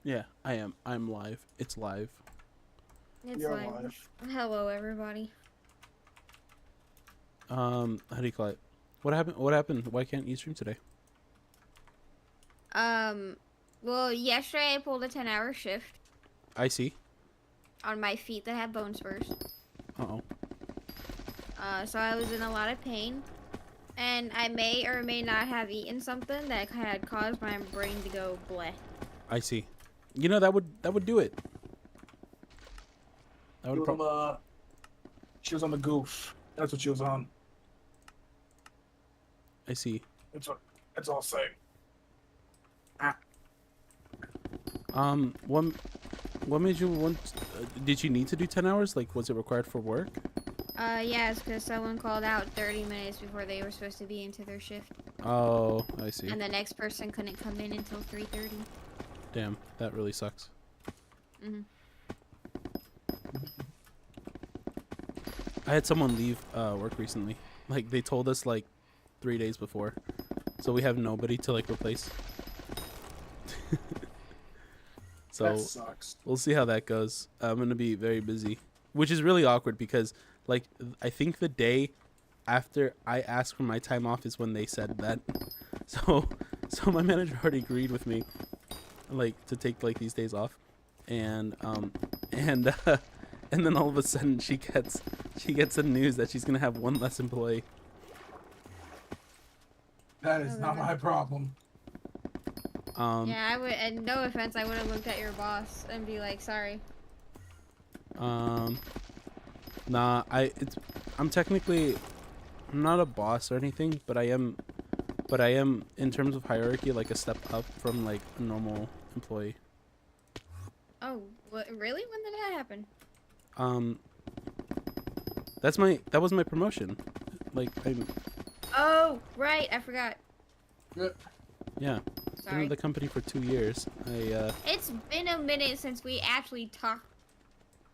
Yeah, I am. I'm live. It's live. It's You're like, alive. hello everybody. How do you call it? What happened? What happened? Why can't you stream today? Um, well, yesterday I pulled a 10-hour shift I see. on my feet that have bone spurs. Uh-oh. So I was in a lot of pain, and I may or may not have eaten something that had caused my brain to go bleh. I see. You know, that would do it. That She would was on the she was on the goof. That's what she was on. I see. It's what it's all saying. What made you want did you need to do 10 hours? Like, was it required for work? Yeah, it's because someone called out 30 minutes before they were supposed to be into their shift, Oh, I see. and the next person couldn't come in until 3:30. Damn, that really sucks. Mhm. I had someone leave work recently. Like, they told us like 3 days before. So we have nobody to like replace. That So sucks. we'll see how that goes. I'm gonna be very busy, which is really awkward because, like, I think the day after I asked for my time off is when they said that. So my manager already agreed with me, like, to take like these days off, and and and then all of a sudden she gets the news that she's gonna have one less employee. That is Oh, not really? my problem. Yeah, I would. And no offense, I would have looked at your boss and be like, "Sorry." Nah, I'm technically, I'm not a boss or anything, but I am in terms of hierarchy like a step up from like a normal employee. Oh, what? Really? When did that happen? Um, that was my promotion. Like, I'm, Oh, right. I forgot. yeah, been Sorry. with the company for 2 years. It's been a minute since we actually talked.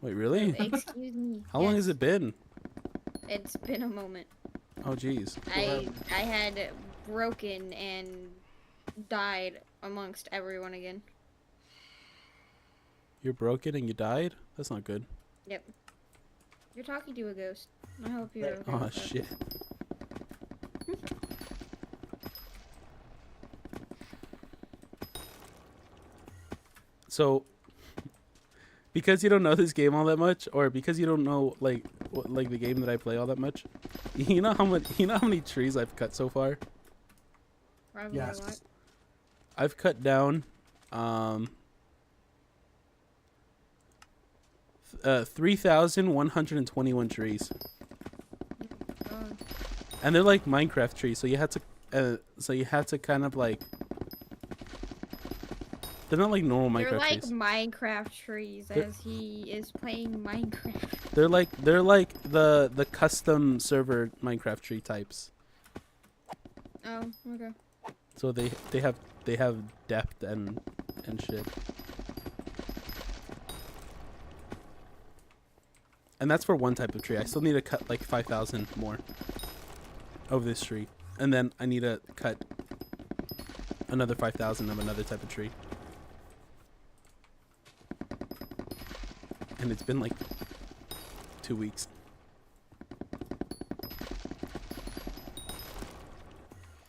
Wait, really? Excuse me. How long has Yes, it been? It's been a moment. Oh, geez. I had broken and died amongst everyone again. You're broken and you died? That's not good. Yep. You're talking to a ghost. I hope you're okay Oh, with that. shit. So, because you don't know this game all that much, or because you don't know like like the game that I play all that much, you know how many trees I've cut so far? Probably a lot. Yes. I've cut down 3,121 trees, Oh. and they're like Minecraft trees. So you had to kind of like, they're not like normal They're Minecraft like trees. Minecraft trees, They're- as he is playing Minecraft. They're like the custom server Minecraft tree types. Oh, okay. So they have depth and shit. And that's for one type of tree. I still need to cut like 5,000 more of this tree, and then I need to cut another 5,000 of another type of tree. And it's been like 2 weeks.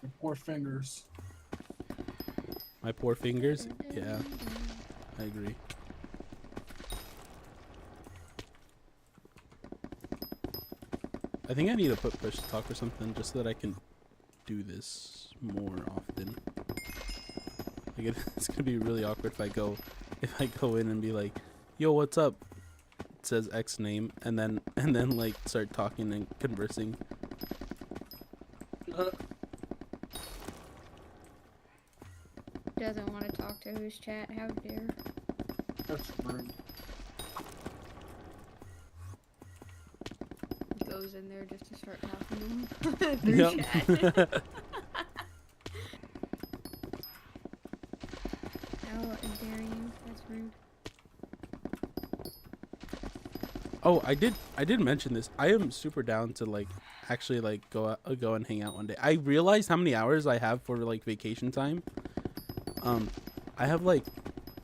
Your poor fingers. My poor fingers. Yeah, I agree. I think I need to put push to talk or something just so that I can do this more often. Like, it's gonna be really awkward if I go in and be like, "Yo, what's up?" It says X name, and then like start talking and conversing. Doesn't want to talk to whose chat. How dare. That's rude. Goes in there just to start talking to him through Yep. chat. How dare you? That's rude. Oh, I did mention this. I am super down to like actually like go and hang out one day. I realized how many hours I have for like vacation time. I have like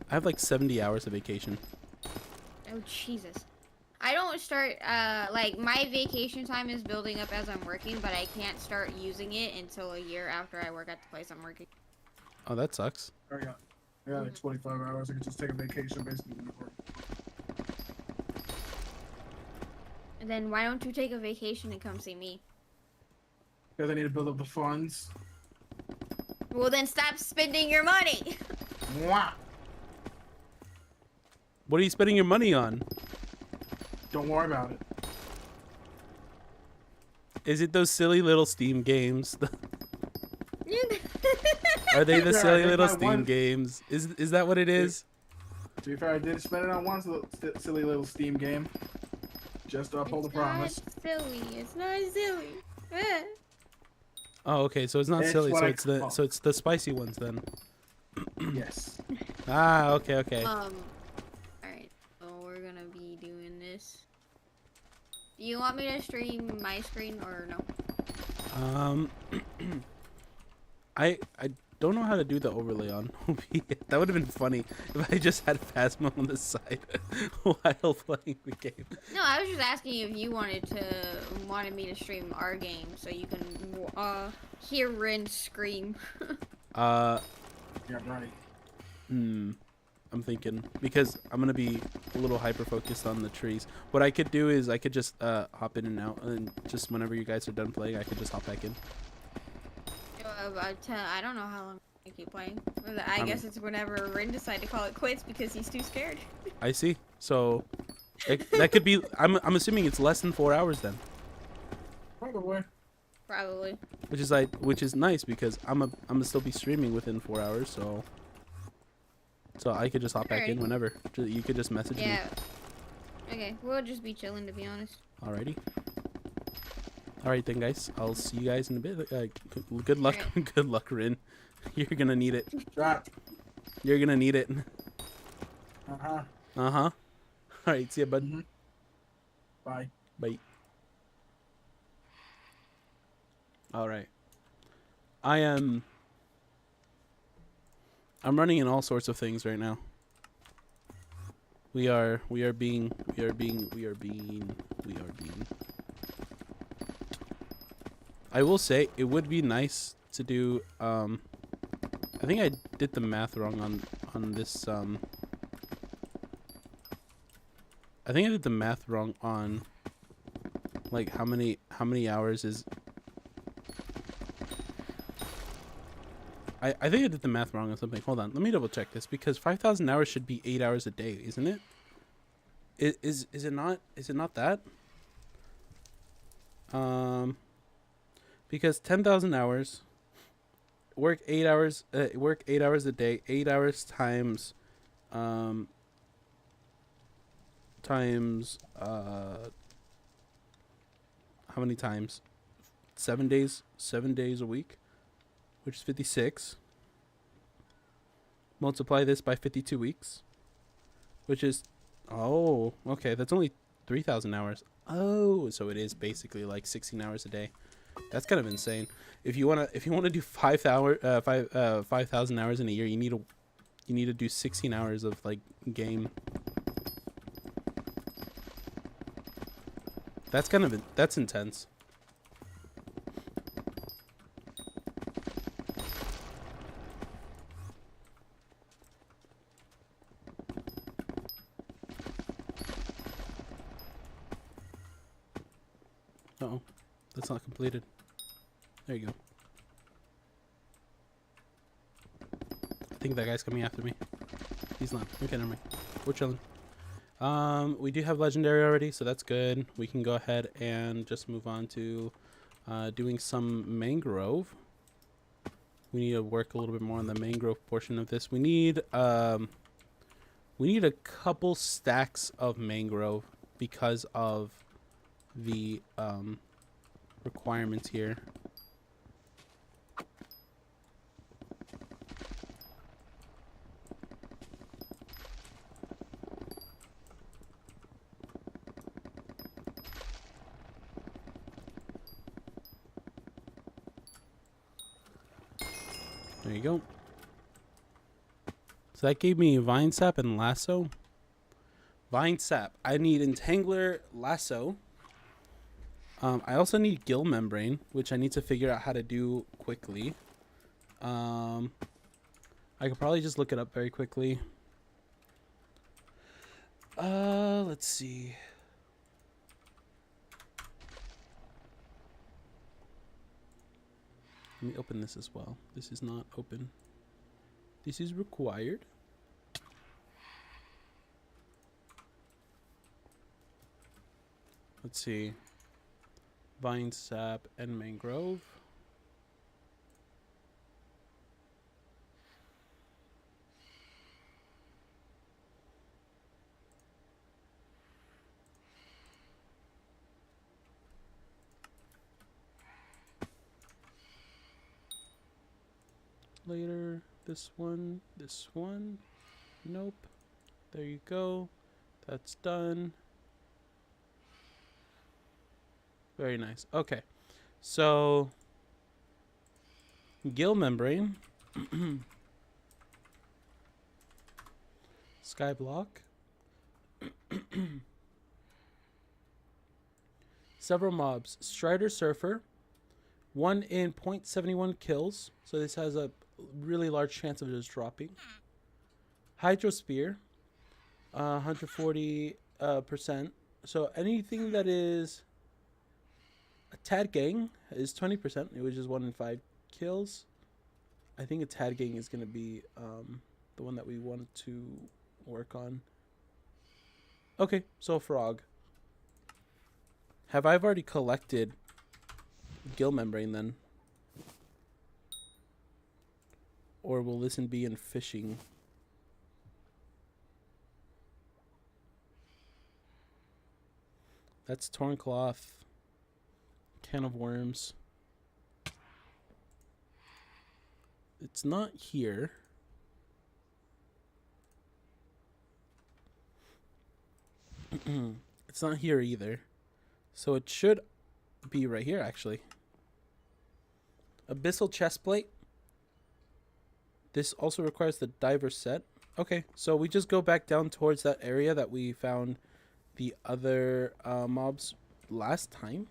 I have like 70 hours of vacation. Oh Jesus. I don't start like my vacation time is building up as I'm working, but I can't start using it until a year after I work at the place I'm working. Oh, that sucks. I got like 25 hours. I can just take a vacation basically. Whenever. And then why don't you take a vacation and come see me? Because I need to build up the funds. Well then stop spending your money. Mwah! What are you spending your money on? Don't worry about it. Is it those silly little Steam games? Are they the Yeah, I silly think little my Steam one- games? Is that what it is? To be fair, I did spend it on one silly little Steam game. Just to uphold the promise. It's not silly. It's not silly. Eh. Oh, okay. So it's not It's silly. what So it's the spicy ones then. Yes. Ah, okay, okay. Alright. So we're gonna be doing this. Do you want me to stream my screen or no? I don't know how to do the overlay on OB. That would have been funny if I just had Phasma on the side while playing the game. No, I was just asking if you wanted me to stream our game so you can hear Rin scream. Yeah, right. I'm thinking because I'm gonna be a little hyper focused on the trees. What I could do is I could just hop in and out, and just whenever you guys are done playing, I could just hop back in. I don't know how long I keep playing. I guess it's whenever Rin decides to call it quits because he's too scared. I see. So that could be. I'm assuming it's less than 4 hours then, Probably. Probably. which is nice because I'm gonna still be streaming within 4 hours, so I could just hop back in Alright. whenever. You could just message me. Yeah. Okay, we'll just be chilling to be honest. Alrighty. Alright then, guys. I'll see you guys in a bit. Good luck. Alright. Good luck, Rin. You're gonna need it. Drop. You're gonna need it. Uh-huh. Uh-huh. Alright, see ya, bud. Mhm. Bye. Bye. Alright. I'm running in all sorts of things right now. We are being. I will say it would be nice to do. I think I did the math wrong on this. I think I did the math wrong on like how many hours is. I think I did the math wrong on something. Hold on, let me double check this because 5,000 hours should be 8 hours a day, isn't it? Is it not? Is it not that? Because 10,000 hours. Work 8 hours. Work 8 hours a day. 8 hours times. Times. How many times? 7 days. 7 days a week. Which is 56. Multiply this by 52 weeks. Which is... Oh, okay. That's only 3,000 hours. Oh, so it is basically like 16 hours a day. That's kind of insane. If you wanna do 5,000 hours in a year, you need to do 16 hours of like game. That's intense. Uh-oh. That's not completed. There you go. I think that guy's coming after me. He's not. Okay, never mind. We're chilling. We do have legendary already, so that's good. We can go ahead and just move on to doing some mangrove. We need to work a little bit more on the mangrove portion of this. We need a couple stacks of mangrove because of the requirements here. There you go. So that gave me Vine Sap and Lasso. Vine Sap. I need Entangler, Lasso. I also need Gill Membrane, which I need to figure out how to do quickly. I could probably just look it up very quickly. Let's see. Let me open this as well. This is not open. This is required. Let's see. Vine Sap and Mangrove. Later, this one, nope. There you go. That's done. Very nice. Okay, so Gill Membrane, Skyblock, several mobs, Strider Surfer, 1 in 0.71 kills, so this has a really large chance of just dropping. Hydro Spear, 140%. So anything that is a Tad Gang is 20%, which is 1 in 5 kills. I think a Tad Gang is going to be the one that we want to work on. Okay, so Frog. Have I already collected Gill Membrane then? Or will this be in fishing? That's Torn Cloth. Can of Worms. It's not here. It's not here either. So it should be right here, actually. Abyssal Chestplate. This also requires the diver set. Okay, so we just go back down towards that area that we found the other mobs last time.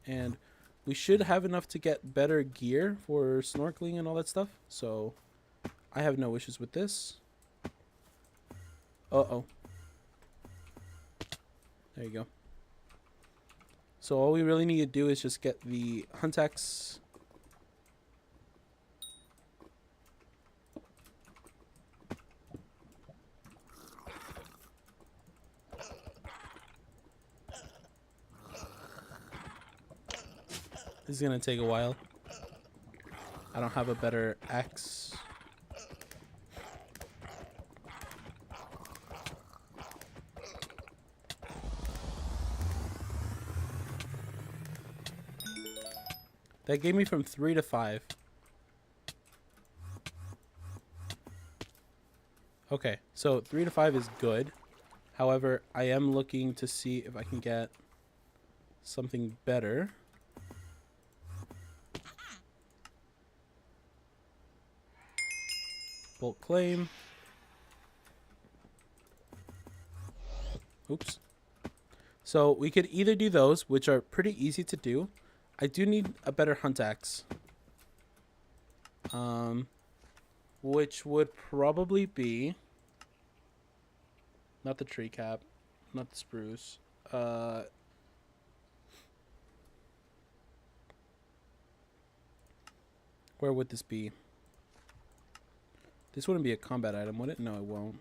And we should have enough to get better gear for snorkeling and all that stuff. So I have no issues with this. Uh-oh. There you go. So all we really need to do is just get the hunt axe. This is gonna take a while. I don't have a better axe. That gave me from 3 to 5. Okay, so 3 to 5 is good. However, I am looking to see if I can get something better. Bulk claim. Oops. So we could either do those, which are pretty easy to do. I do need a better hunt axe. Which would probably be not the tree cap, not the spruce. Where would this be? This wouldn't be a combat item, would it? No, it won't.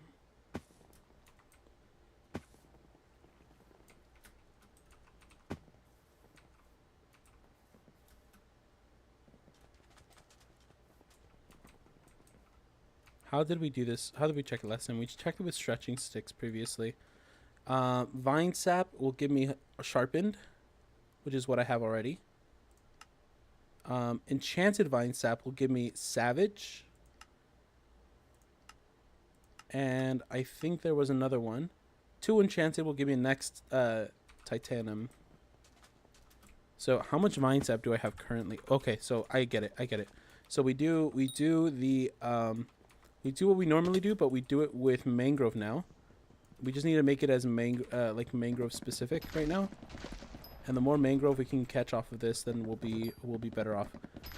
How did we do this? How did we check it last time? We checked it with stretching sticks previously. Vine Sap will give me sharpened, which is what I have already. Enchanted Vine Sap will give me savage. And I think there was another one. 2 enchanted will give me next titanium. So how much Vine Sap do I have currently? Okay, so I get it. So we do the We do what we normally do, but we do it with mangrove now. We just need to make it as like mangrove specific right now. And the more mangrove we can catch off of this, then we'll be better off.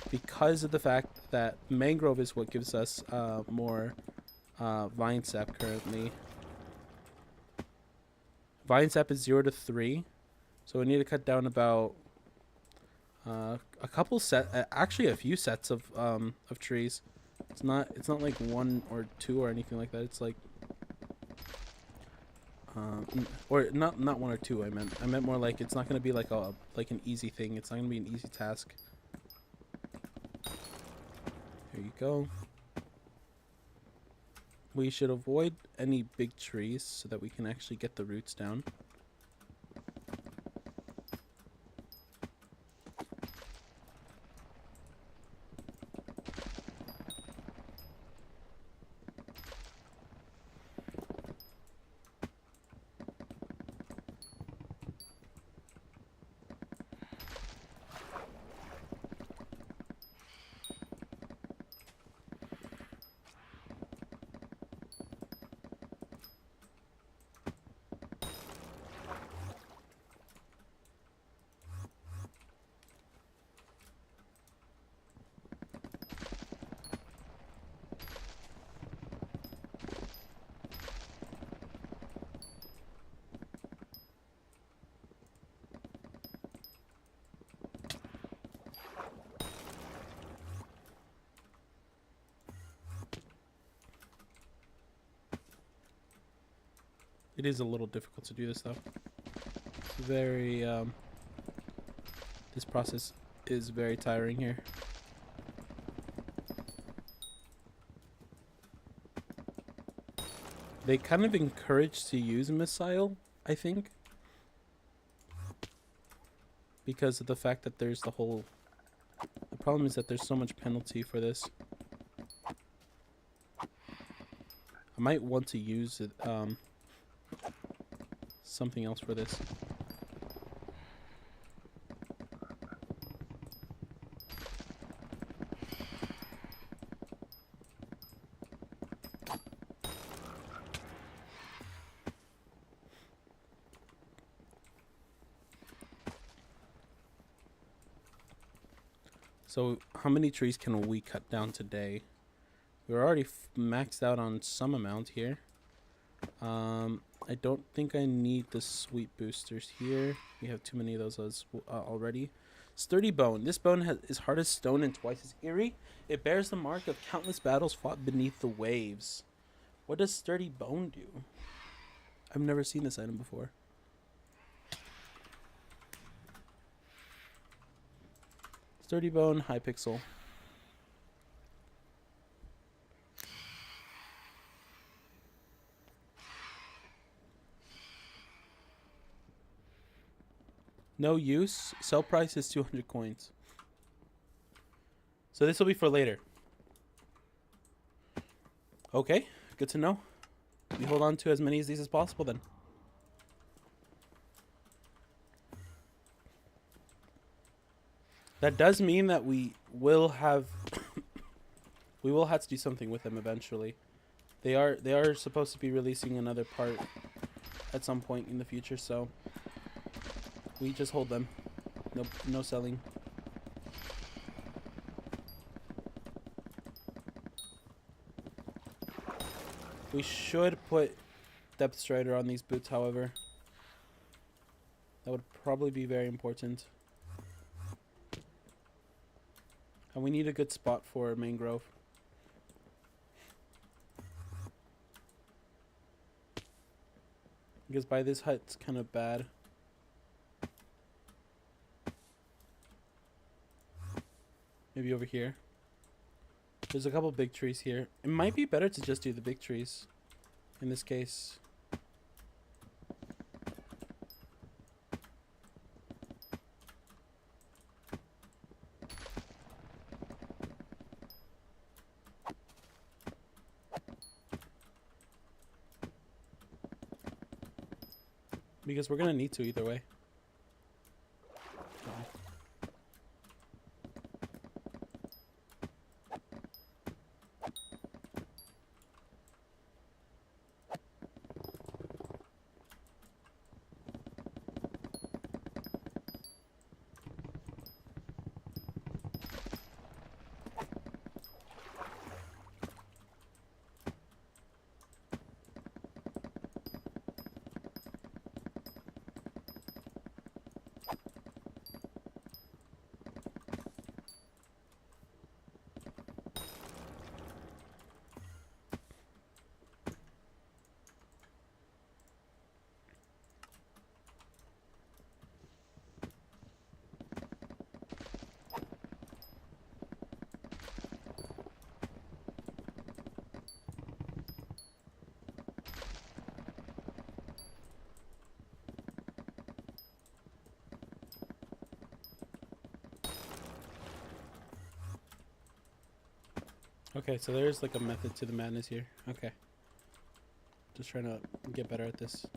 Because of the fact that mangrove is what gives us more vine sap currently. Vine sap is 0 to 3, so we need to cut down about a actually a few sets of trees. It's not like 1 or 2 or anything like that. It's like or not 1 or 2. I meant more like it's not gonna be like an easy thing. It's not gonna be an easy task. Here you go. We should avoid any big trees so that we can actually get the roots down. It is a little difficult to do this though. It's very this process is very tiring here. They kind of encourage to use a missile, I think. Because of the fact that there's the problem is that there's so much penalty for this. I might want to use it something else for this. So how many trees can we cut down today? We're already maxed out on some amount here. I don't think I need the sweet boosters here. We have too many of those already. Sturdy bone. This bone is hard as stone and twice as eerie. It bears the mark of countless battles fought beneath the waves. What does sturdy bone do? I've never seen this item before. Sturdy bone, Hypixel. No use. Sell price is 200 coins. So this will be for later. Okay, good to know. We hold on to as many of these as possible then. That does mean that we will have we will have to do something with them eventually. They are supposed to be releasing another part at some point in the future, so we just hold them. No selling. We should put Depth Strider on these boots, however. That would probably be very important. And we need a good spot for mangrove. Because by this hut, it's kind of bad. Maybe over here. There's a couple big trees here. It might be better to just do the big trees in this case. Because we're gonna need to either way. Okay, so there's like a method to the madness here. Okay. Just trying to get better at this.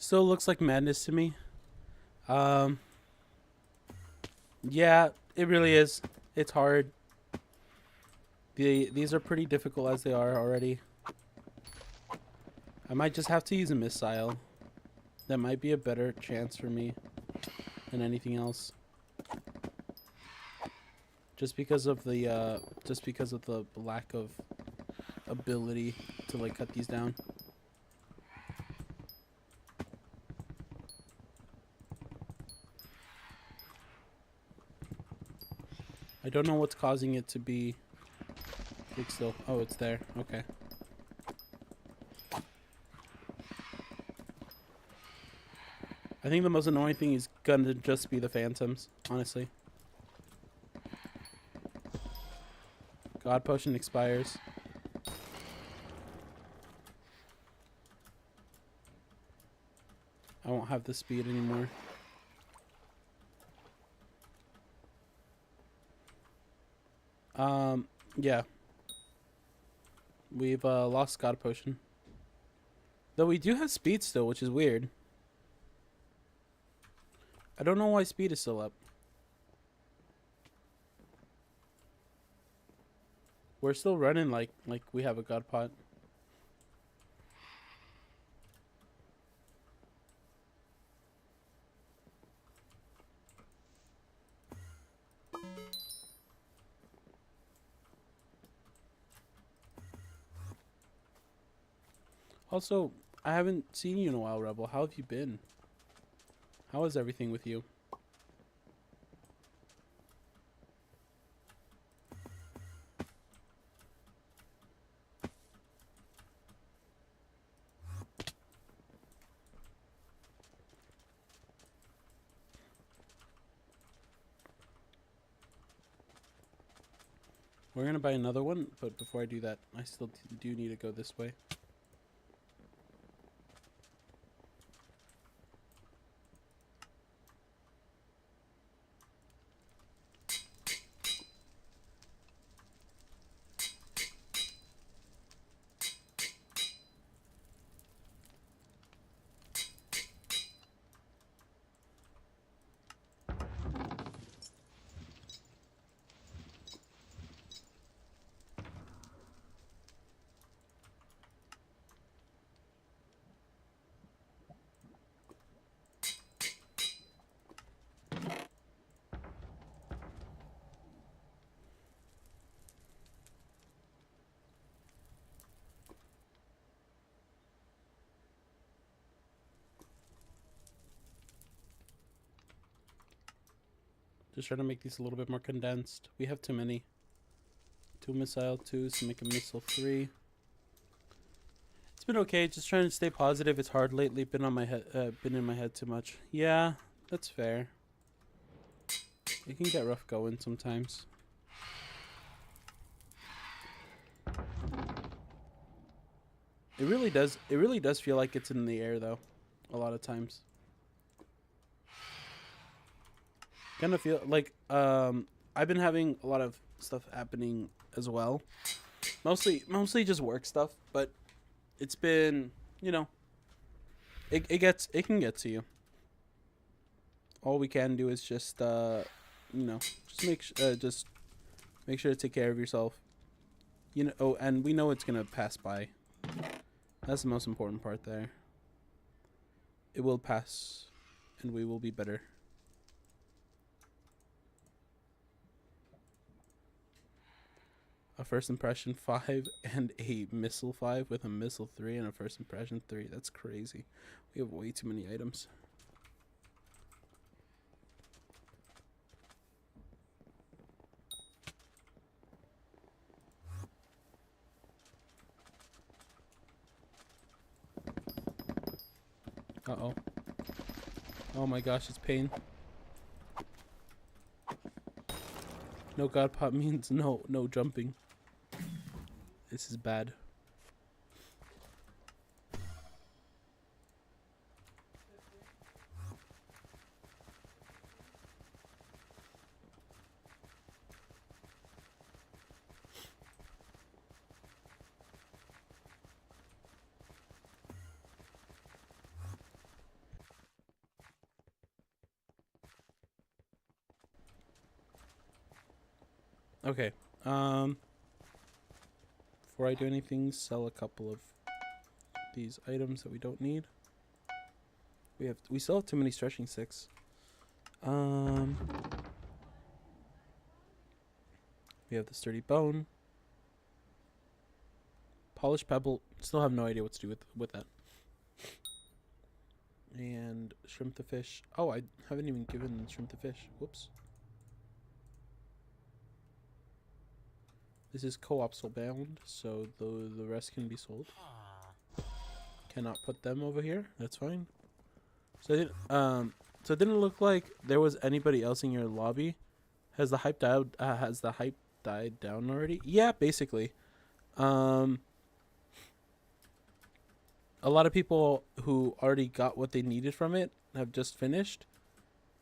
Still looks like madness to me. Yeah, it really is. It's hard. These are pretty difficult as they are already. I might just have to use a missile. That might be a better chance for me than anything else. Just because of the lack of ability to like cut these down. I don't know what's causing it to be big still. Oh, it's there. Okay. I think the most annoying thing is gonna just be the phantoms, honestly. God potion expires. I won't have the speed anymore. Yeah. We've lost God potion. Though we do have speed still, which is weird. I don't know why speed is still up. We're still running like we have a God pot. Also, I haven't seen you in a while, Rebel. How have you been? How is everything with you? We're gonna buy another one, but before I do that, I still do need to go this way. Just trying to make these a little bit more condensed. We have too many. 2 missile 2s to make a missile 3. It's been okay. Just trying to stay positive. It's hard lately. Been on my head. Been in my head too much. Yeah, that's fair. It can get rough going sometimes. It really does. It really does feel like it's in the air though. A lot of times. Kind of feel like I've been having a lot of stuff happening as well. Mostly just work stuff, but it's been, you know, it can get to you. All we can do is just you know, just make sure to take care of yourself. You know, oh, and we know it's going to pass by. That's the most important part there. It will pass and we will be better. a first impression 5 and a missile 5 with a missile 3 and a first impression 3. That's crazy. We have way too many items. Uh-oh. Oh my gosh, it's pain. No god pop means no jumping. This is bad. Okay. Before I do anything, sell a couple of these items that we don't need. We still have too many stretching sticks. We have the sturdy bone. Polished pebble. Still have no idea what to do with that. And shrimp the fish. Oh, I haven't even given shrimp the fish. Whoops. This is co-op soul bound, so the rest can be sold. Cannot put them over here. That's fine. So it didn't look like there was anybody else in your lobby. Has the hype died? Has the hype died down already? Yeah, basically. A lot of people who already got what they needed from it have just finished.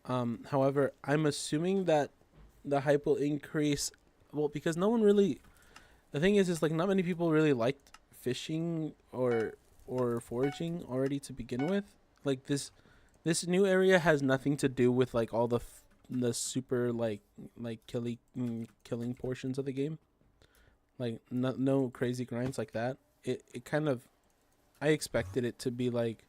However, I'm assuming that the hype will increase. Well, because no one really. The thing is like not many people really liked fishing or foraging already to begin with. Like this new area has nothing to do with like all the super like killing portions of the game. Like no crazy grinds like that. It kind of. I expected it to be like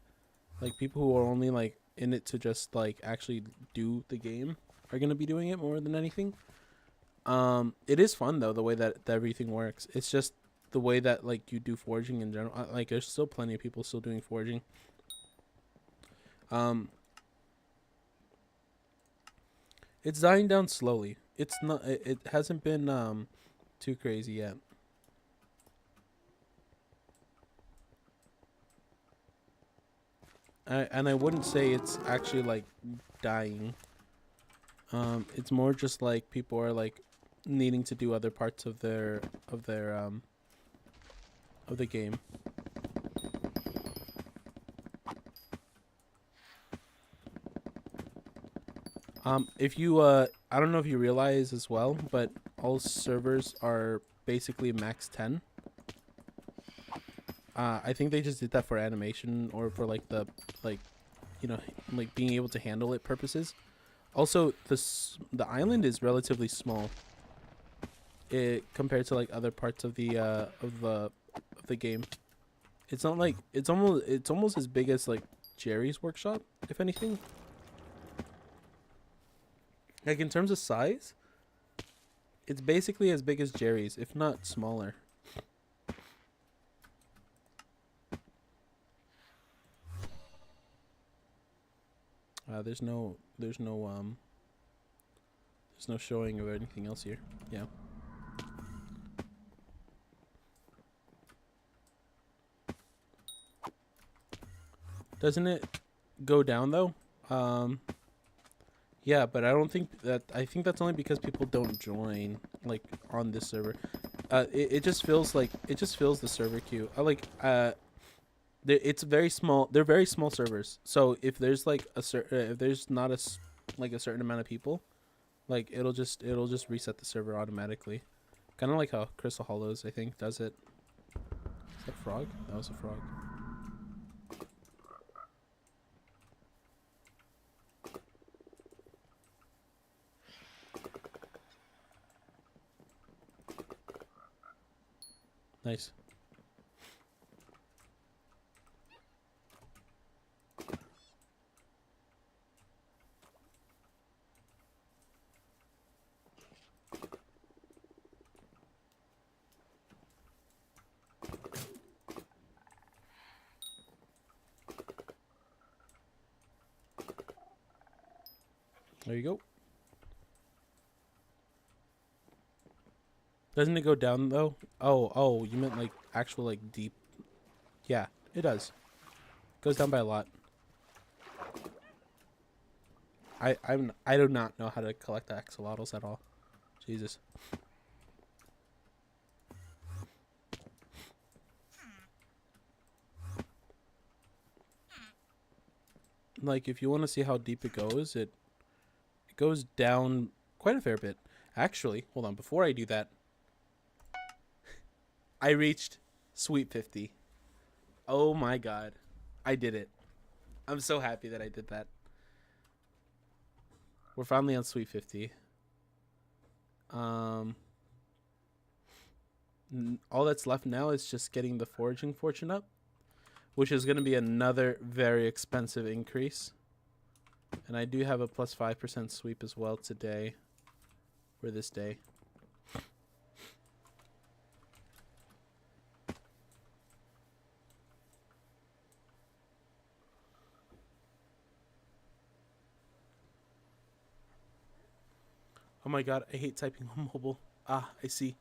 people who are only like in it to just like actually do the game are gonna be doing it more than anything. It is fun though the way that everything works. It's just the way that like you do foraging in general. Like there's still plenty of people still doing foraging. It's dying down slowly. It's not. It hasn't been too crazy yet. And I wouldn't say it's actually like dying. It's more just like people are like needing to do other parts of the game. If you I don't know if you realize as well, but all servers are basically max 10. I think they just did that for animation or for like the like being able to handle it purposes. Also, the island is relatively small. Compared to like other parts of the game. It's not like it's almost as big as like Jerry's workshop, if anything. Like in terms of size, it's basically as big as Jerry's, if not smaller. There's no showing of anything else here. Yeah. Doesn't it go down though? Yeah, but I don't think that. I think that's only because people don't join like on this server. It just feels like it just fills the server queue. It's very small. They're very small servers. So if there's like if there's not a certain amount of people, like it'll just reset the server automatically. Kind of like how Crystal Hollows I think does it. Is that a frog? That was a frog. Nice. There you go. Doesn't it go down though? Oh, you meant like actual like deep. Yeah, it does. Goes down by a lot. I do not know how to collect axolotls at all. Jesus. Like if you want to see how deep it goes down quite a fair bit. Actually, hold on, before I do that, I reached Sweet 50. Oh my god. I did it. I'm so happy that I did that. We're finally on Sweet 50. All that's left now is just getting the foraging fortune up, which is going to be another very expensive increase. And I do have a plus 5% sweep as well today for this day. Oh my god, I hate typing on mobile. Ah, I see.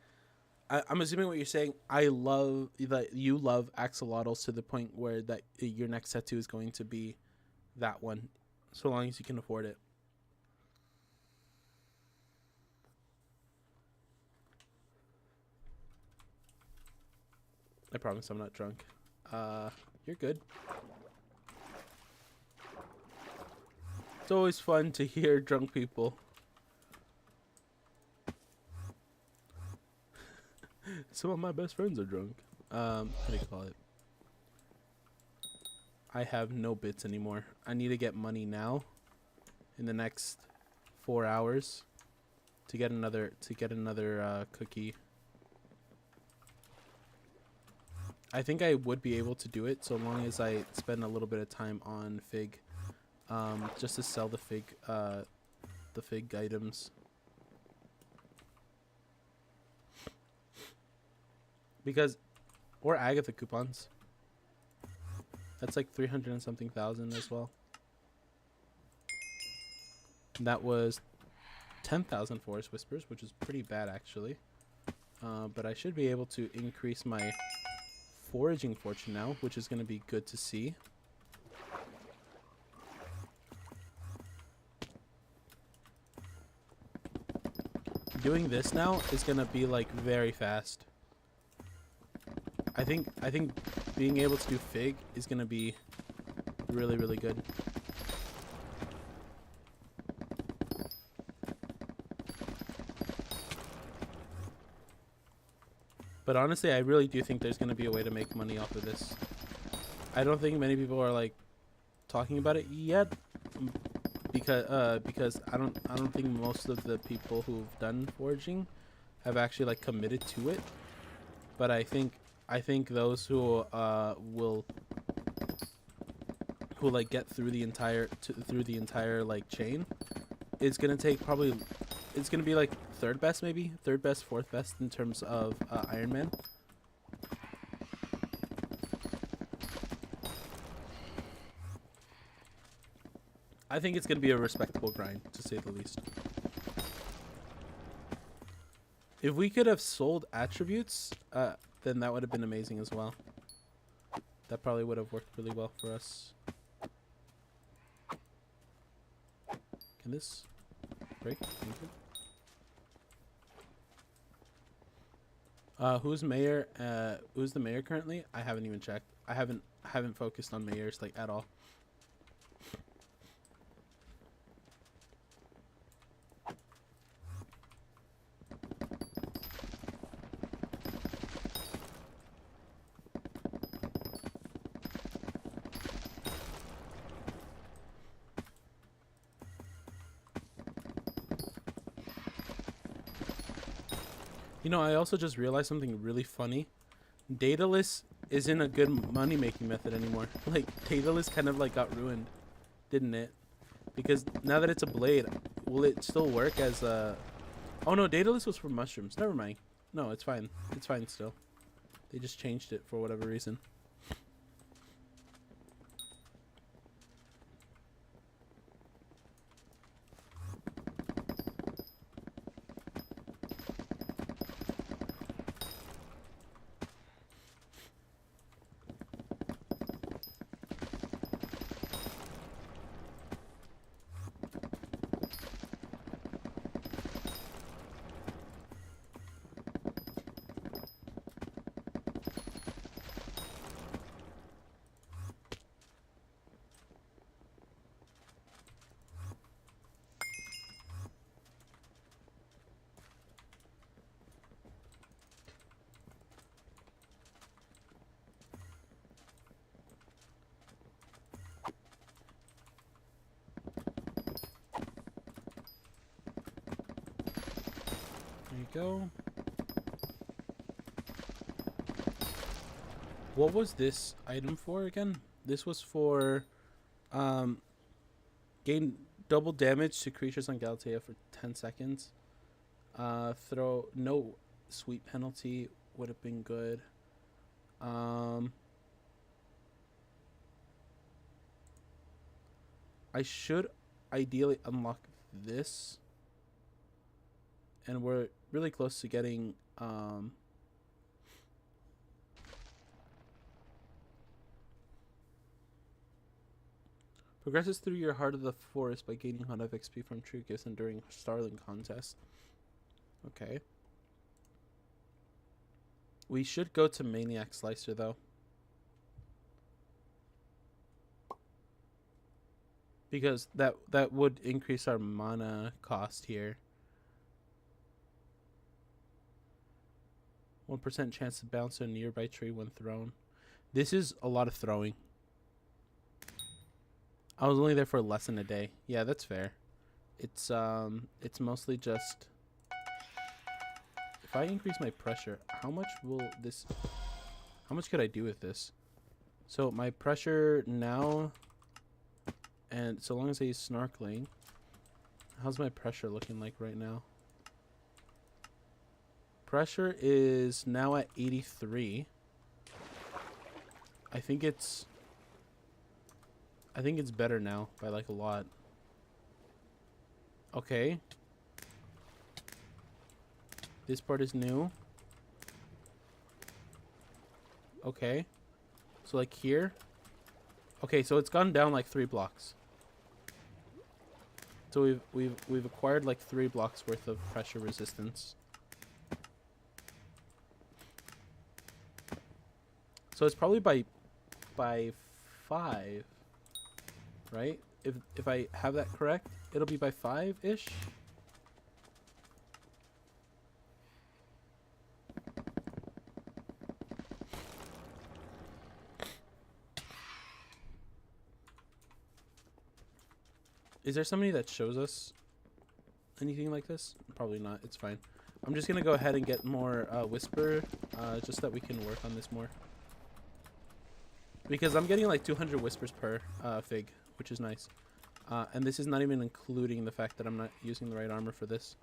I'm assuming what you're saying. I love that you love axolotls to the point where that your next tattoo is going to be that one, so long as you can afford it. I promise I'm not drunk. You're good. It's always fun to hear drunk people. Some of my best friends are drunk. How do you call it? I have no bits anymore. I need to get money now in the next 4 hours to get another cookie. I think I would be able to do it so long as I spend a little bit of time on fig, just to sell the fig items. Because, or Agatha coupons. That's like 300 and something thousand as well. And that was 10,000 Forest Whispers, which is pretty bad actually. But I should be able to increase my foraging fortune now, which is going to be good to see. Doing this now is going to be like very fast. I think being able to do fig is going to be really, really good. But honestly, I really do think there's going to be a way to make money off of this. I don't think many people are like talking about it yet, because I don't think most of the people who've done foraging have actually like committed to it. But I think those who like get through the entire like chain, it's gonna take probably, it's gonna be like third best, maybe third best, fourth best in terms of Ironman. I think it's gonna be a respectable grind, to say the least. If we could have sold attributes, then that would have been amazing as well. That probably would have worked really well for us. Can this break? Thank you. Who's mayor? Who's the mayor currently? I haven't even checked. I haven't focused on mayors like at all. You know, I also just realized something really funny. Dataless isn't a good money-making method anymore. Like, Dataless kind of, like, got ruined, didn't it? Because now that it's a blade, will it still work as a... Oh, no, Dataless was for mushrooms. Never mind. No, it's fine. It's fine still. They just changed it for whatever reason. we go. What was this item for again? This was for gain double damage to creatures on Galatea for 10 seconds. Throw no sweep penalty would have been good. I should ideally unlock this. And we're really close to getting progresses through your heart of the forest by gaining 100 XP from true gifts and during Starling contest. Okay. We should go to Maniac Slicer though. Because that would increase our mana cost here. 1% chance to bounce a nearby tree when thrown. This is a lot of throwing. I was only there for less than a day. Yeah, that's fair. It's mostly just if I increase my pressure, how much could I do with this? So my pressure now, and so long as I use snorkeling, how's my pressure looking like right now? Pressure is now at 83. I think it's better now by like a lot. Okay. This part is new. Okay. So like here. Okay, so it's gone down like 3 blocks. So we've acquired like 3 blocks worth of pressure resistance. So it's probably by 5, right? If I have that correct, it'll be by 5-ish. Is there somebody that shows us anything like this? Probably not. It's fine. I'm just gonna go ahead and get more whisper, just that we can work on this more. Because I'm getting like 200 whispers per fig, which is nice. And this is not even including the fact that I'm not using the right armor for this.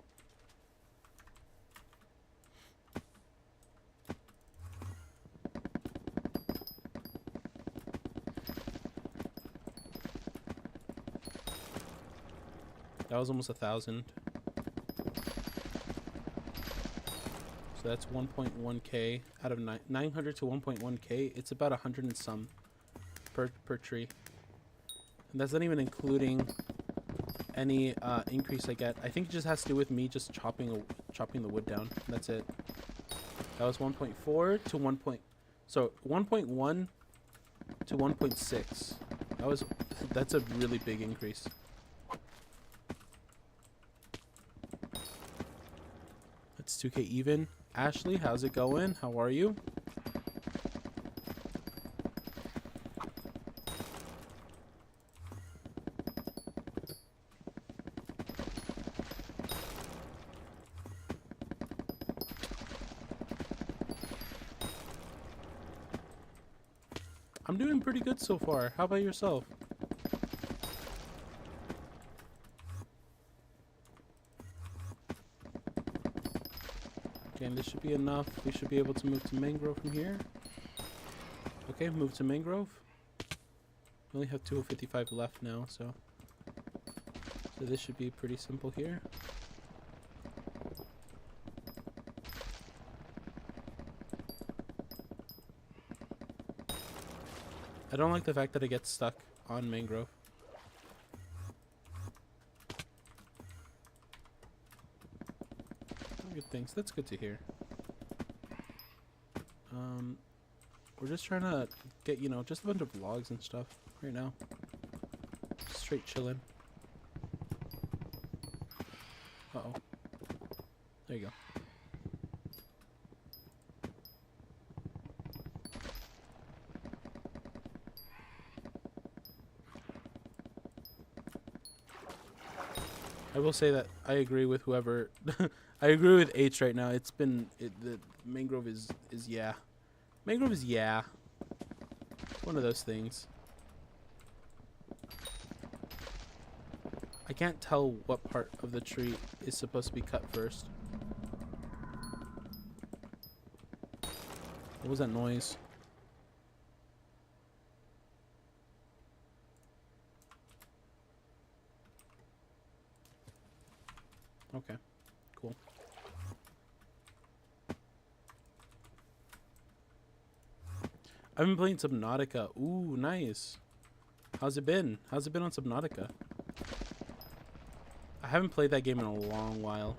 That was almost 1,000. So that's 1.1k out of 900 to 1.1k. It's about 100 and some per tree. And that's not even including any increase I get. I think it just has to do with me just chopping the wood down. That's it. That was 1.4 to 1. So 1.1 to 1.6. That's a really big increase. That's 2k even. Ashley, how's it going? How are you? I'm doing pretty good so far. How about yourself? Okay, and this should be enough. We should be able to move to mangrove from here. Okay, move to mangrove. We only have 255 left now, so this should be pretty simple here. I don't like the fact that it gets stuck on mangrove. Good things. That's good to hear. We're just trying to get, just a bunch of logs and stuff right now. Straight chilling. Uh-oh. There you go. I will say that I agree with whoever. I agree with H right now. It's been the mangrove is yeah. Mangrove is yeah. One of those things. I can't tell what part of the tree is supposed to be cut first. What was that noise? Okay, cool. I've been playing Subnautica. Ooh, nice. How's it been? How's it been on Subnautica? I haven't played that game in a long while.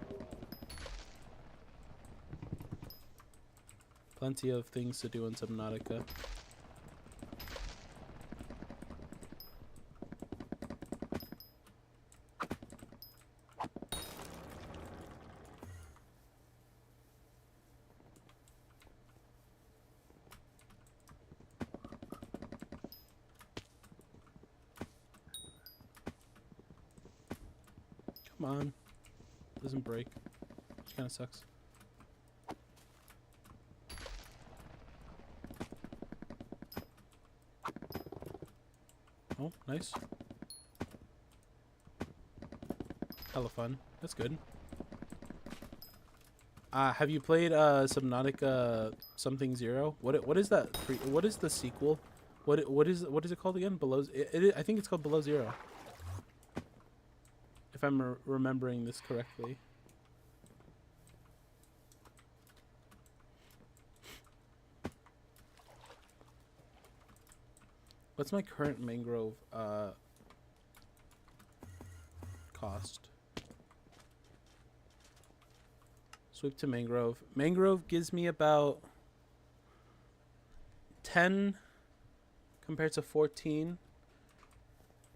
Plenty of things to do in Subnautica. Come on. Doesn't break. Which kind of sucks. Oh, nice. Hella fun. That's good. Have you played Subnautica something zero? What is that? What is the sequel? What is it called again? I think it's called Below Zero. If I'm remembering this correctly. What's my current mangrove cost? Sweep to mangrove. Mangrove gives me about 10 compared to 14.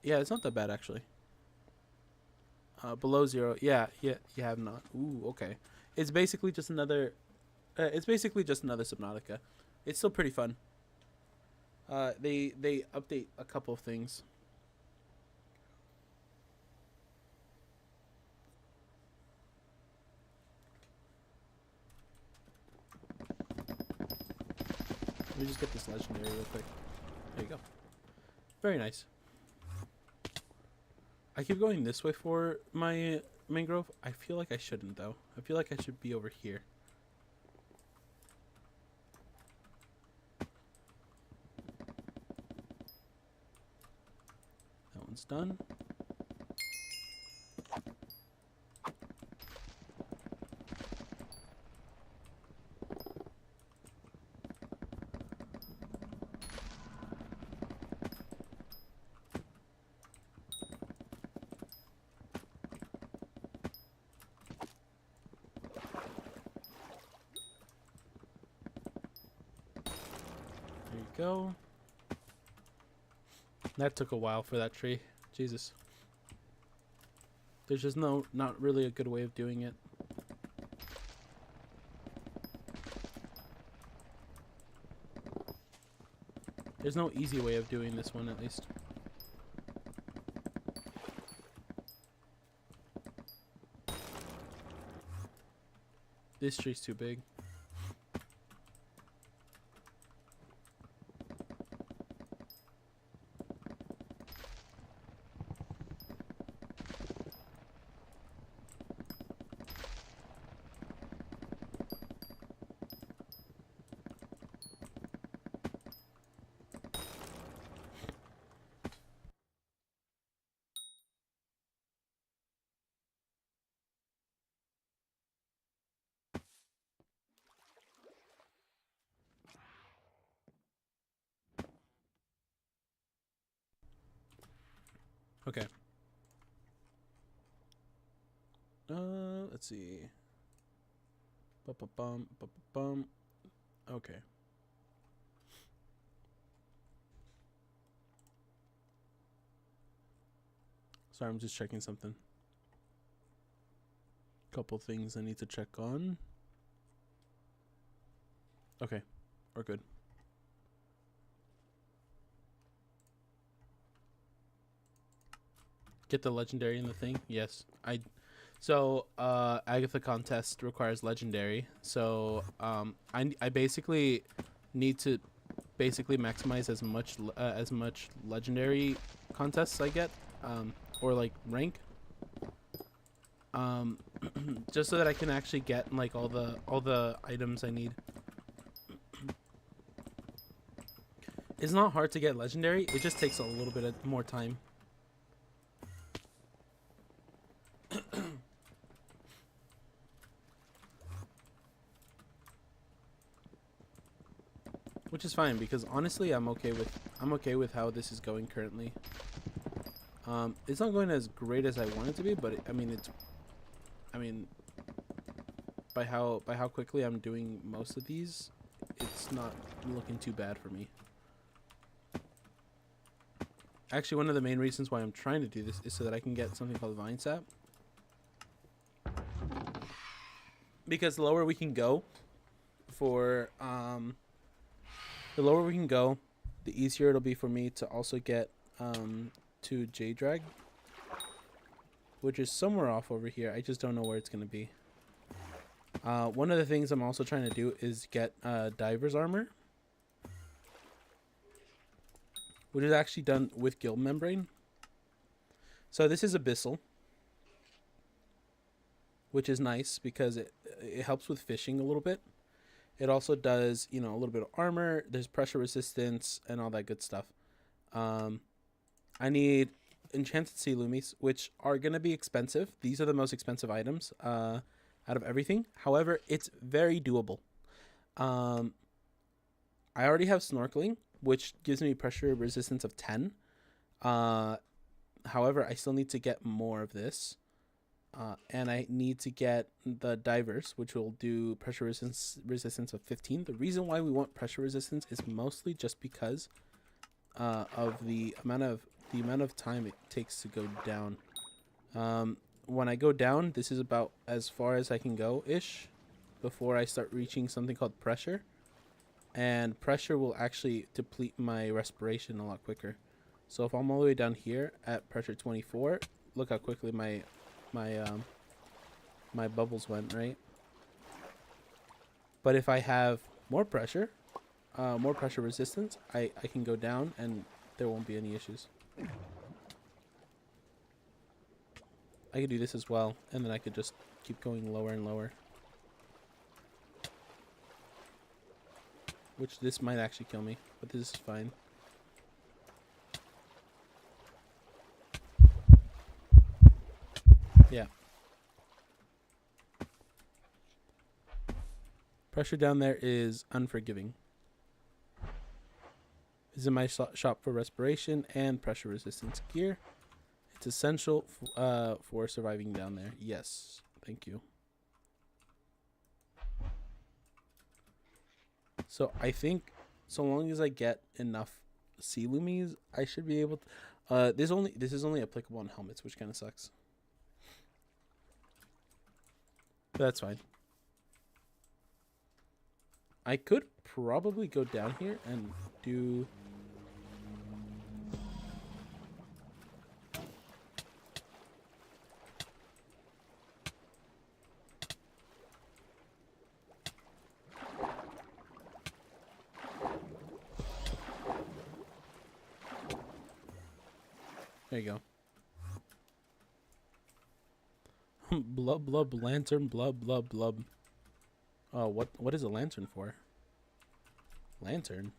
Yeah, it's not that bad actually. Below zero. Yeah, you have not. Ooh, okay. It's basically just another Subnautica. It's still pretty fun. They update a couple of things. Let me just get this legendary real quick. There you go. Very nice. I keep going this way for my mangrove. I feel like I shouldn't though. I feel like I should be over here. That one's done. There you go. That took a while for that tree. Jesus. There's just not really a good way of doing it. There's no easy way of doing this one, at least. This tree's too big. Okay. Let's see. Ba-ba-bum, ba-ba-bum. Okay. Sorry, I'm just checking something. Couple things I need to check on. Okay, we're good. Get the legendary in the thing. Yes, I. So Agatha contest requires legendary. So I basically need to basically maximize as much legendary contests I get, or like rank, just so that I can actually get like all the items I need. It's not hard to get legendary. It just takes a little bit more time. Which is fine because honestly, I'm okay with how this is going currently. It's not going as great as I want it to be, but I mean by how quickly I'm doing most of these, it's not looking too bad for me. Actually, one of the main reasons why I'm trying to do this is so that I can get something called Vine Sap. Because the lower we can go for the lower we can go, the easier it'll be for me to also get to J-Drag, which is somewhere off over here. I just don't know where it's going to be. One of the things I'm also trying to do is get Diver's Armor, which is actually done with Guild Membrane. So this is Abyssal, which is nice because it helps with fishing a little bit. It also does, you know, a little bit of armor. There's pressure resistance and all that good stuff. I need Enchanted Sea Loomies, which are going to be expensive. These are the most expensive items out of everything. However, it's very doable. I already have Snorkeling, which gives me pressure resistance of 10. However, I still need to get more of this. And I need to get the Divers, which will do pressure resistance of 15. The reason why we want pressure resistance is mostly just because of the amount of time it takes to go down. When I go down, this is about as far as I can go ish before I start reaching something called pressure. And pressure will actually deplete my respiration a lot quicker. So if I'm all the way down here at pressure 24, look how quickly my bubbles went, right? But if I have more pressure resistance, I can go down and there won't be any issues. I could do this as well, and then I could just keep going lower and lower. Which this might actually kill me, but this is fine. Yeah. Pressure down there is unforgiving. This is my shop for respiration and pressure resistance gear. It's essential for surviving down there. Yes, thank you. So I think so long as I get enough sea loomies, I should be able to. This is only applicable on helmets, which kind of sucks. But that's fine. I could probably go down here and do. There you go. Blub blub lantern blub blub blub. Oh, what is a lantern for? Lantern?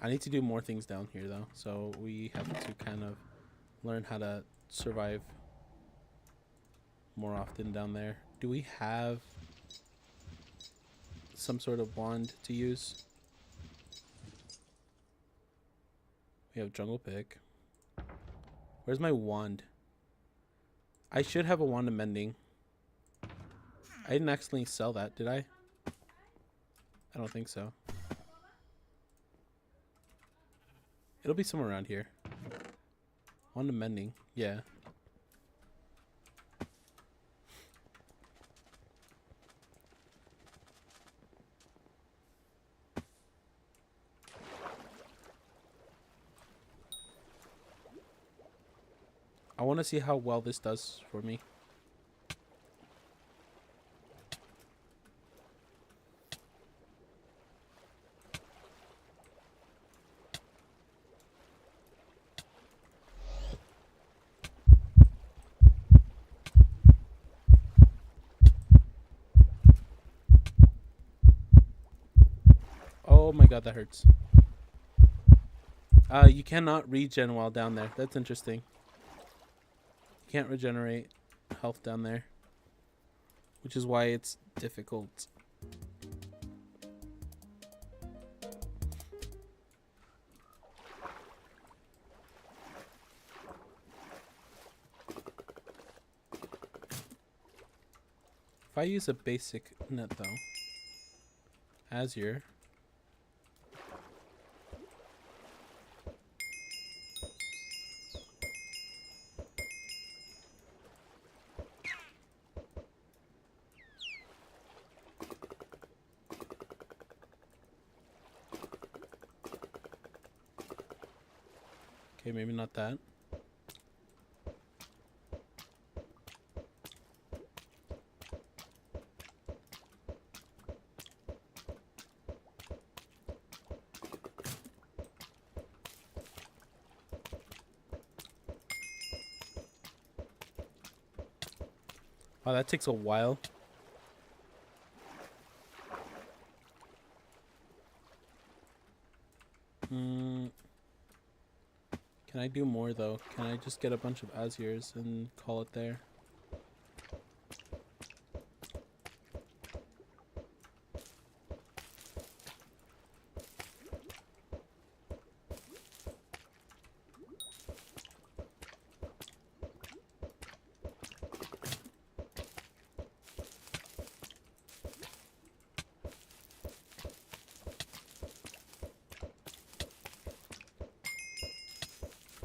I need to do more things down here though, so we have to kind of learn how to survive more often down there. Do we have some sort of wand to use? We have jungle pick. Where's my wand? I should have a wand of mending. I didn't accidentally sell that, did I? I don't think so. It'll be somewhere around here. Wand of mending, yeah. I want to see how well this does for me. Oh my god, that hurts. You cannot regen while down there. That's interesting. You can't regenerate health down there, which is why it's difficult. If I use a basic net though, Azure. Okay, maybe not that. Wow, that takes a while. Can I do more though? Can I just get a bunch of Azures and call it there?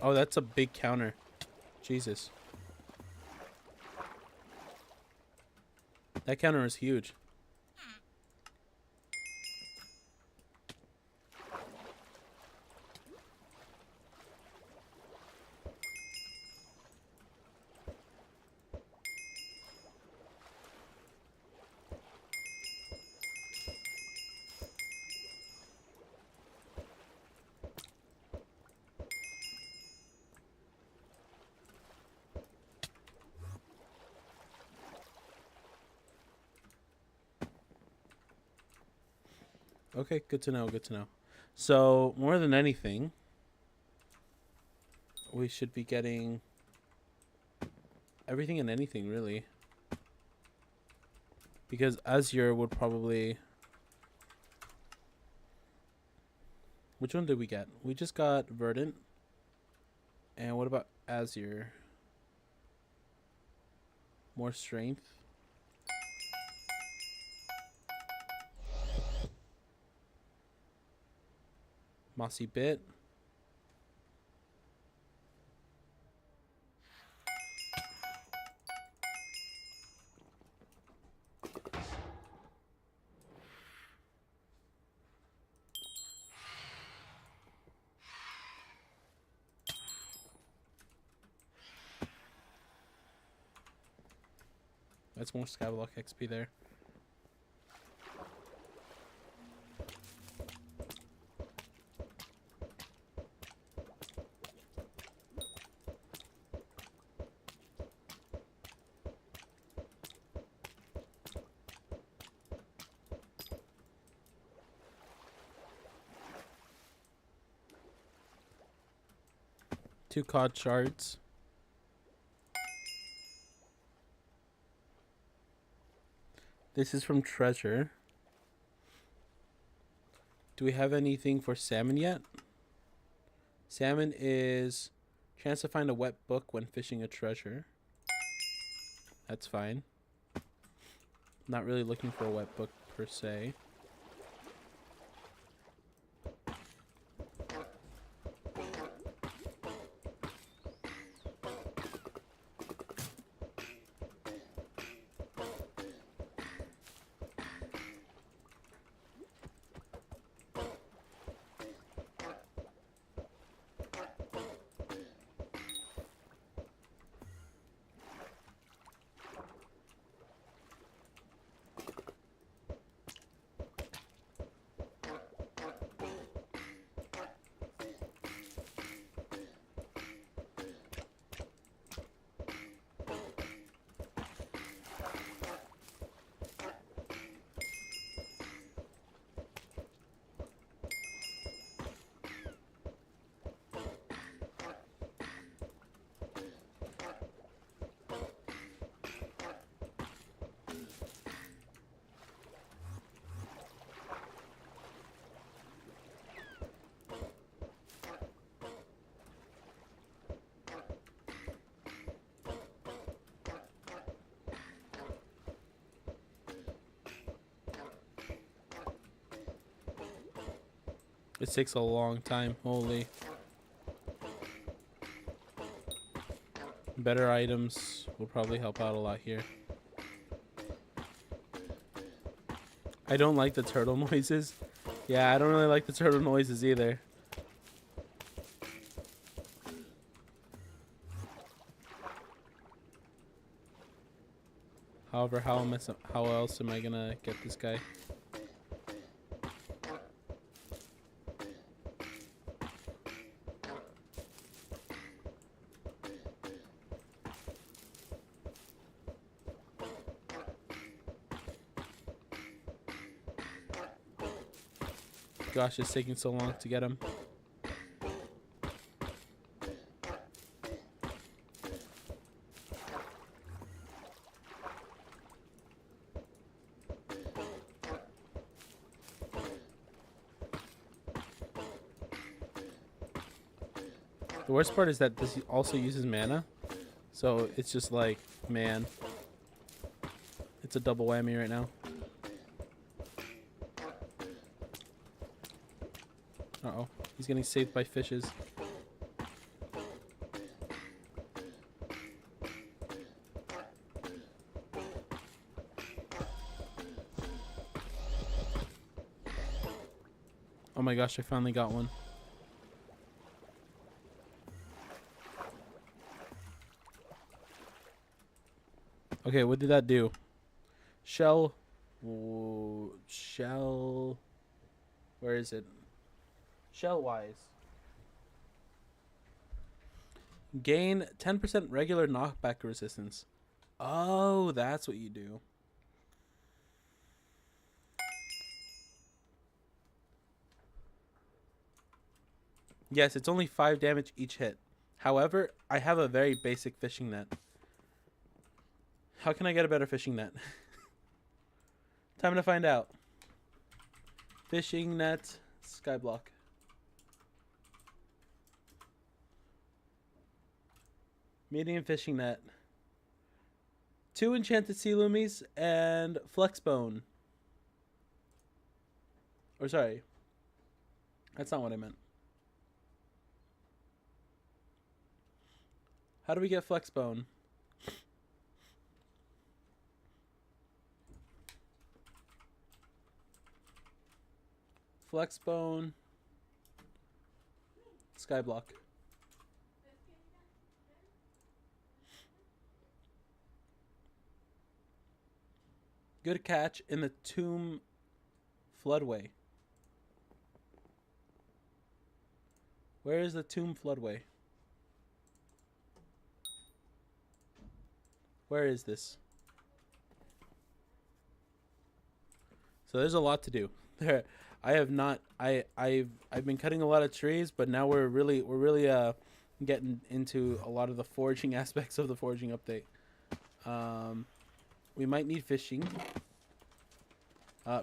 Oh, that's a big counter. Jesus. That counter is huge. Okay, good to know, good to know. So, more than anything, we should be getting everything and anything, really. Because Azure would probably... Which one did we get? We just got Verdant. And what about Azure? More strength. Mossy Bit. That's more Skyblock XP there. Two COD shards. This is from Treasure. Do we have anything for Salmon yet? Salmon is chance to find a wet book when fishing a treasure. That's fine. Not really looking for a wet book per se. It takes a long time. Holy. Better items will probably help out a lot here. I don't like the turtle noises. Yeah, I don't really like the turtle noises either. However, how else am I gonna get this guy? Gosh, it's taking so long to get him. The worst part is that this also uses mana. So it's just like, man. It's a double whammy right now. Uh-oh. He's getting saved by fishes. Oh my gosh, I finally got one. Okay, what did that do? Shell. Shell. Where is it? Shell wise. Gain 10% regular knockback resistance. Oh, that's what you do. Yes, it's only 5 damage each hit. However, I have a very basic fishing net. How can I get a better fishing net? Time to find out. Fishing net, Skyblock. Medium fishing net. 2 enchanted sea loomies and flex bone. Or sorry. That's not what I meant. How do we get flex bone? Flex bone. Skyblock. Good catch in the tomb floodway. Where is the tomb floodway? Where is this? So there's a lot to do. There, I have not. I've been cutting a lot of trees, but now we're really getting into a lot of the foraging aspects of the foraging update. We might need fishing.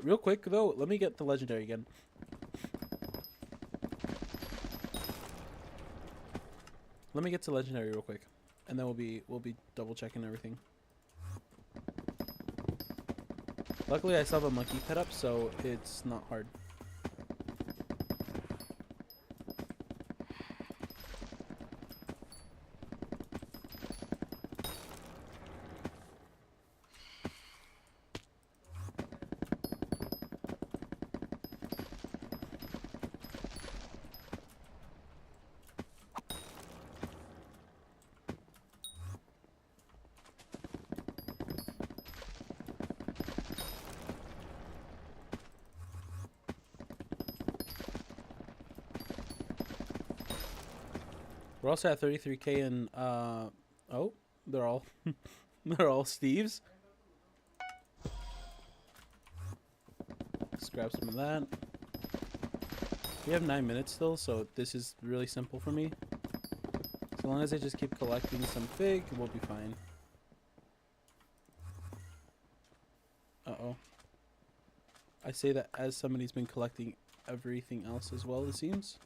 Real quick though, let me get the legendary again. Let me get to legendary real quick, and then we'll be double checking everything. Luckily, I still have a monkey pet up, so it's not hard. We're also at 33k and oh, they're all they're all Steves. Let's grab some of that. We have 9 minutes still, so this is really simple for me. So long as I just keep collecting some fig, we'll be fine. Uh-oh. I say that as somebody's been collecting everything else as well, it seems.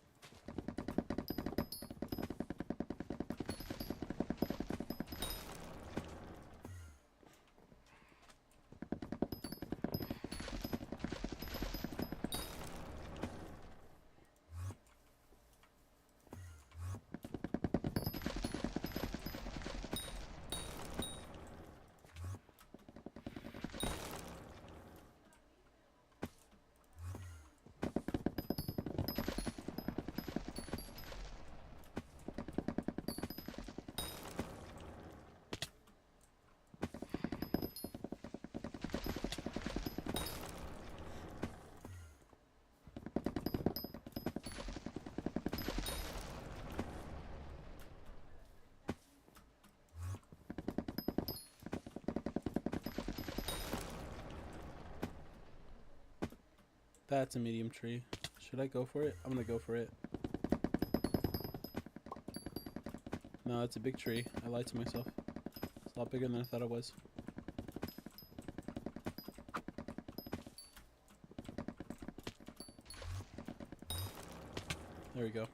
That's a medium tree. Should I go for it? I'm gonna go for it. No, it's a big tree. I lied to myself. It's a lot bigger than I thought it was. There we go.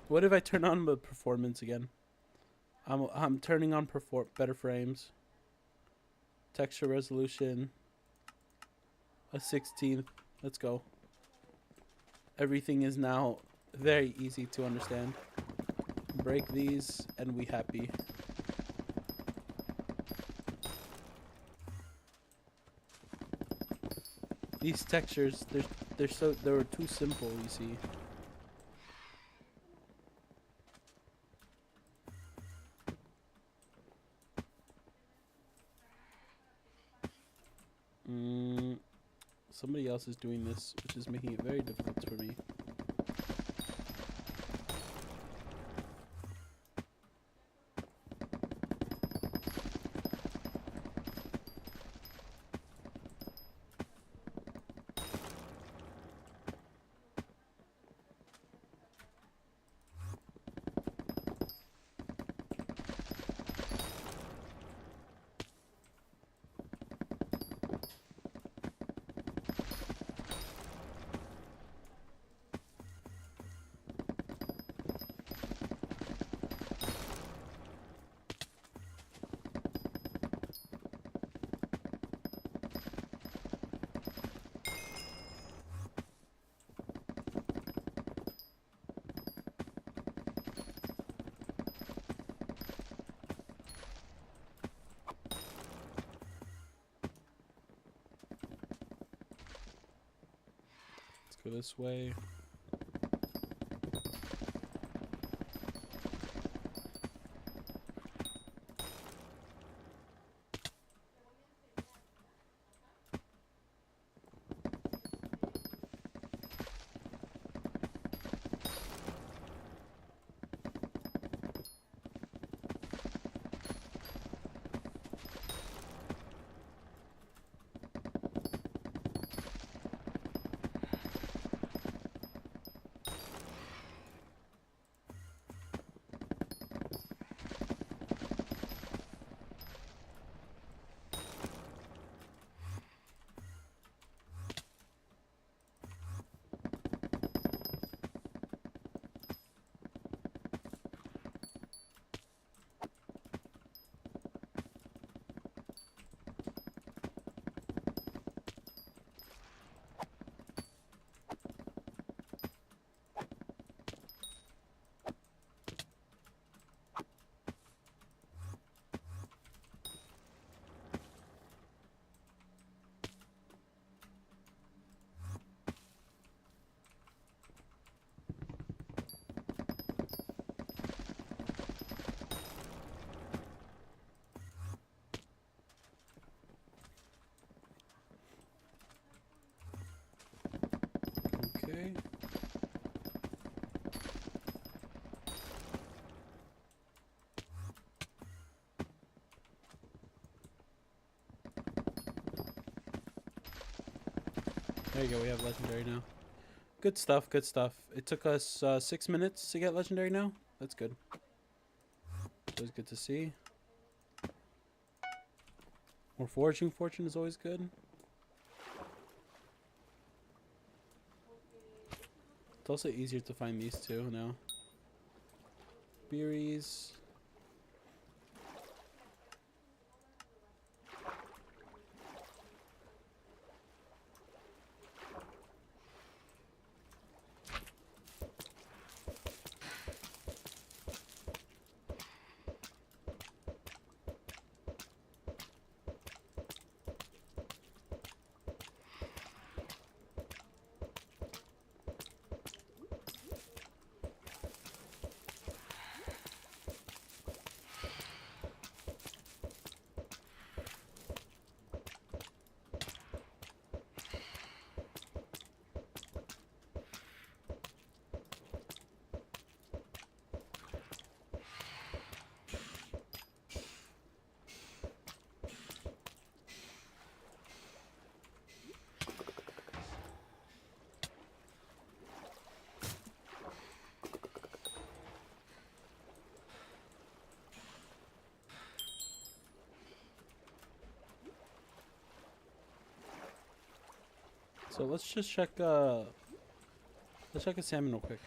What if I turn on the performance again? I'm turning on better frames, texture resolution, a 16th. Let's go. Everything is now very easy to understand. Break these and we happy. These textures, they were too simple, you see. Somebody else is doing this, which is making it very difficult for me. Go this way. Okay. There you go, we have legendary now. Good stuff, good stuff. It took us 6 minutes to get legendary now. That's good. Always good to see. More foraging fortune is always good. It's also easier to find these two now. Berries. So let's just check let's check a salmon real quick.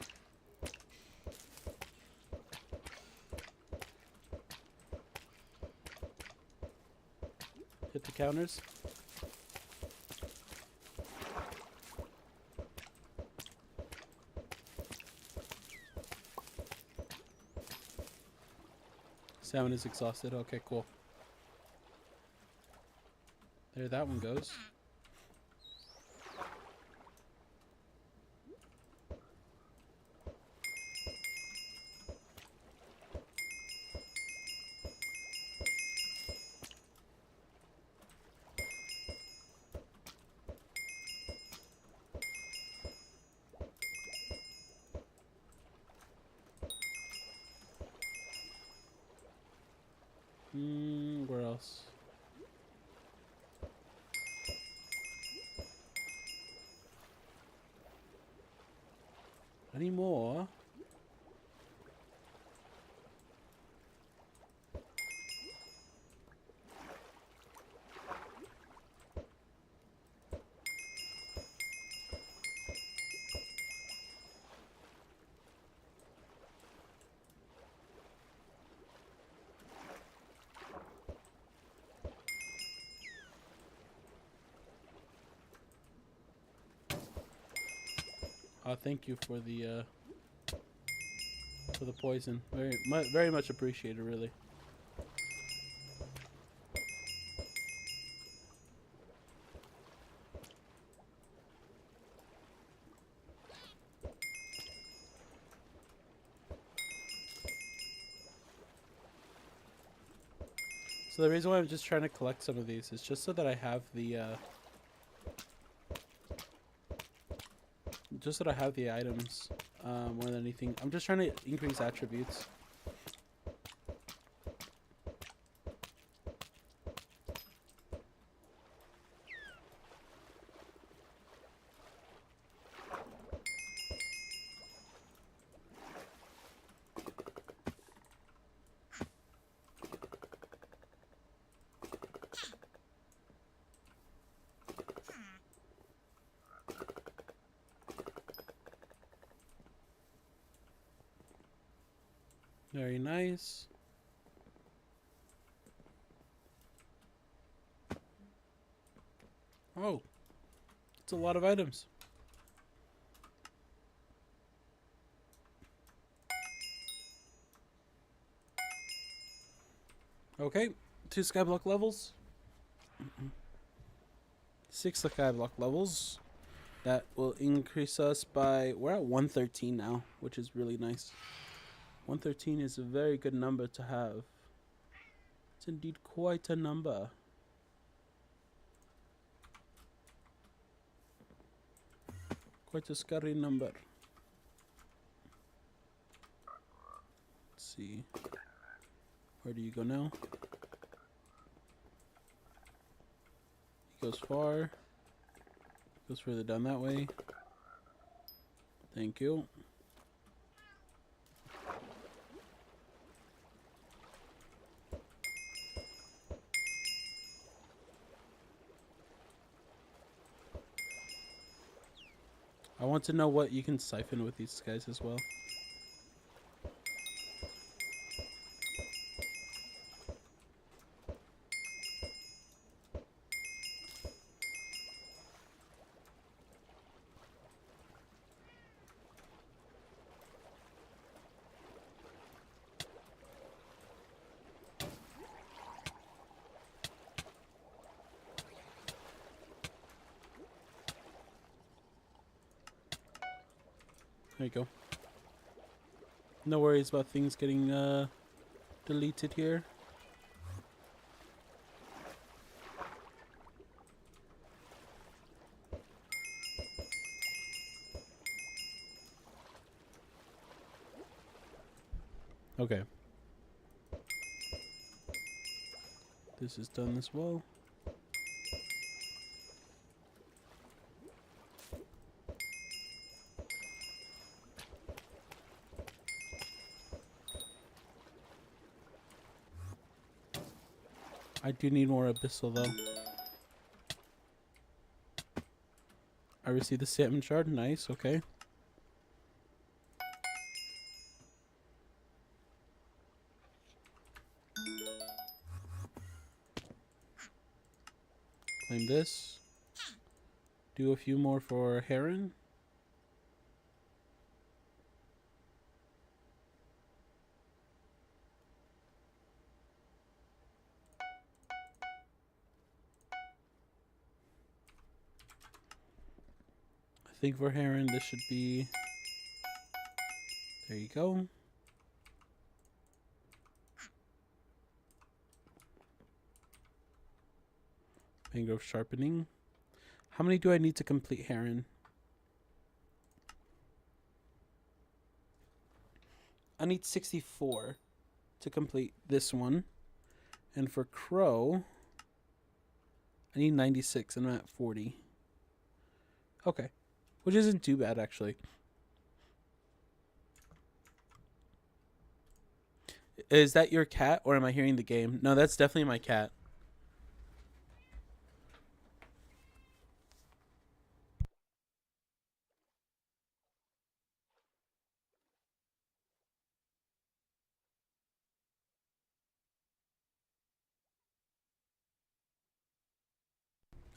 Hit the counters. Salmon is exhausted. Okay, cool. There that one goes. Where else? Any more? Thank you for the poison. Very much appreciated, really. So the reason why I'm just trying to collect some of these is just so that I have the items more than anything. I'm just trying to increase attributes. Very nice. Oh, it's a lot of items. Okay, 2 Skyblock levels. 6 Skyblock levels. That will increase us by... We're at 113 now, which is really nice. 113 is a very good number to have. It's indeed quite a number. Quite a scary number. Let's see. Where do you go now? He goes far. Goes further down that way. Thank you. I want to know what you can siphon with these guys as well. There you go. No worries about things getting deleted here. Okay. This is done as well. I do need more Abyssal though. I received the salmon shard. Nice. Okay. Claim this. Do a few more for heron. I think for heron this should be, there you go. Mangrove sharpening. How many do I need to complete heron? I need 64 to complete this one. And for crow, I need 96 and I'm at 40. Okay. Which isn't too bad, actually. Is that your cat or am I hearing the game? No, that's definitely my cat.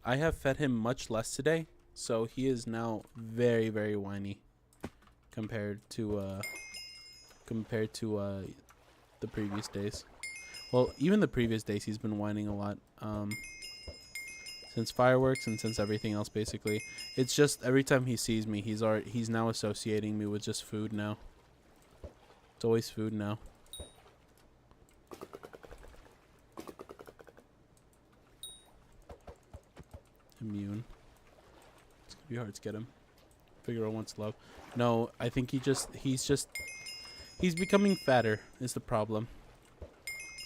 I have fed him much less today, so he is now very, very whiny compared to the previous days. Well, even the previous days he's been whining a lot. Since fireworks and since everything else, basically. It's just every time he sees me, he's now associating me with just food now. It's always food now. Immune. It's gonna be hard to get him. Figaro wants love. No, I think he's becoming fatter is the problem.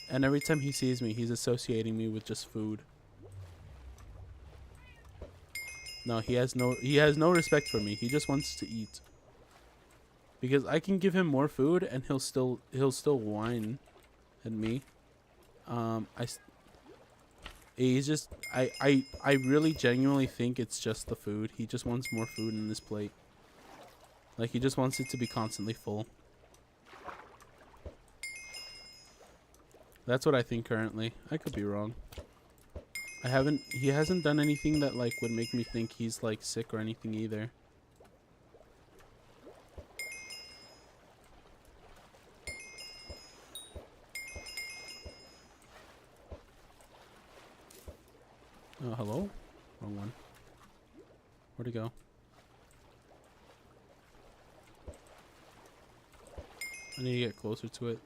And every time he sees me, he's associating me with just food. No, he has no respect for me. He just wants to eat. Because I can give him more food and he'll still whine at me. I really genuinely think it's just the food. He just wants more food in his plate. Like, he just wants it to be constantly full. That's what I think currently. I could be wrong. He hasn't done anything that, like, would make me think he's, like, sick or anything either. Oh, hello? Wrong one. Where'd it go? I need to get closer to it.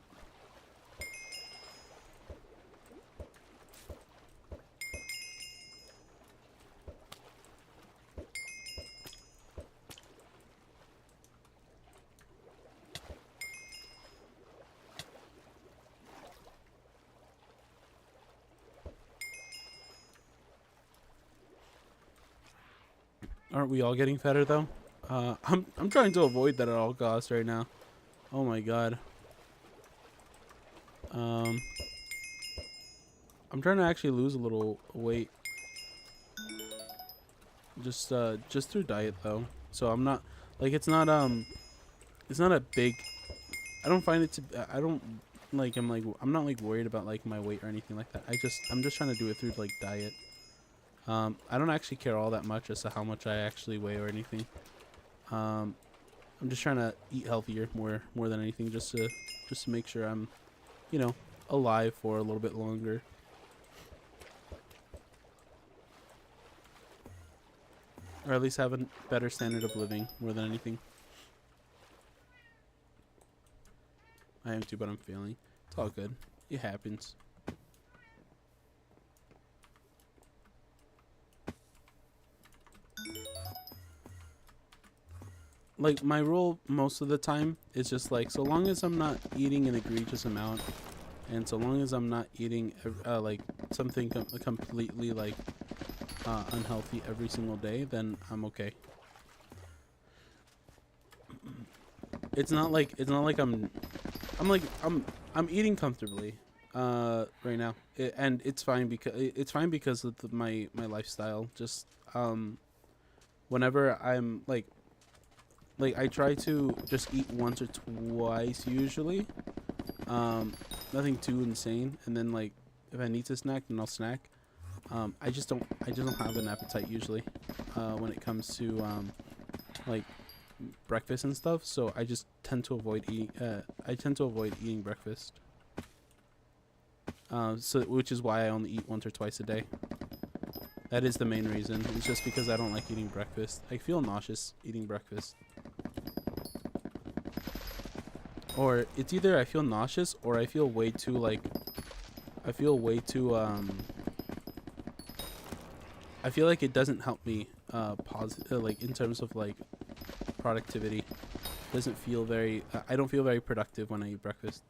Aren't we all getting fatter though? I'm trying to avoid that at all costs right now. Oh my god. I'm trying to actually lose a little weight. Just through diet though. So I'm not like it's not a big. I don't find it to. I don't like. I'm not like worried about like my weight or anything like that. I'm just trying to do it through like diet. I don't actually care all that much as to how much I actually weigh or anything. I'm just trying to eat healthier more than anything, just to make sure I'm, you know, alive for a little bit longer. Or at least have a better standard of living more than anything. I am too, but I'm failing. It's all good. It happens. Like, my rule most of the time is just like, so long as I'm not eating an egregious amount, and so long as I'm not eating like something completely like unhealthy every single day, then I'm okay. It's not like I'm eating comfortably right now, and it's fine because of my lifestyle. Just whenever I'm like I try to just eat once or twice usually. Nothing too insane. And then like if I need to snack, then I'll snack. I just don't have an appetite usually when it comes to like breakfast and stuff. So I just tend to avoid eating breakfast. Which is why I only eat once or twice a day. That is the main reason. It's just because I don't like eating breakfast. I feel nauseous eating breakfast. Or it's either I feel nauseous or I feel way too like I feel like it doesn't help me like in terms of like productivity. It doesn't feel very I don't feel very productive when I eat breakfast.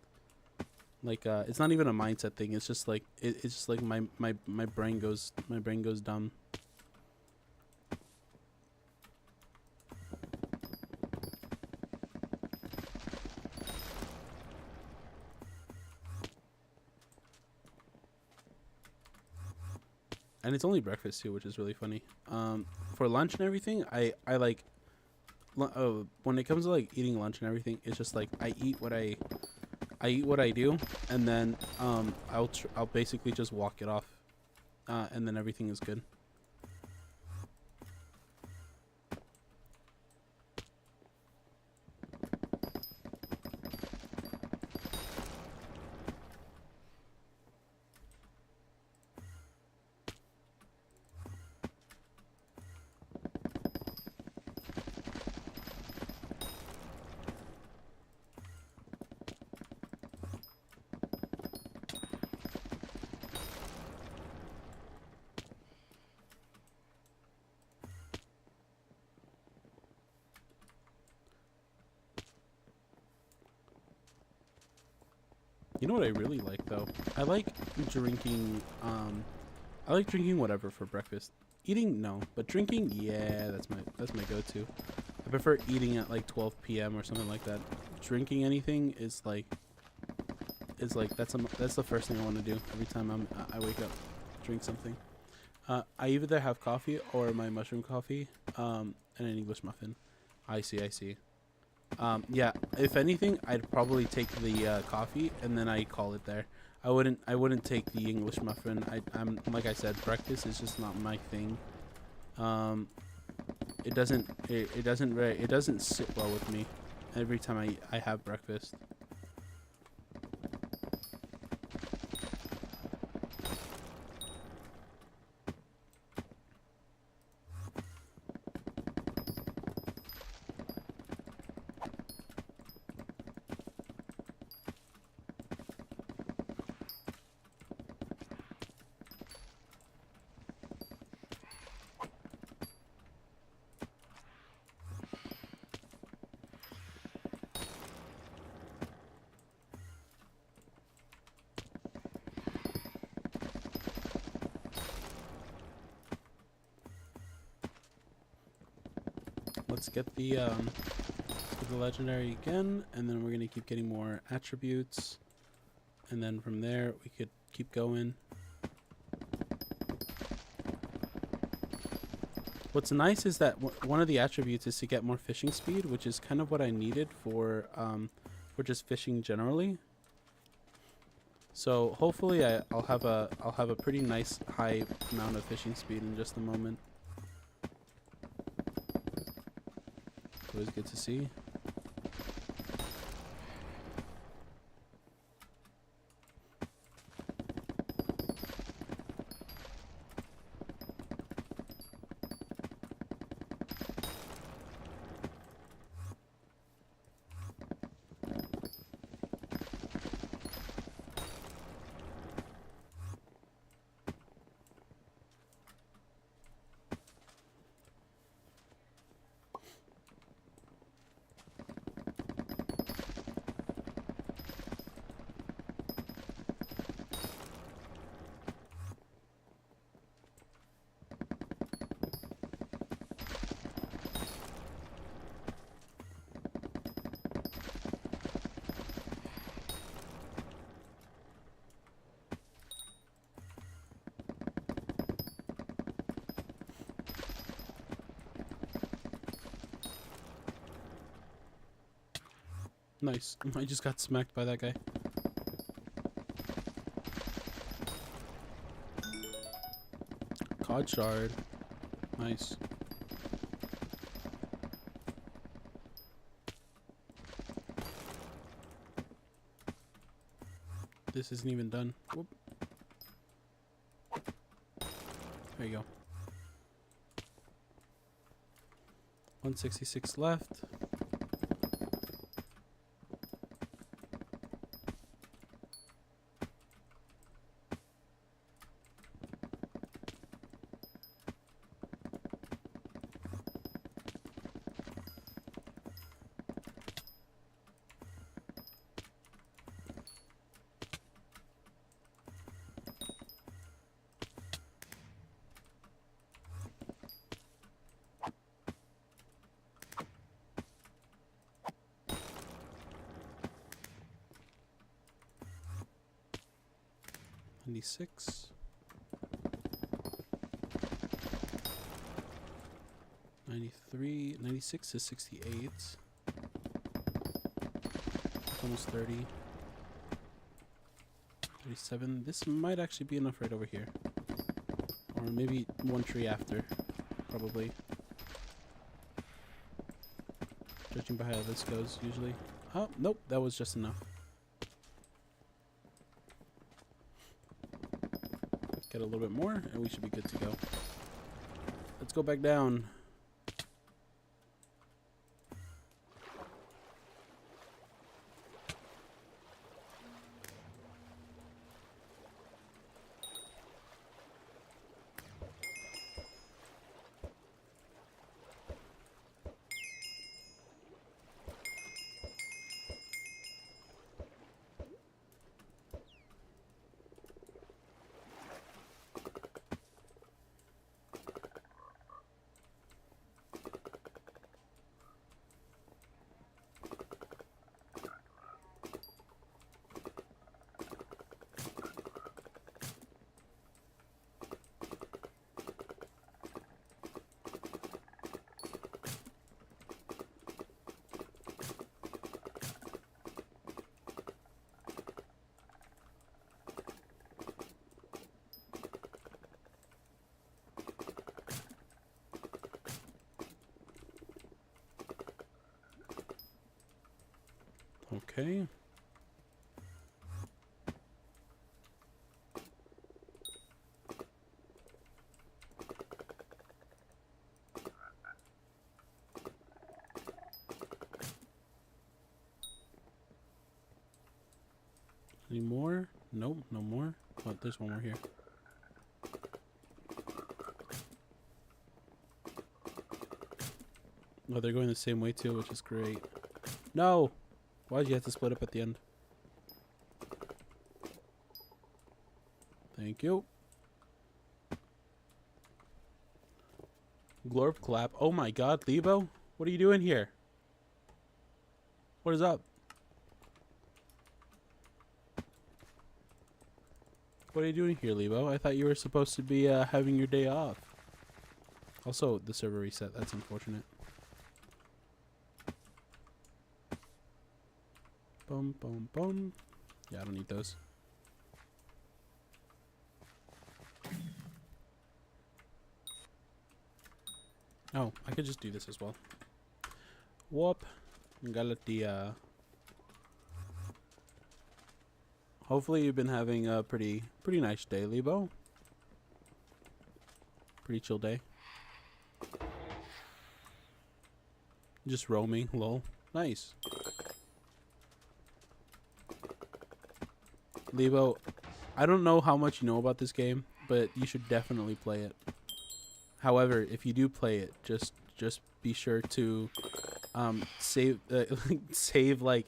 Like it's not even a mindset thing. It's just like it's just like my brain goes dumb. And it's only breakfast too, which is really funny. For lunch and everything, I like when it comes to like eating lunch and everything, it's just like I eat what I do, and then I'll basically just walk it off, and then everything is good. You know what I really like though? I like drinking whatever for breakfast. Eating no, but drinking, yeah, that's my go-to. I prefer eating at like 12 p.m. or something like that. Drinking anything is like that's the first thing I want to do every time I wake up. Drink something. I either have coffee or my mushroom coffee, and an English muffin. I see. Yeah, if anything, I'd probably take the coffee and then I call it there. I wouldn't take the English muffin. I'm like I said, breakfast is just not my thing. It doesn't sit well with me every time I have breakfast. Let's get the legendary again, and then we're gonna keep getting more attributes, and then from there we could keep going. What's nice is that one of the attributes is to get more fishing speed, which is kind of what I needed for just fishing generally. So hopefully I'll have a pretty nice high amount of fishing speed in just a moment. Always good to see. Nice. I just got smacked by that guy. Cod shard. Nice. This isn't even done. Whoop. There you go. 166 left. Six. 93, 96 is 68. Almost 30. 37. This might actually be enough right over here. Or maybe one tree after. Probably. Judging by how this goes usually. Oh, nope. That was just enough. Get a little bit more, and we should be good to go. Let's go back down. Okay. Any more? Nope, no more. Oh, there's one more here. Oh, they're going the same way too, which is great. No! Why'd you have to split up at the end? Thank you. Glorp clap. Oh my god, Lebo? What are you doing here? What is up? What are you doing here, Lebo? I thought you were supposed to be having your day off. Also, the server reset. That's unfortunate. Boom, boom, boom. Yeah, I don't need those. Oh, I could just do this as well. Whoop. Galatia. Hopefully you've been having a pretty nice day, Lebo. Pretty chill day. Just roaming, lol. Nice. Lebo, I don't know how much you know about this game, but you should definitely play it. However, if you do play it, just be sure to save save like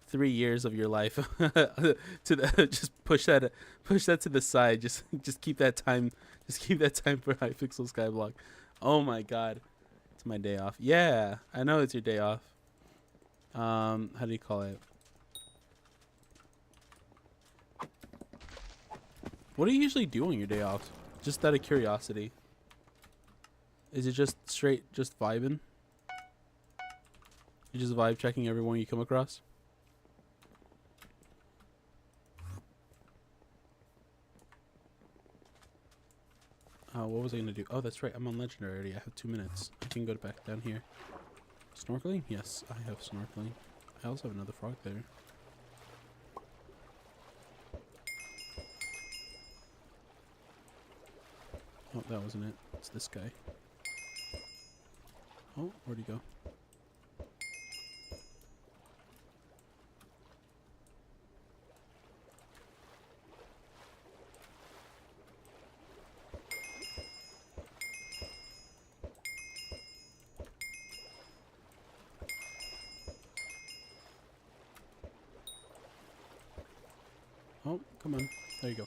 3 years of your life to the, just push that to the side. Just keep that time. Just keep that time for Hypixel Skyblock. Oh my god, it's my day off. Yeah, I know it's your day off. How do you call it? What do you usually do on your day off? Just out of curiosity. Is it just straight, just vibing? You just vibe checking everyone you come across? What was I gonna do? Oh, that's right. I'm on legendary already. I have 2 minutes. I can go back down here. Snorkeling? Yes, I have snorkeling. I also have another frog there. Oh, that wasn't it. It's this guy. Oh, where'd he go? Oh, come on. There you go.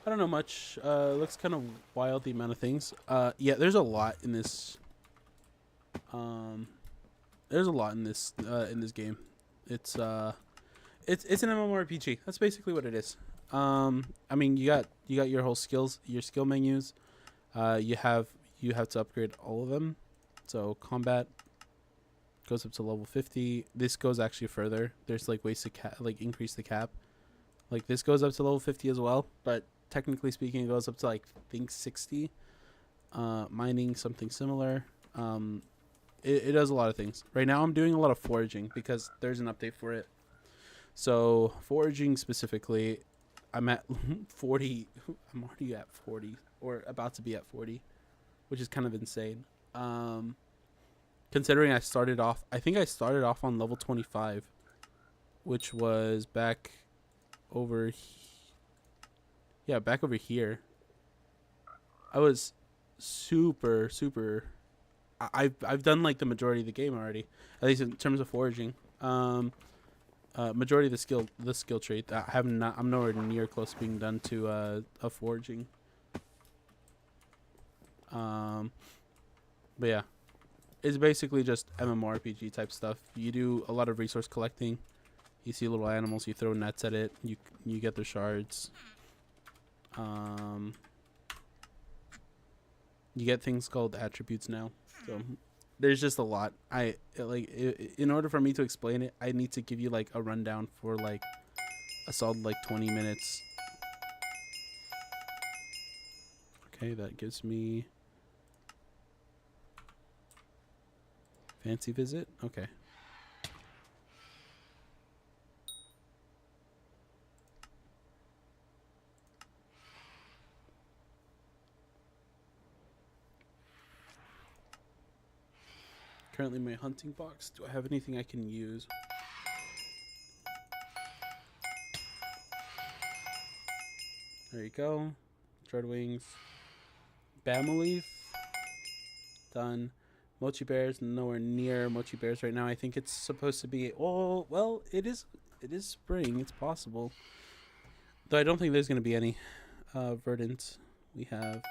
I don't know much. Looks kind of wild, the amount of things. Yeah, there's a lot in this. There's a lot in this game. It's an MMORPG. That's basically what it is. I mean, you got your whole your skill menus. You have to upgrade all of them. So combat goes up to level 50. This goes actually further. There's like ways to increase the cap. Like this goes up to level 50 as well, but technically speaking, it goes up to like I think 60. Mining, something similar. It does a lot of things. Right now, I'm doing a lot of foraging because there's an update for it. So foraging specifically, I'm at 40. I'm already at 40, or about to be at 40, which is kind of insane. Considering I think I started off on level 25, which was back over back over here. I was super I've done like the majority of the game already, at least in terms of foraging. Majority of the skill trait. I'm nowhere near close to being done to a foraging. But yeah, it's basically just MMORPG type stuff. You do a lot of resource collecting. You see little animals, you throw nets at it, you get the shards. You get things called attributes now. So there's just a lot. In order for me to explain it, I need to give you like a rundown for like a solid like 20 minutes. Okay, that gives me fancy visit. Okay. Currently my hunting box. Do I have anything I can use? There you go. Dread wings. Bama leaf. Done. Mochi bears. Nowhere near mochi bears right now. I think it's supposed to be. Oh well, it is spring. It's possible. Though I don't think there's gonna be any verdant. We have.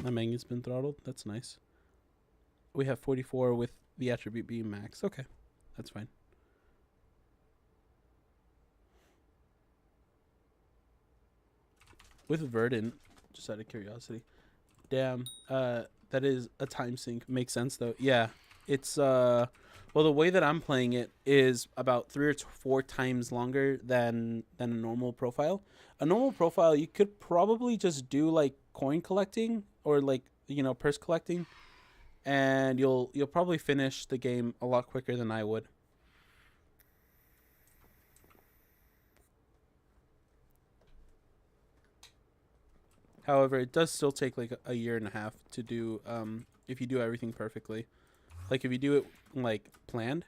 My mangan's been throttled. That's nice. We have 44 with the attribute being max. Okay, that's fine. With verdant, just out of curiosity. Damn, that is a time sink. Makes sense though. Yeah, it's well, the way that I'm playing it is about 3 or 4 times longer than a normal profile. A normal profile, you could probably just do like coin collecting or like, you know, purse collecting, and you'll probably finish the game a lot quicker than I would. However, it does still take like a year and a half to do if you do everything perfectly. Like if you do it like planned,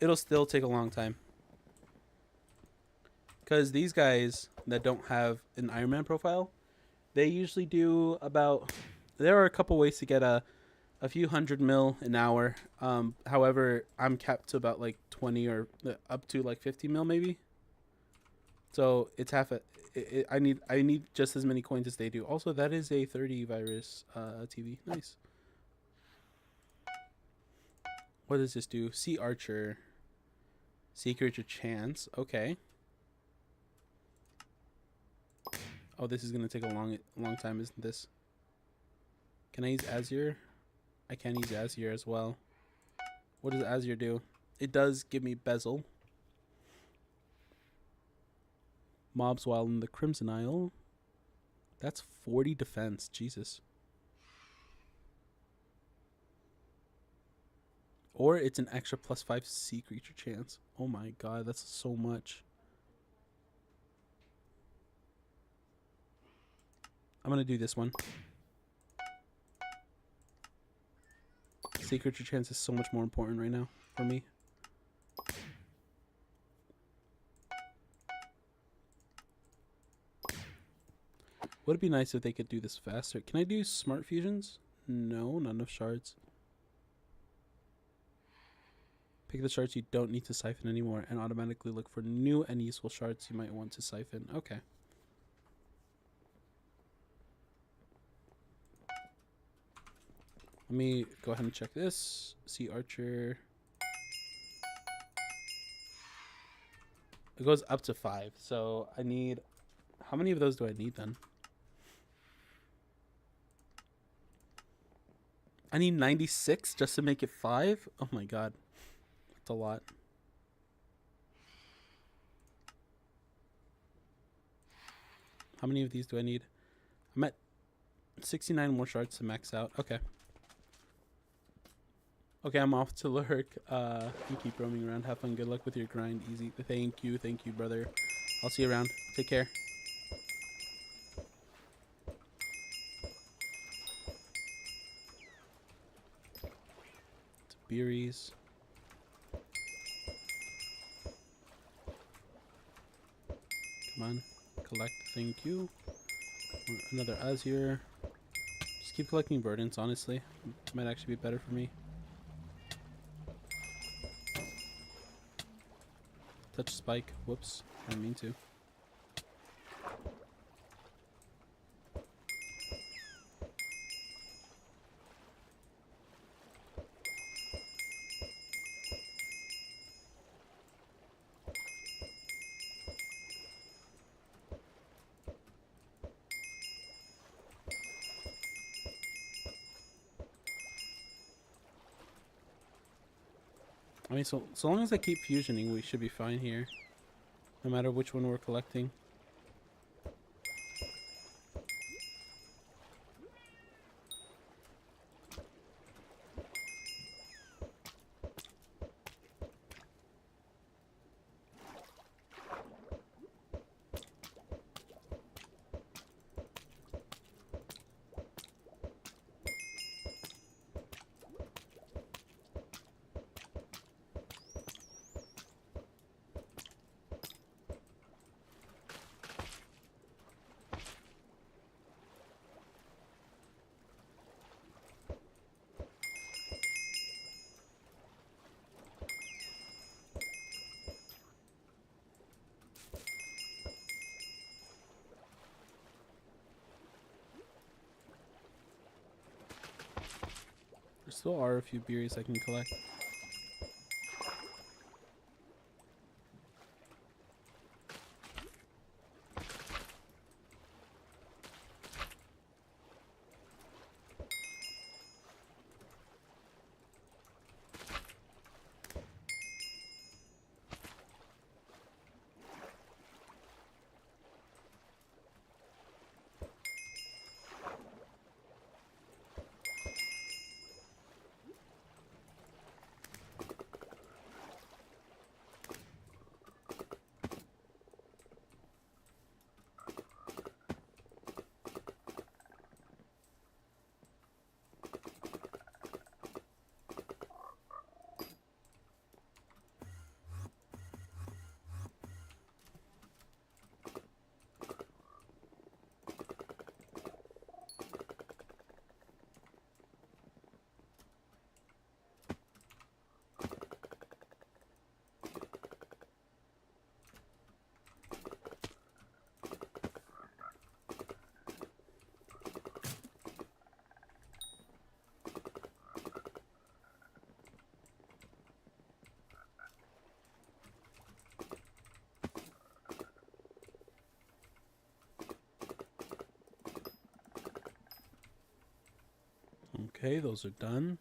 it'll still take a long time. Because these guys that don't have an Ironman profile, they usually do about. There are a couple ways to get a few 100 mil an hour. However, I'm capped to about like 20 or up to like 50 mil maybe. So it's half a. I need just as many coins as they do. Also, that is a 30 virus TV. Nice. What does this do? Sea Archer. Sea Creature Chance. Okay. Oh, this is gonna take a long time, isn't this? Can I use Azure? I can use Azure as well. What does Azure do? It does give me bezel. Mobs while in the Crimson Isle. That's 40 defense. Jesus. Or it's an extra +5 sea creature chance. Oh my god, that's so much. I'm gonna do this one. Sea creature chance is so much more important right now for me. Would it be nice if they could do this faster? Can I do smart fusions? No, not enough shards. Pick the shards you don't need to siphon anymore and automatically look for new and useful shards you might want to siphon. Okay. Let me go ahead and check this. Sea Archer. It goes up to 5. So I need... How many of those do I need then? I need 96 just to make it 5? Oh my god. That's a lot. How many of these do I need? I'm at 69 more shards to max out. Okay. Okay, I'm off to lurk. You keep roaming around. Have fun. Good luck with your grind. Easy. Thank you, brother. I'll see you around. Take care. Berries. Come on. Collect. Thank you. Another Azure. Just keep collecting burdens, honestly. It might actually be better for me. Touch spike. Whoops. I didn't mean to. I mean, so long as I keep fusioning, we should be fine here. No matter which one we're collecting. There still are a few berries I can collect. Okay, those are done.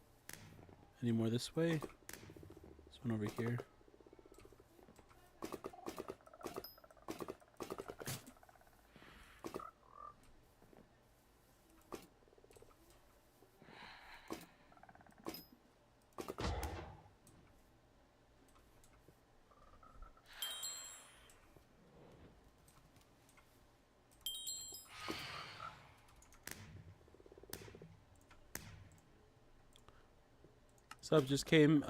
Any more this way? This One over here. Sub just came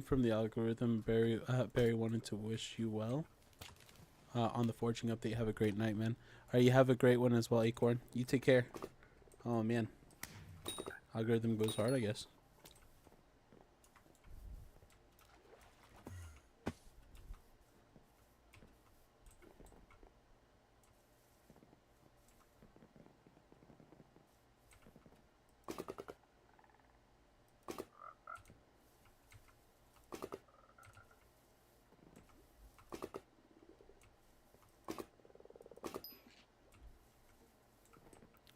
from the algorithm. Barry wanted to wish you well on the forging update. Have a great night, man. Alright, you have a great one as well, Acorn. You take care. Oh man. Algorithm goes hard, I guess.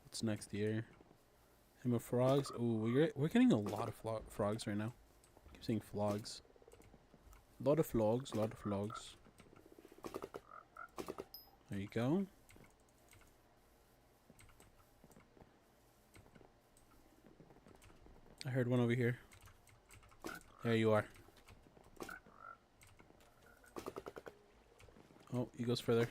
What's next year? Him of frogs. Oh, we're getting a lot of frogs right now. Keep saying flogs. A lot of flogs. Lot of flogs. There you go. I heard one over here. There you are. Oh, he goes further.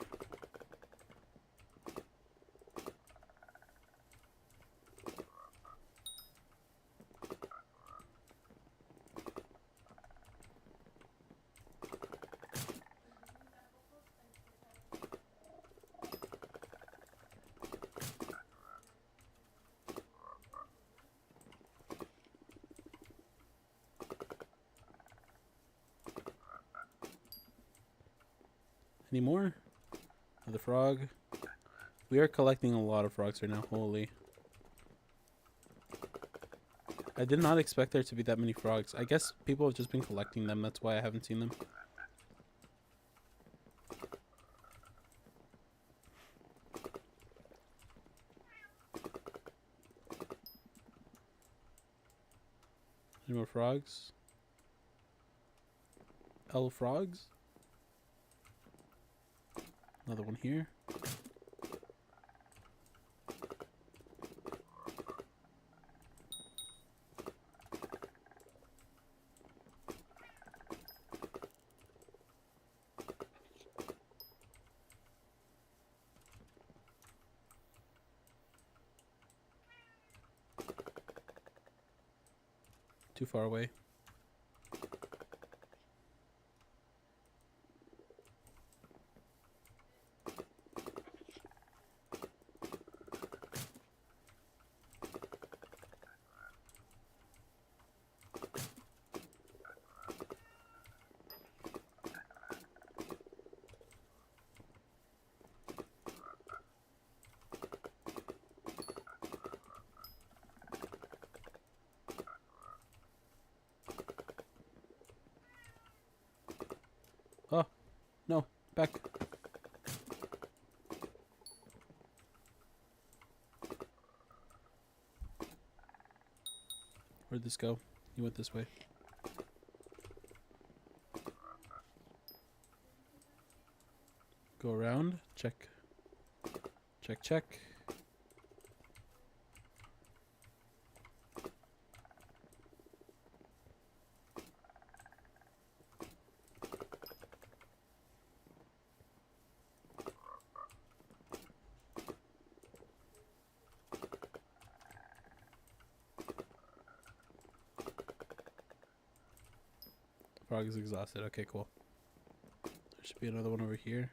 Any more? Another frog. We are collecting a lot of frogs right now. Holy. I did not expect there to be that many frogs. I guess people have just been collecting them. That's why I haven't seen them. Any more frogs? L frogs? Another one here. Too far away. Oh, no, back. Where'd this go? He went this way. Go around, check. Check, check. Frog is exhausted. Okay, cool. There should be another one over here.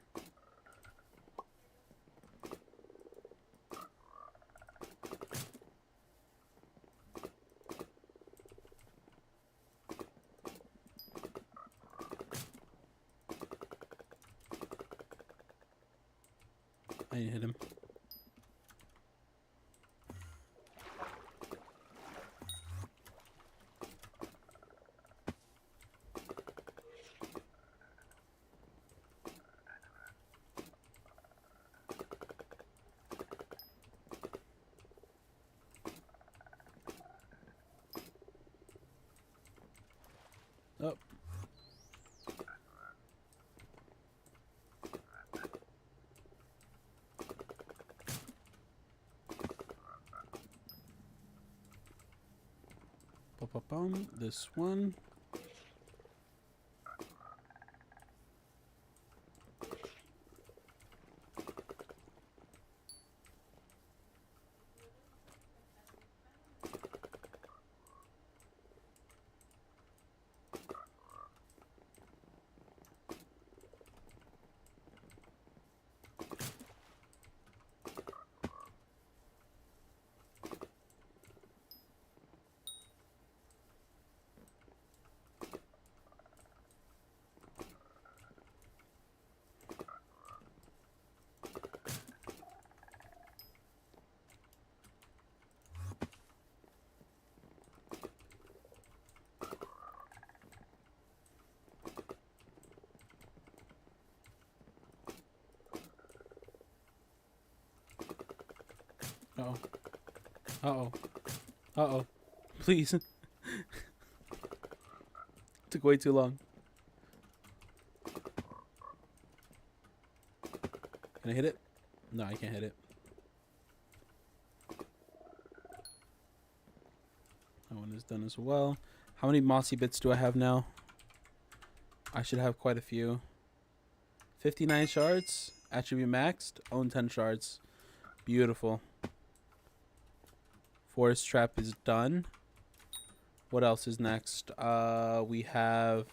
I didn't hit him. Oh, bomb this one. Uh-oh. Uh-oh. Uh-oh. Please. Took way too long. Can I hit it? No, I can't hit it. That one is done as well. How many mossy bits do I have now? I should have quite a few. 59 shards. Attribute maxed. Own 10 shards. Beautiful. Forest trap is done. What else is next? We have...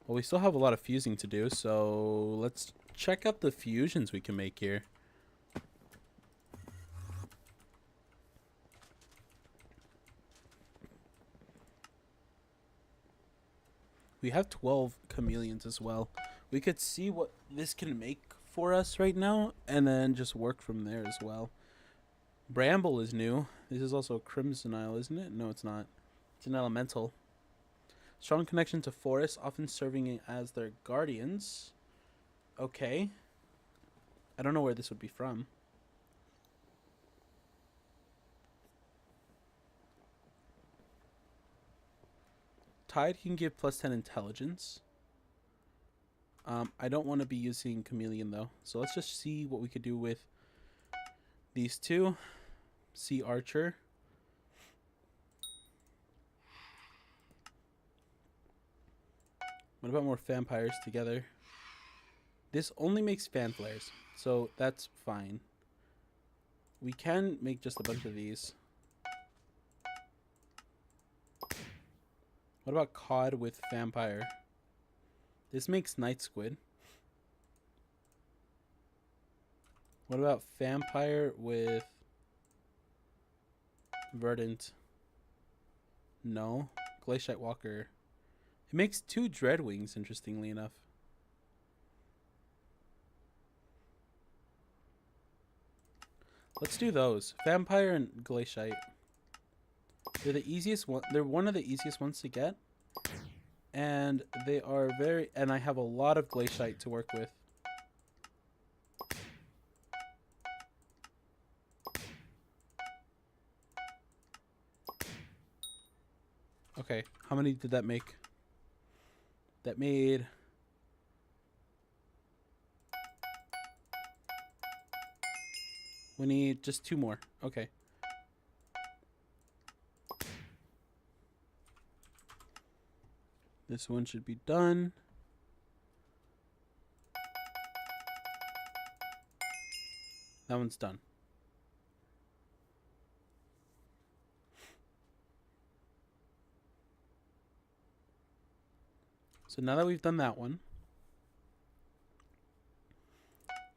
Well, we still have a lot of fusing to do, so let's check out the fusions we can make here. We have 12 chameleons as well. We could see what this can make for us right now, and then just work from there as well. Bramble is new. This is also a Crimson Isle, isn't it? No, it's not. It's an elemental. Strong connection to forests, often serving as their guardians. Okay. I don't know where this would be from. Tide can give plus 10 intelligence. I don't want to be using Chameleon though. So let's just see what we could do with these two. Sea Archer. What about more vampires together? This only makes fan flares, so that's fine. We can make just a bunch of these. What about cod with vampire? This makes night squid. What about vampire with verdant? No. Glaciate walker. It makes 2 dreadwings, interestingly enough. Let's do those. Vampire and glaciate. They're the easiest one. They're one of the easiest ones to get. And they are very... And I have a lot of glaciate to work with. Okay, how many did that make? That made... We need just 2 more. Okay. This one should be done. That one's done. So now that we've done that one,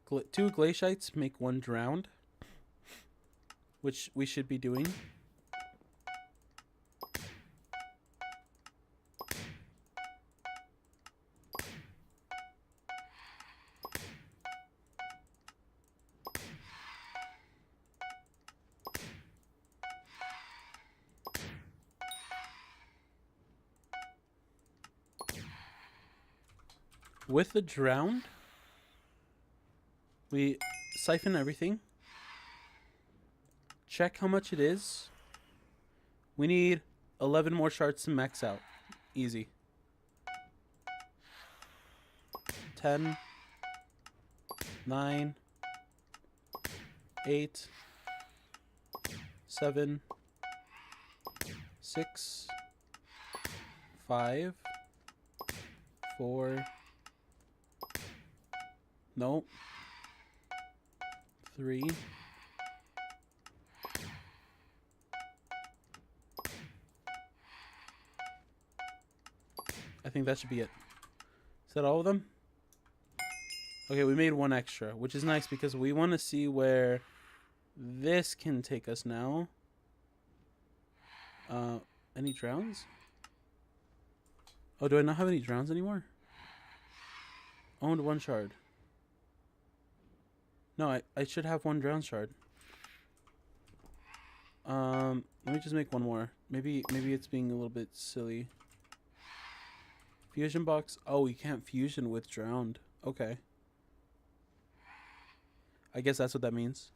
2 glaciates make 1 drowned, which we should be doing. With the drowned, we siphon everything. Check how much it is. We need 11 more shards to max out. Easy. 10, 9, 8, 7, 6, 5, 4. Nope. 3. I think that should be it. Is that all of them? Okay, we made one extra, which is nice because we want to see where this can take us now. Any drowns? Oh, do I not have any drowns anymore? Owned 1 shard. No, I should have 1 drown shard. Let me just make 1 more. Maybe it's being a little bit silly. Fusion box. Oh, we can't fusion with drowned. Okay. I guess that's what that means.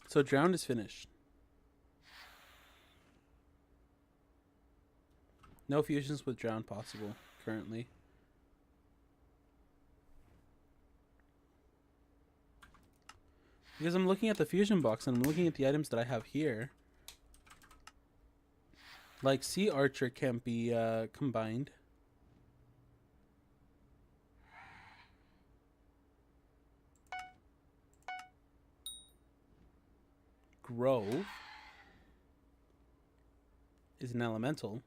So drowned is finished. No fusions with drowned possible currently. Because I'm looking at the fusion box and I'm looking at the items that I have here. Like Sea Archer can't be combined. Grove is an elemental.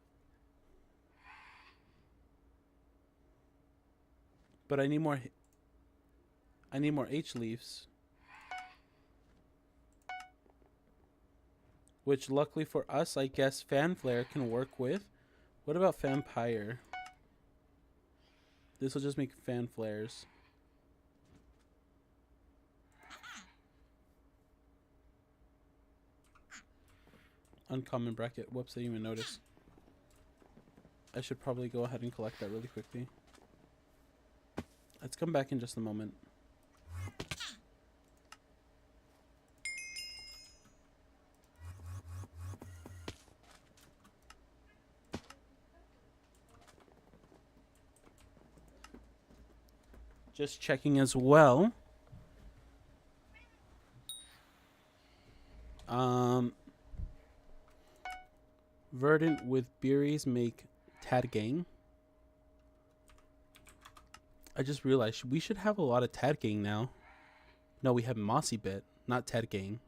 But I need more H leaves. Which luckily for us, I guess Fanflare can work with. What about Vampire? This will just make Fanflares. Uncommon bracket. Whoops, I didn't even notice. I should probably go ahead and collect that really quickly. Let's come back in just a moment. Just checking as well. Verdant with berries make Tad Gang. I just realized we should have a lot of Tad Gang now. No, we have Mossy Bit, not Tad Gang.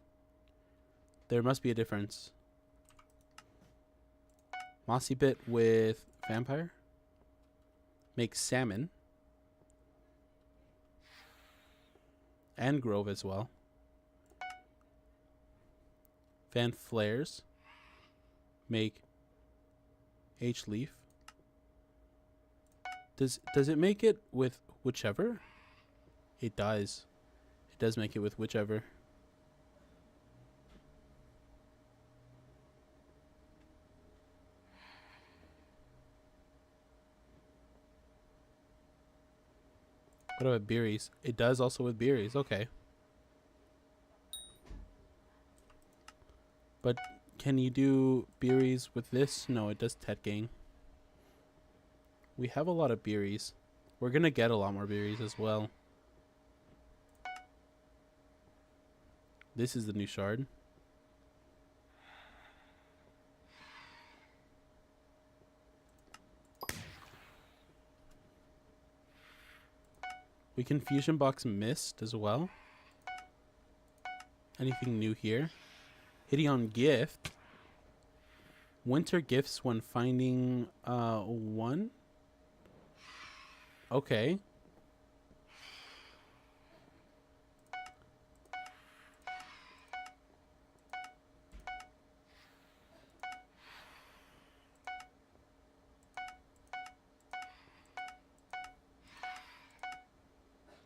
There must be a difference. Mossy Bit with Vampire makes Salmon. And Grove as well. Fan Flares make H Leaf. Does it make it with whichever? It does. It does make it with whichever. What about berries? It does also with berries. Okay. But can you do berries with this? No, it does Tet Gang. We have a lot of berries. We're going to get a lot more berries as well. This is the new shard. We can fusion box Mist as well. Anything new here? Hitting on Gift. Winter gifts when finding 1. Okay.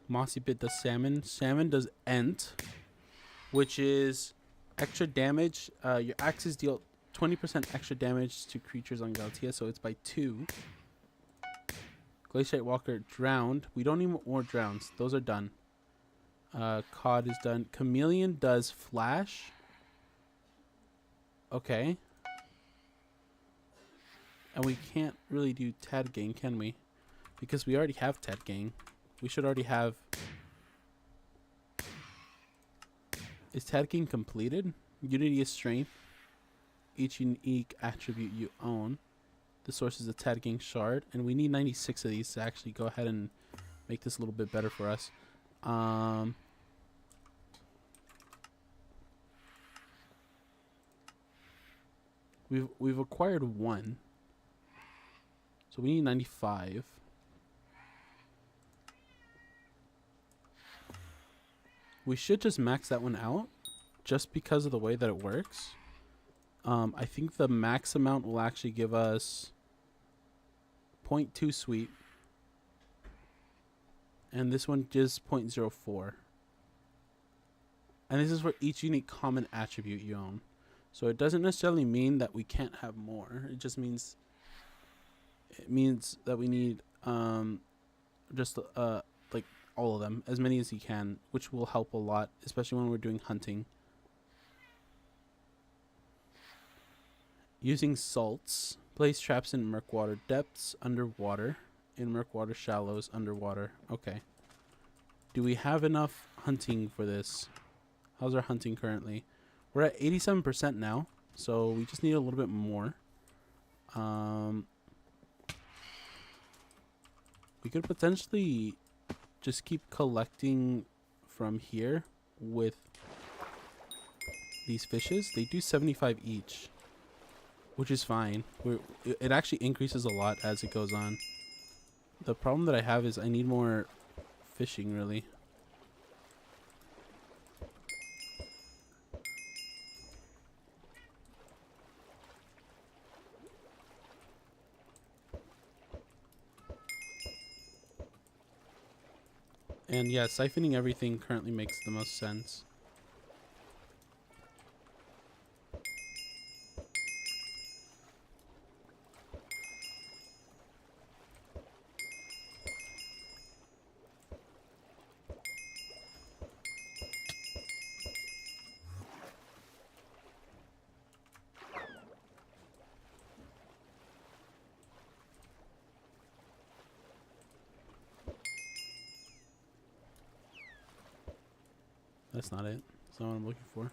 Mossy Bit does Salmon. Salmon does Ent, which is extra damage. Your axes deal 20% extra damage to creatures on Galtia, so it's by 2. Glaciate Walker drowned. We don't need more drowns. Those are done. Cod is done. Chameleon does Flash. Okay. And we can't really do Tad Gang, can we? Because we already have Tad Gang. We should already have... Is tagging completed? Unity is strength. Each unique attribute you own. The source is a tagging shard, and we need 96 of these to actually go ahead and make this a little bit better for us. We've acquired 1, so we need 95. We should just max that one out, just because of the way that it works. I think the max amount will actually give us 0.2 sweet, and this one just 0.04. And this is for each unique common attribute you own. So it doesn't necessarily mean that we can't have more. It just means that we need just like all of them, as many as you can, which will help a lot, especially when we're doing hunting. Using salts, place traps in murkwater depths, underwater, in murkwater shallows, underwater. Okay. Do we have enough hunting for this? How's our hunting currently? We're at 87% now, so we just need a little bit more. We could potentially just keep collecting from here with these fishes. They do 75 each, which is fine. It actually increases a lot as it goes on. The problem that I have is I need more fishing, really. And yeah, siphoning everything currently makes the most sense. That's not it. That's not what I'm looking for.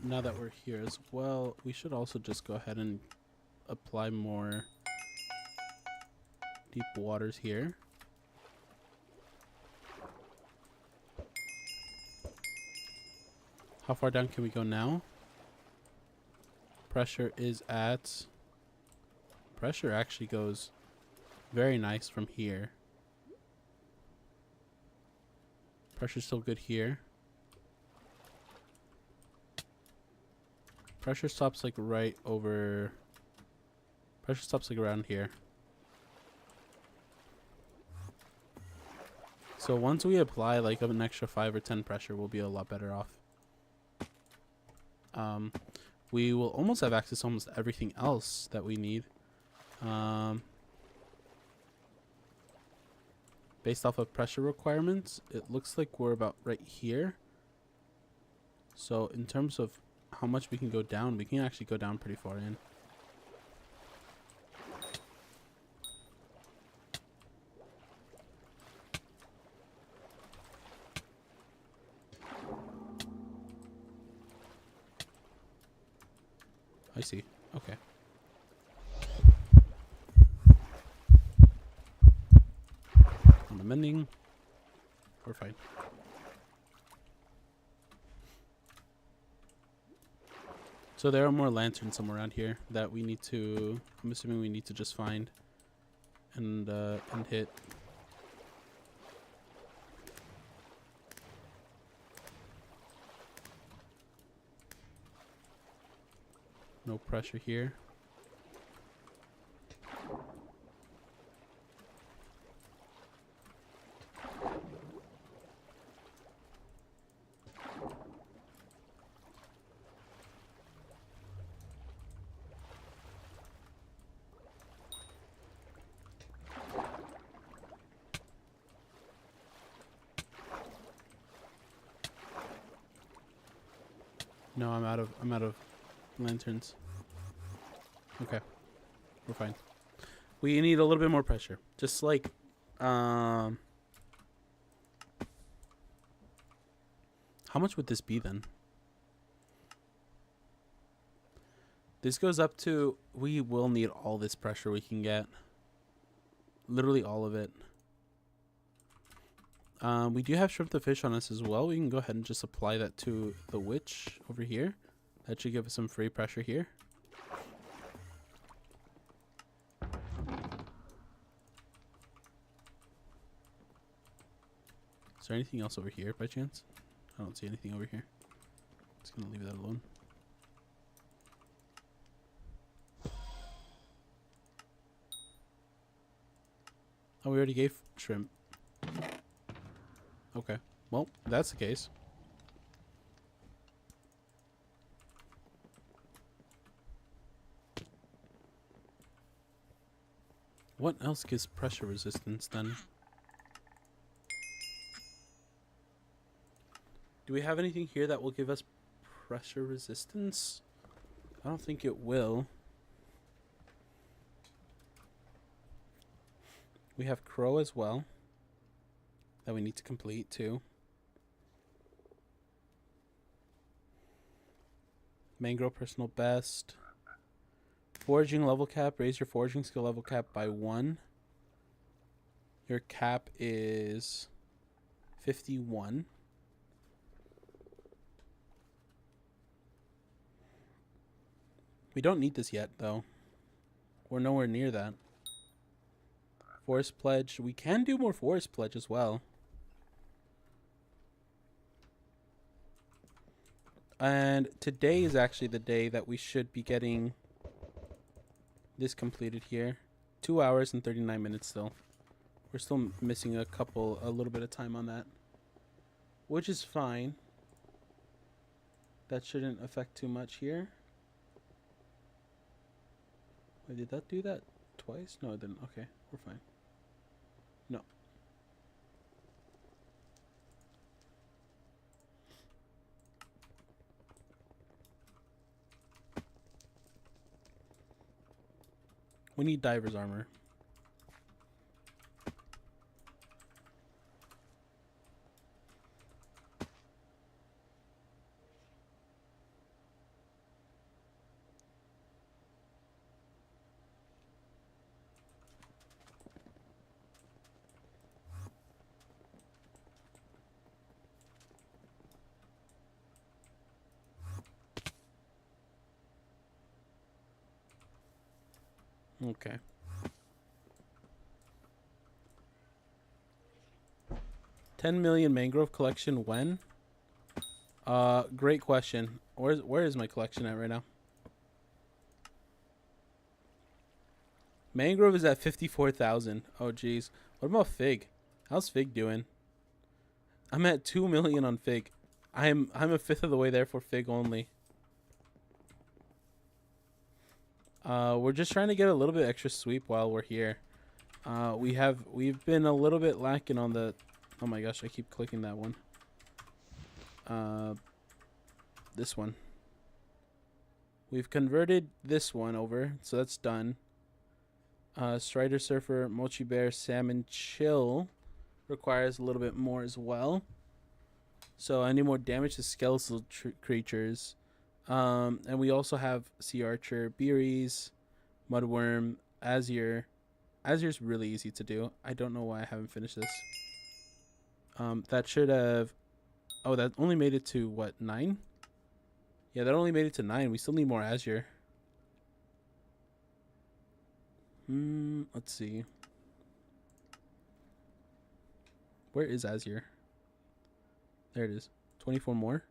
Now that we're here as well, we should also just go ahead and apply more deep waters here. How far down can we go now? Pressure is at... Pressure actually goes very nice from here. Pressure's still good here. Pressure stops like right over... Pressure stops like around here. So once we apply like an extra 5 or 10 pressure, we'll be a lot better off. We will almost have access to almost everything else that we need. Based off of pressure requirements, it looks like we're about right here. So in terms of how much we can go down, we can actually go down pretty far in. I see. Okay. On the mending. We're fine. So there are more lanterns somewhere around here that we need to, I'm assuming we need to just find and hit. No pressure here. No, I'm out of lanterns. Okay. We're fine. We need a little bit more pressure. Just like how much would this be then? This goes up to, we will need all this pressure we can get. Literally all of it. We do have shrimp the fish on us as well. We can go ahead and just apply that to the witch over here. That should give us some free pressure here. Is there anything else over here by chance? I don't see anything over here. Just gonna leave that alone. Oh, we already gave shrimp. Okay. Well, if that's the case. What else gives pressure resistance then? Do we have anything here that will give us pressure resistance? I don't think it will. We have crow as well that we need to complete too. Mangrove personal best. Foraging level cap. Raise your foraging skill level cap by 1. Your cap is 51. We don't need this yet though. We're nowhere near that. Forest pledge. We can do more forest pledge as well. And today is actually the day that we should be getting this completed here. 2 hours and 39 minutes still. We're still missing a little bit of time on that. Which is fine. That shouldn't affect too much here. Wait, did that do that twice? No, it didn't. Okay, we're fine. No. We need diver's armor. Okay. $10 million mangrove collection when? Great question. Where is my collection at right now? Mangrove is at 54,000. Oh geez. What about fig? How's fig doing? I'm at 2 million on fig. I'm a fifth of the way there for fig only. We're just trying to get a little bit extra sweep while we're here. We've been a little bit lacking on the. Oh my gosh, I keep clicking that one. This one. We've converted this one over, so that's done. Strider Surfer, Mochi Bear, Salmon Chill requires a little bit more as well. So I need more damage to skeletal creatures. And we also have Sea Archer, Beeries, Mudworm, Azure. Azure's really easy to do. I don't know why I haven't finished this. That should have... Oh, that only made it to, what, 9? Yeah, that only made it to 9. We still need more Azure. Let's see. Where is Azure? There it is. 24 more.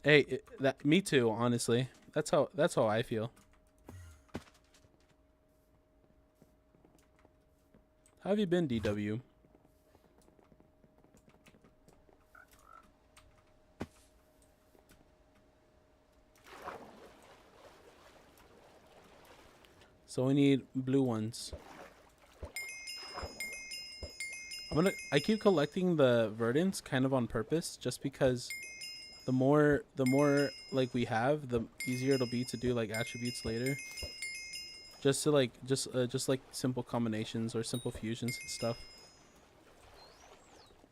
Hey, me too, honestly. That's how I feel. How have you been, DW? So we need blue ones. I keep collecting the verdants kind of on purpose, just because the more like we have, the easier it'll be to do like attributes later. Just to like just like simple combinations or simple fusions and stuff.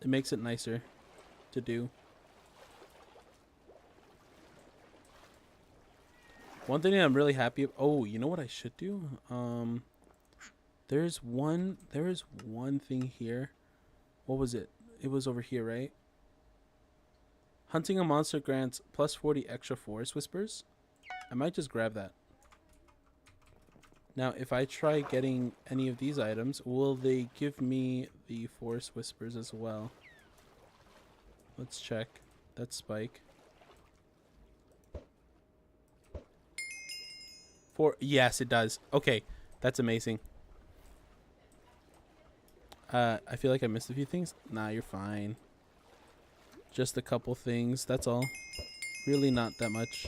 It makes it nicer to do. One thing that I'm really happy. Oh, you know what I should do? There is one thing here. What was it? It was over here, right? Hunting a monster grants plus 40 extra forest whispers. I might just grab that. Now, if I try getting any of these items, will they give me the forest whispers as well? Let's check. That's Spike. Yes, it does. Okay, that's amazing. I feel like I missed a few things. Nah, you're fine. Just a couple things, that's all. Really not that much.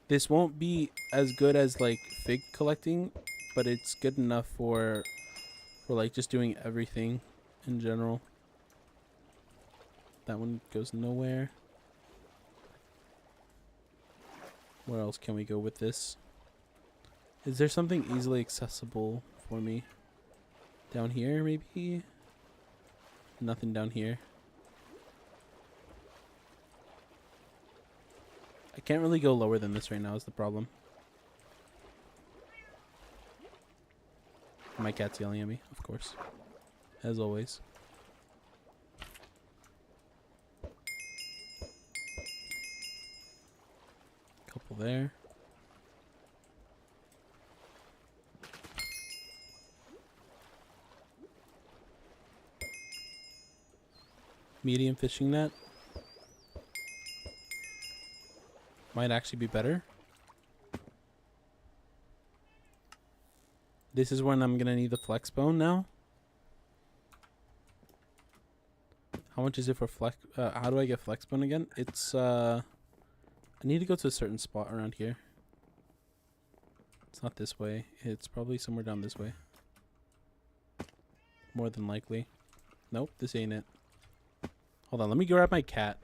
This won't be as good as like fig collecting, but it's good enough for like just doing everything in general. That one goes nowhere. Where else can we go with this? Is there something easily accessible for me? Down here, maybe? Nothing down here. I can't really go lower than this right now is the problem. My cat's yelling at me, of course. As always. Couple there. Medium fishing net. Might actually be better. This is when I'm gonna need the flex bone now. How much is it for flex? How do I get flex bone again? It's I need to go to a certain spot around here. It's not this way. It's probably somewhere down this way. More than likely. Nope, this ain't it. Hold on, let me grab my cat.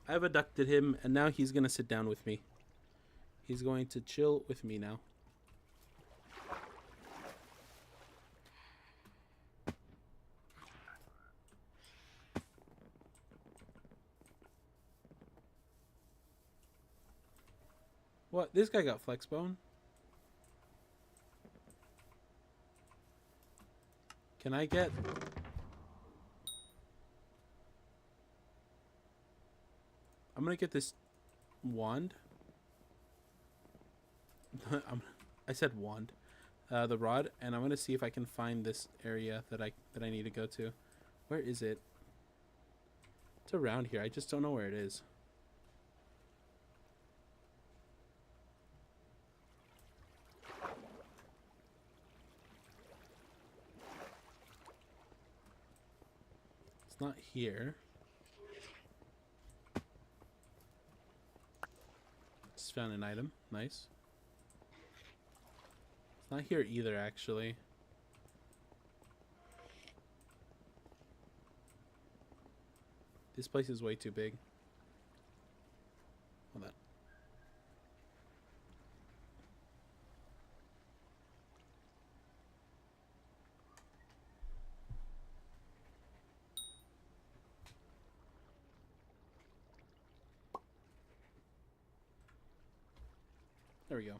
I've abducted him, and now he's going to sit down with me. He's going to chill with me now. What? This guy got flex bone? Can I get... I'm gonna get this wand. I said wand. The rod, and I'm gonna see if I can find this area that I need to go to. Where is it? It's around here. I just don't know where it is. It's not here. Just found an item. Nice. It's not here either, actually. This place is way too big. Hold on. There we go.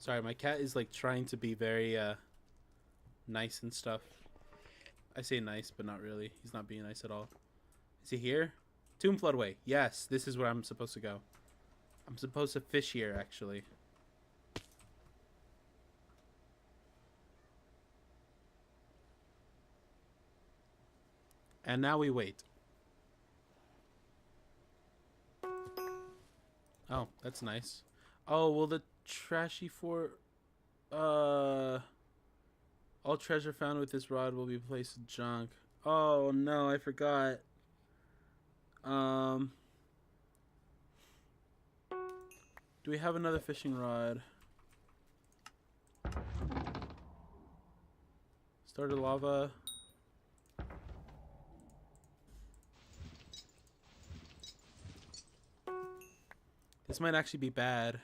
Sorry, my cat is like trying to be very nice and stuff. I say nice, but not really. He's not being nice at all. Is he here? Tomb Floodway. Yes, this is where I'm supposed to go. I'm supposed to fish here, actually. And now we wait. Oh, that's nice. Oh, well, the trashy for... All treasure found with this rod will be placed in junk. Oh, no, I forgot. Do we have another fishing rod? Started lava. This might actually be bad.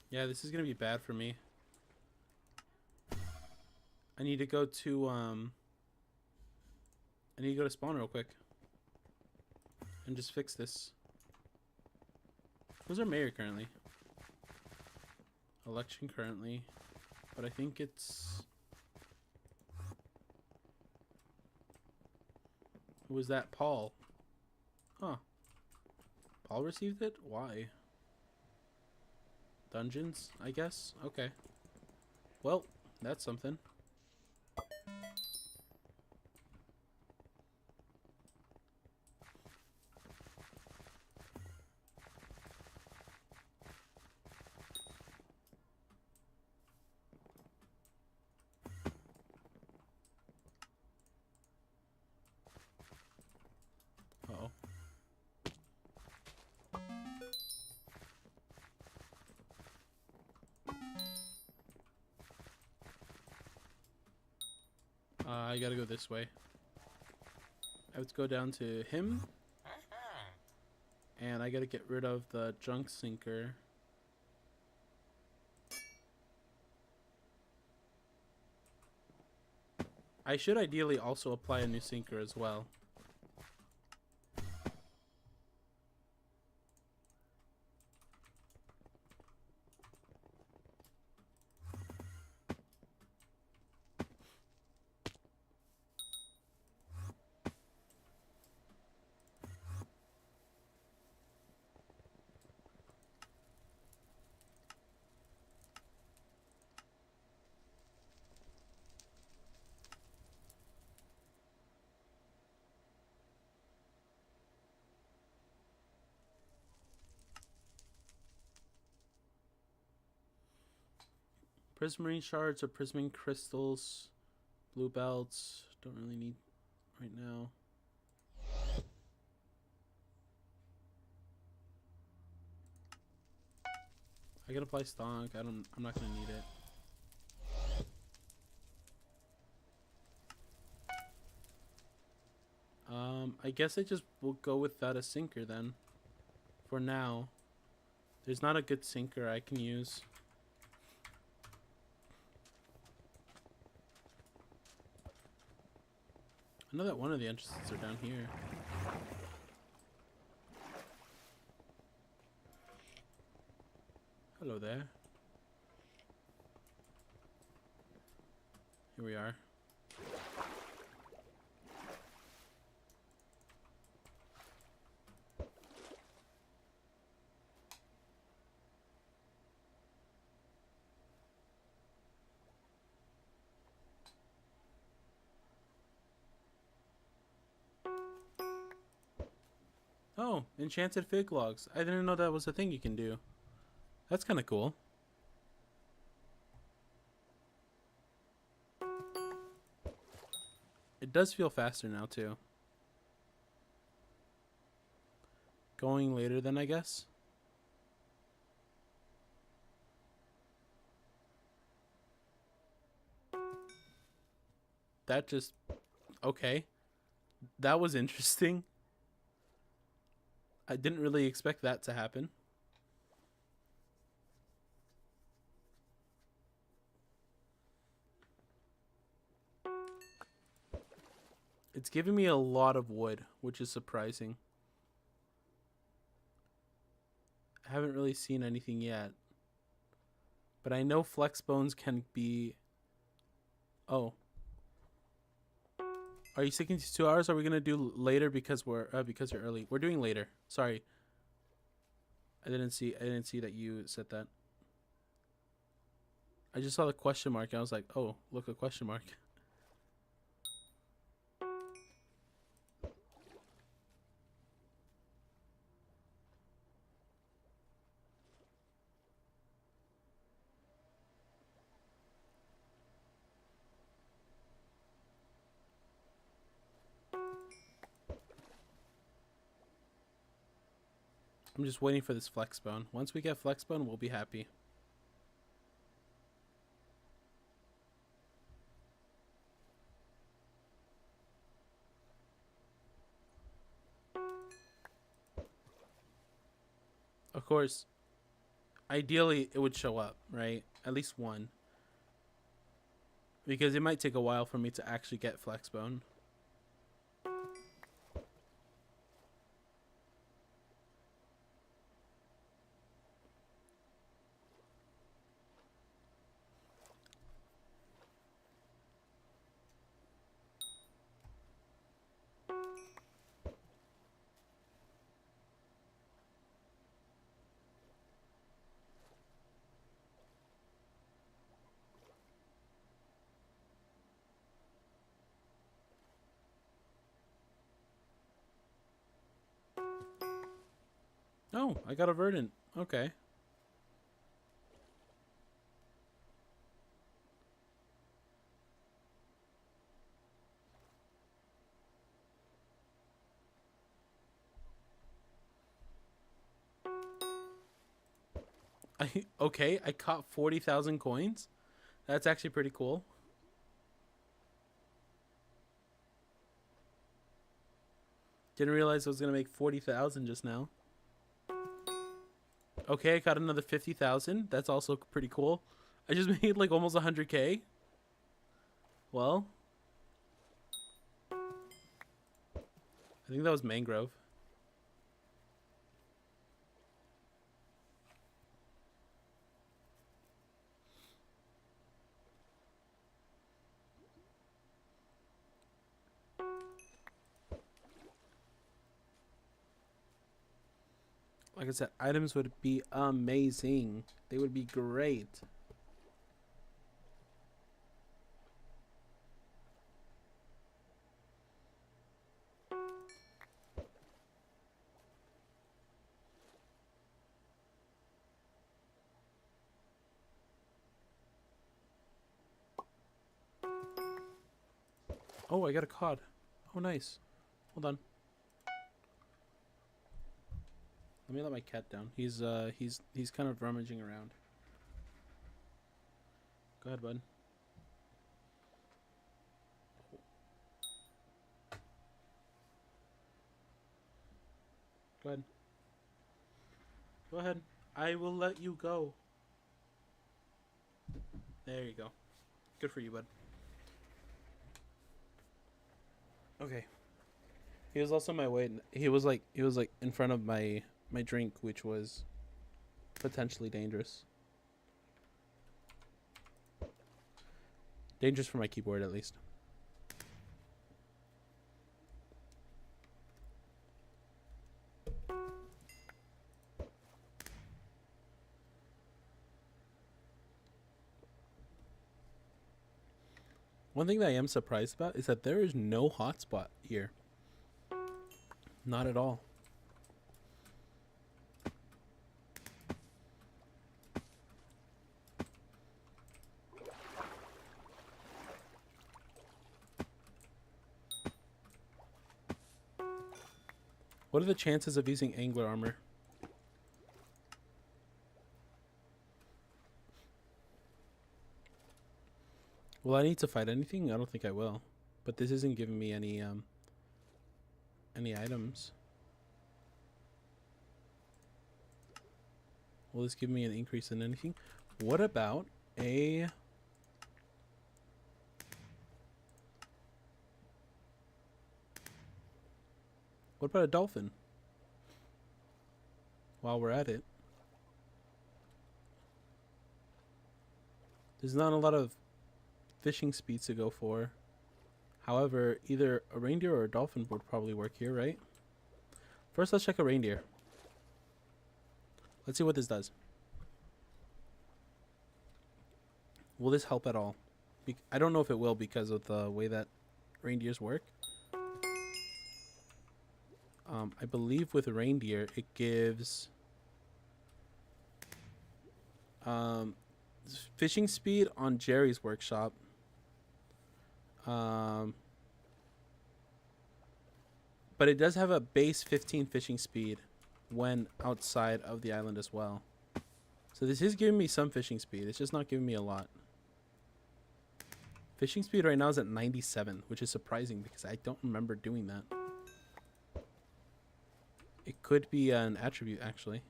Yeah, this is gonna be bad for me. I need to go to spawn real quick. And just fix this. Who's our mayor currently? Election currently. But I think it's... Who was that? Paul. Huh. Paul received it? Why? Dungeons, I guess? Okay. Well, that's something. Uh-oh. I gotta go this way. I have to go down to him. And I gotta get rid of the junk sinker. I should ideally also apply a new sinker as well. Prismarine shards or prismarine crystals. Blue belts. Don't really need right now. I can apply stonk. I'm not gonna need it. I guess I just will go without a sinker then. For now. There's not a good sinker I can use. I know that one of the entrances are down here. Hello there. Here we are. Oh, enchanted fig logs. I didn't know that was a thing you can do. That's kind of cool. It does feel faster now, too. Going later then, I guess? That just... Okay. That was interesting. I didn't really expect that to happen. It's giving me a lot of wood, which is surprising. I haven't really seen anything yet. But I know flex bones can be... Oh. Are you sticking to 2 hours? Or are we going to do later because because you're early? We're doing later. Sorry. I didn't see that you said that. I just saw the question mark and I was like, oh, look, a question mark. I'm just waiting for this flex bone. Once we get flex bone, we'll be happy. Of course, ideally it would show up, right? At least one. Because it might take a while for me to actually get flex bone. Oh, I got a verdant. Okay. Okay, I caught 40,000 coins. That's actually pretty cool. Didn't realize I was gonna make 40,000 just now. Okay, I got another 50,000. That's also pretty cool. I just made like almost 100k. Well, I think that was mangrove. Like I said, items would be amazing. They would be great. Oh, I got a cod. Oh, nice. Hold on. Let me let my cat down. He's kind of rummaging around. Go ahead, bud. Go ahead. Go ahead. I will let you go. There you go. Good for you, bud. Okay. He was also my weight. He was like in front of my drink, which was potentially dangerous. Dangerous for my keyboard, at least. One thing that I am surprised about is that there is no hotspot here. Not at all. What are the chances of using angler armor? Will I need to fight anything? I don't think I will. But this isn't giving me any items. Will this give me an increase in anything? What about a... What about a dolphin? While we're at it. There's not a lot of fishing speeds to go for. However, either a reindeer or a dolphin would probably work here, right? First, let's check a reindeer. Let's see what this does. Will this help at all? I don't know if it will because of the way that reindeers work. I believe with a reindeer, it gives fishing speed on Jerry's workshop. But it does have a base 15 fishing speed when outside of the island as well. So this is giving me some fishing speed. It's just not giving me a lot. Fishing speed right now is at 97, which is surprising because I don't remember doing that. It could be an attribute, actually.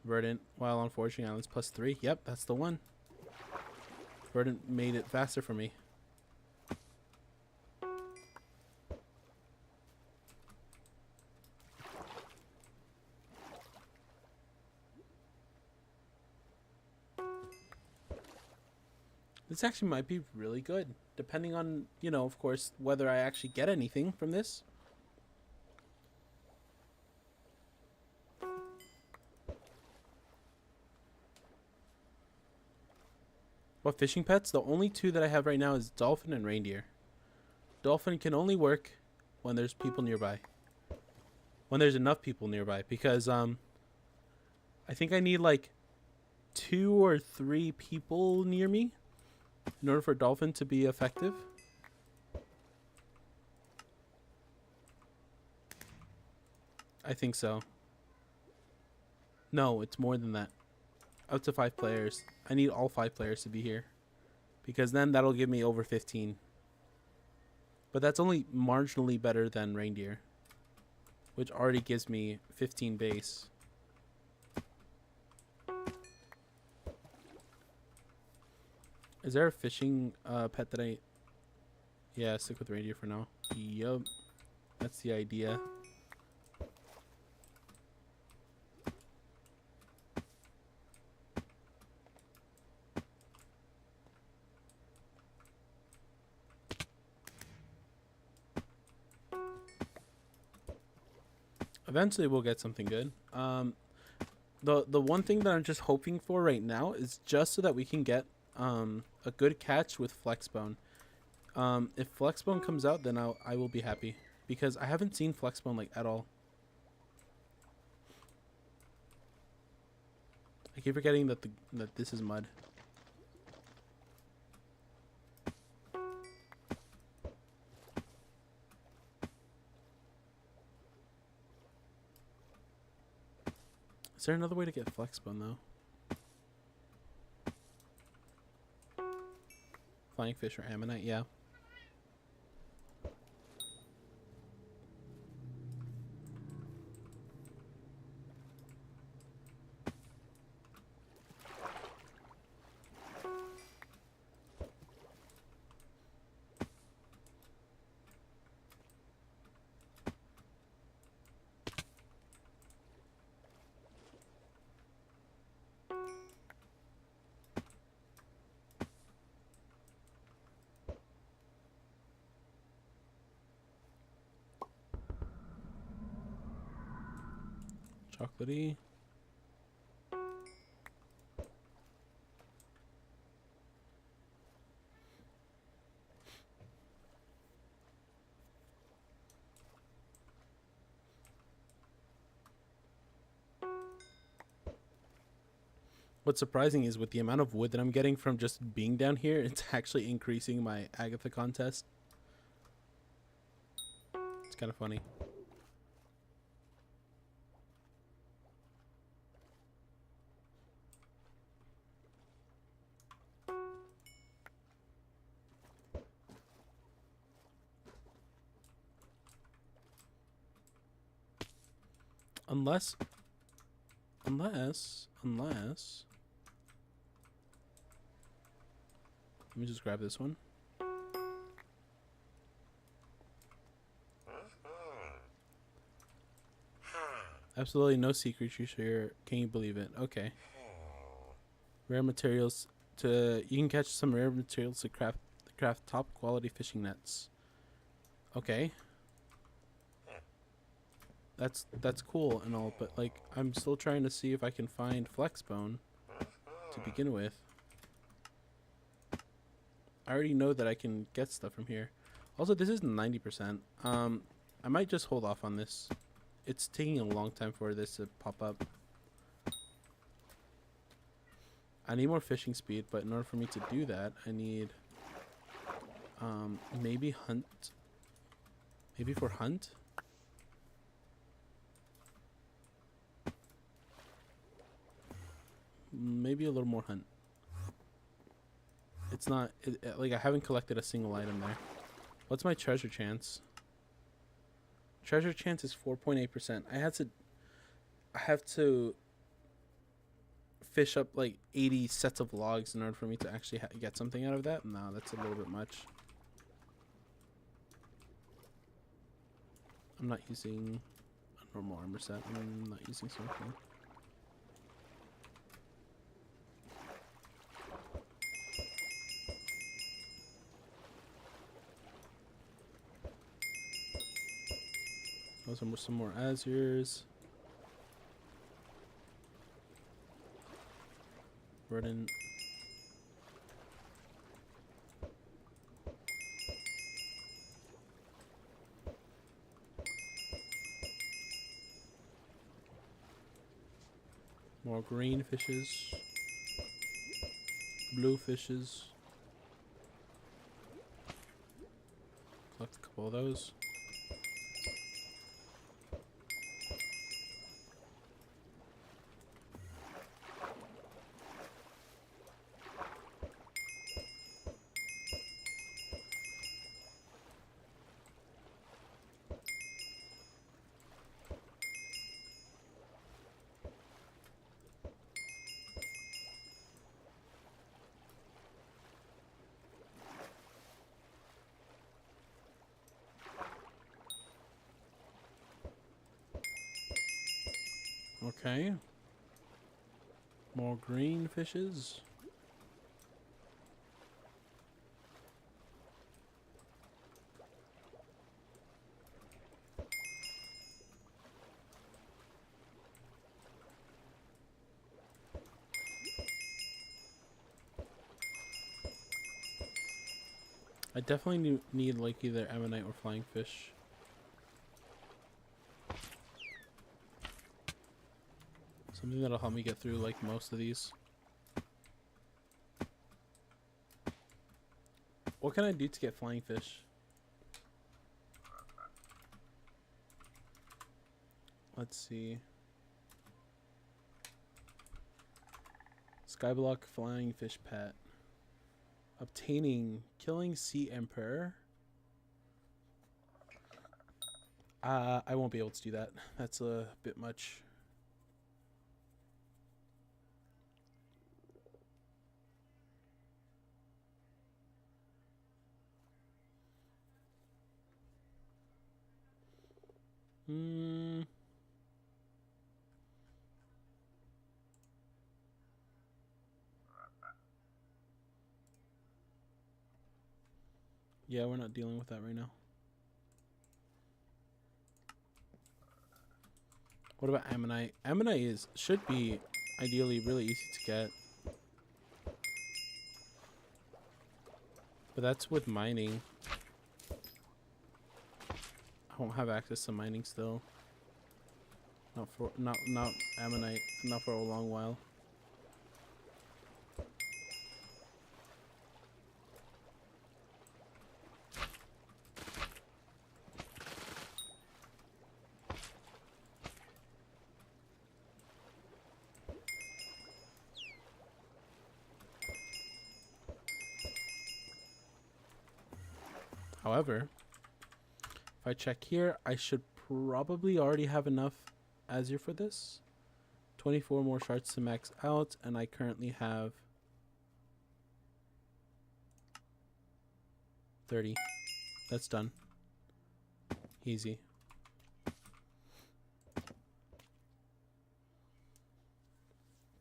Verdant while on foraging islands +3. Yep, that's the one. Verdant made it faster for me. This actually might be really good, depending on, you know, of course, whether I actually get anything from this. What fishing pets? The only two that I have right now is dolphin and reindeer. Dolphin can only work when there's people nearby. When there's enough people nearby, because I think I need like 2 or 3 people near me in order for dolphin to be effective. I think so. No, it's more than that. Up to 5 players. I need all 5 players to be here, because then that'll give me over 15. But that's only marginally better than reindeer, which already gives me 15 base. Is there a fishing pet that I... Yeah, stick with reindeer for now. Yup. That's the idea. Eventually we'll get something good. The one thing that I'm just hoping for right now is just so that we can get a good catch with Flexbone. If Flexbone comes out, then I will be happy, because I haven't seen Flexbone like at all. I keep forgetting that that this is mud. Is there another way to get Flexbone though? Flying fish or ammonite, yeah. Chocolatey. What's surprising is with the amount of wood that I'm getting from just being down here, it's actually increasing my Agatha contest. It's kind of funny. Unless, let me just grab this one. Absolutely no sea creatures here. Can you believe it? Okay. Rare materials to you can catch some rare materials to craft top quality fishing nets. Okay. That's cool and all, but like I'm still trying to see if I can find flexbone to begin with. I already know that I can get stuff from here. Also, this is 90%. I might just hold off on this. It's taking a long time for this to pop up. I need more fishing speed, but in order for me to do that, I need maybe hunt. Maybe for hunt? Maybe a little more hunt. It's not like I haven't collected a single item there. What's my treasure chance? Treasure chance is 4.8%. I have to fish up like 80 sets of logs in order for me to actually get something out of that. No, that's a little bit much. I'm not using a normal armor set. I'm not using something. Those are some more azures. Verdant. More green fishes. Blue fishes. Collect a couple of those. Okay. More green fishes. I definitely need like either ammonite or flying fish. Something that'll help me get through like most of these. What can I do to get flying fish? Let's see. Skyblock flying fish pet. Obtaining killing sea emperor. I won't be able to do that. That's a bit much. Yeah, we're not dealing with that right now. What about ammonite? Ammonite should be ideally really easy to get. But that's with mining. I won't have access to mining still. Not ammonite. Not for a long while. However, if I check here, I should probably already have enough azure for this. 24 more shards to max out, and I currently have 30. That's done. Easy.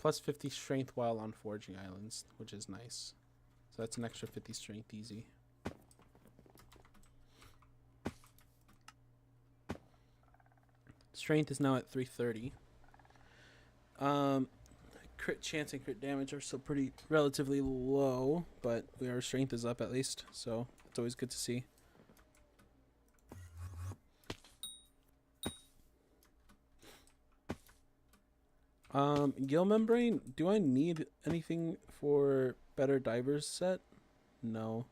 plus 50 strength while on foraging islands, which is nice. So that's an extra 50 strength easy. Strength is now at 330. Crit chance and crit damage are still pretty relatively low, but our strength is up at least, so it's always good to see. Gill membrane, do I need anything for better divers set? No.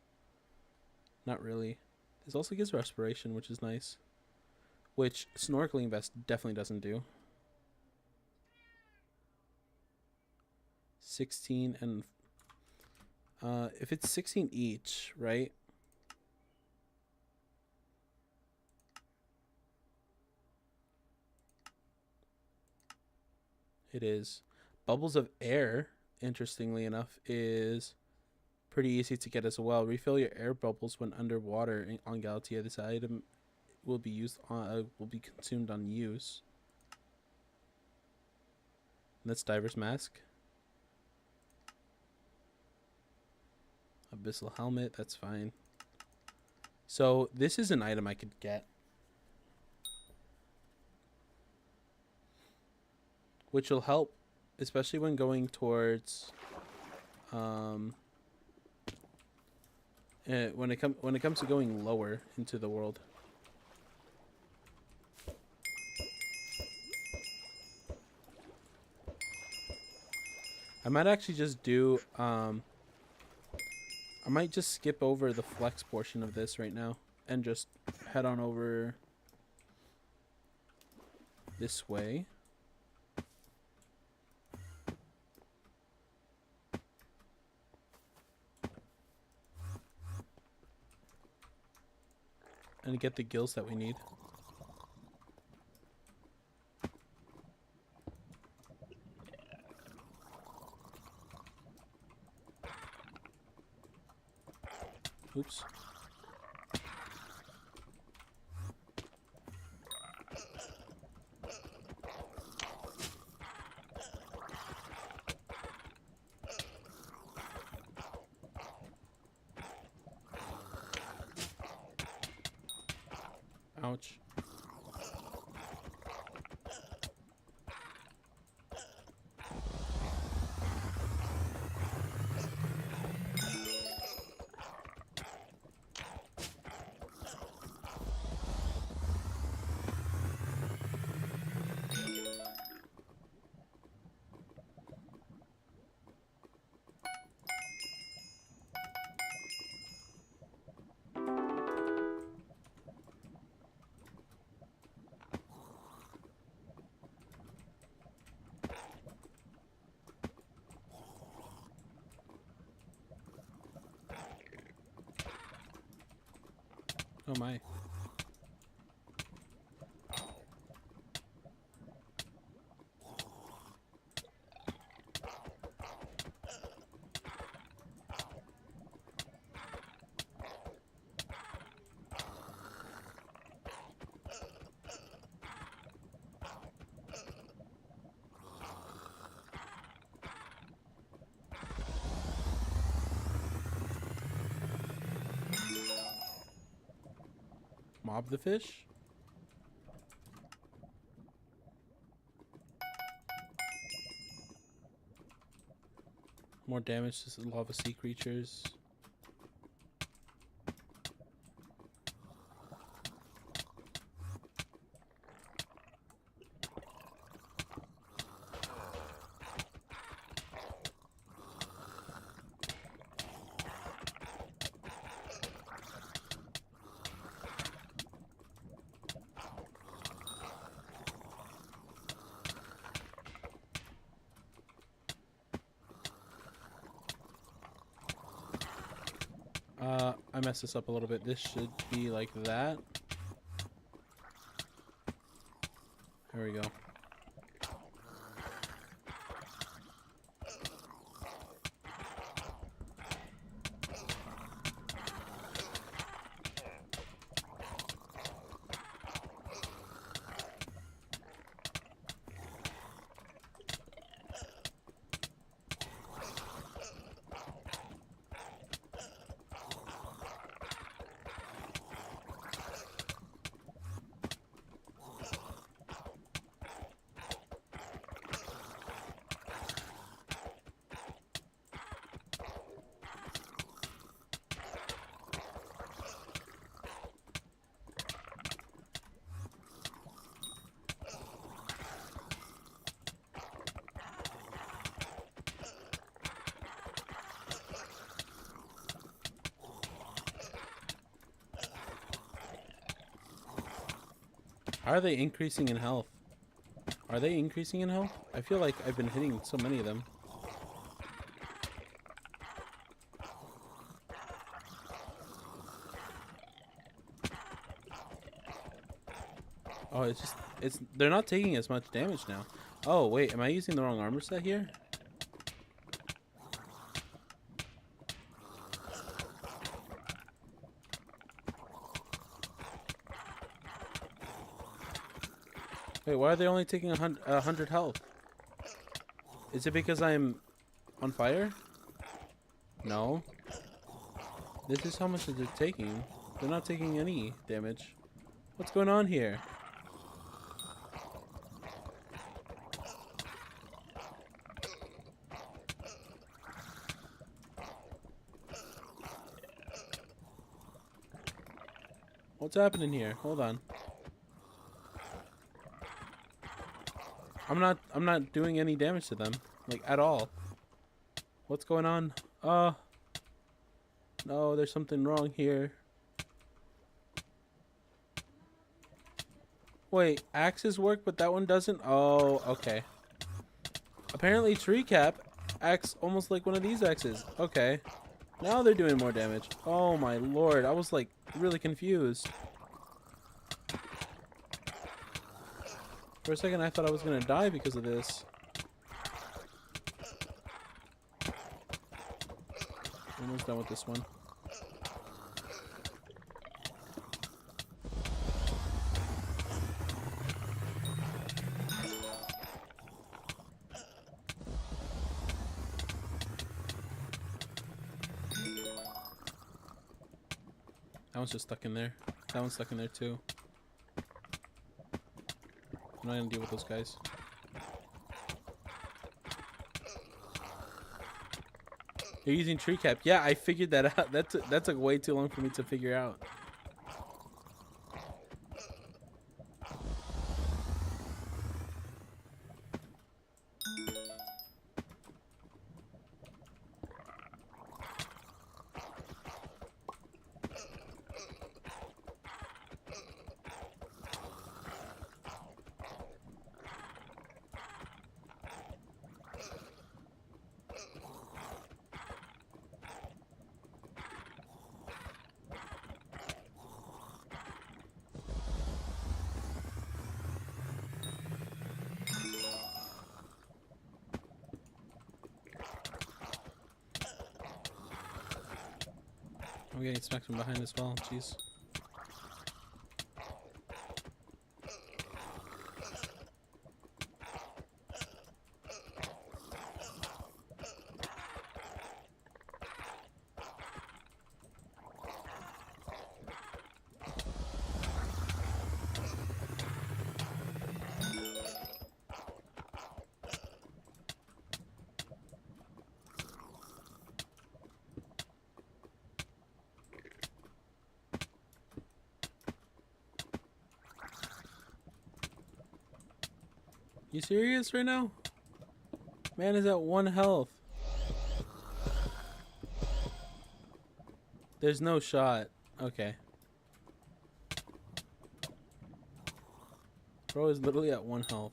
Not really. This also gives respiration, which is nice. Which snorkeling vest definitely doesn't do. 16 and if it's 16 each, right? It is. Bubbles of air, interestingly enough, is pretty easy to get as well. Refill your air bubbles when underwater on Galatea. This item will be used on will be consumed on use. And that's diver's mask. Abyssal helmet, that's fine. So this is an item I could get, which will help, especially when going towards when it comes to going lower into the world. I might actually just do I might just skip over the flex portion of this right now and just head on over this way. And get the gills that we need. Oops. Ouch. Oh my. Mob the fish? More damage to lava sea creatures. I messed this up a little bit. This should be like that. There we go. Are they increasing in health? Are they increasing in health? I feel like I've been hitting so many of them. Oh, they're not taking as much damage now. Oh, wait, am I using the wrong armor set here? Wait, why are they only taking 100 health? Is it because I'm on fire? No. This is how much they're taking. They're not taking any damage. What's going on here? What's happening here? Hold on. I'm not doing any damage to them, like at all. What's going on? No, there's something wrong here. Wait, axes work, but that one doesn't? Oh, okay. Apparently tree cap acts almost like one of these axes. Okay. Now they're doing more damage. Oh my lord, I was like really confused. For a second I thought I was gonna die because of this. Almost done with this one. That one's just stuck in there. That one's stuck in there too. I'm not gonna deal with those guys. You're using tree cap. Yeah, I figured that out. That took way too long for me to figure out. I'm getting smacked from behind as well. Jeez. You serious right now? Man is at 1 health. There's no shot. Okay. Bro is literally at 1 health.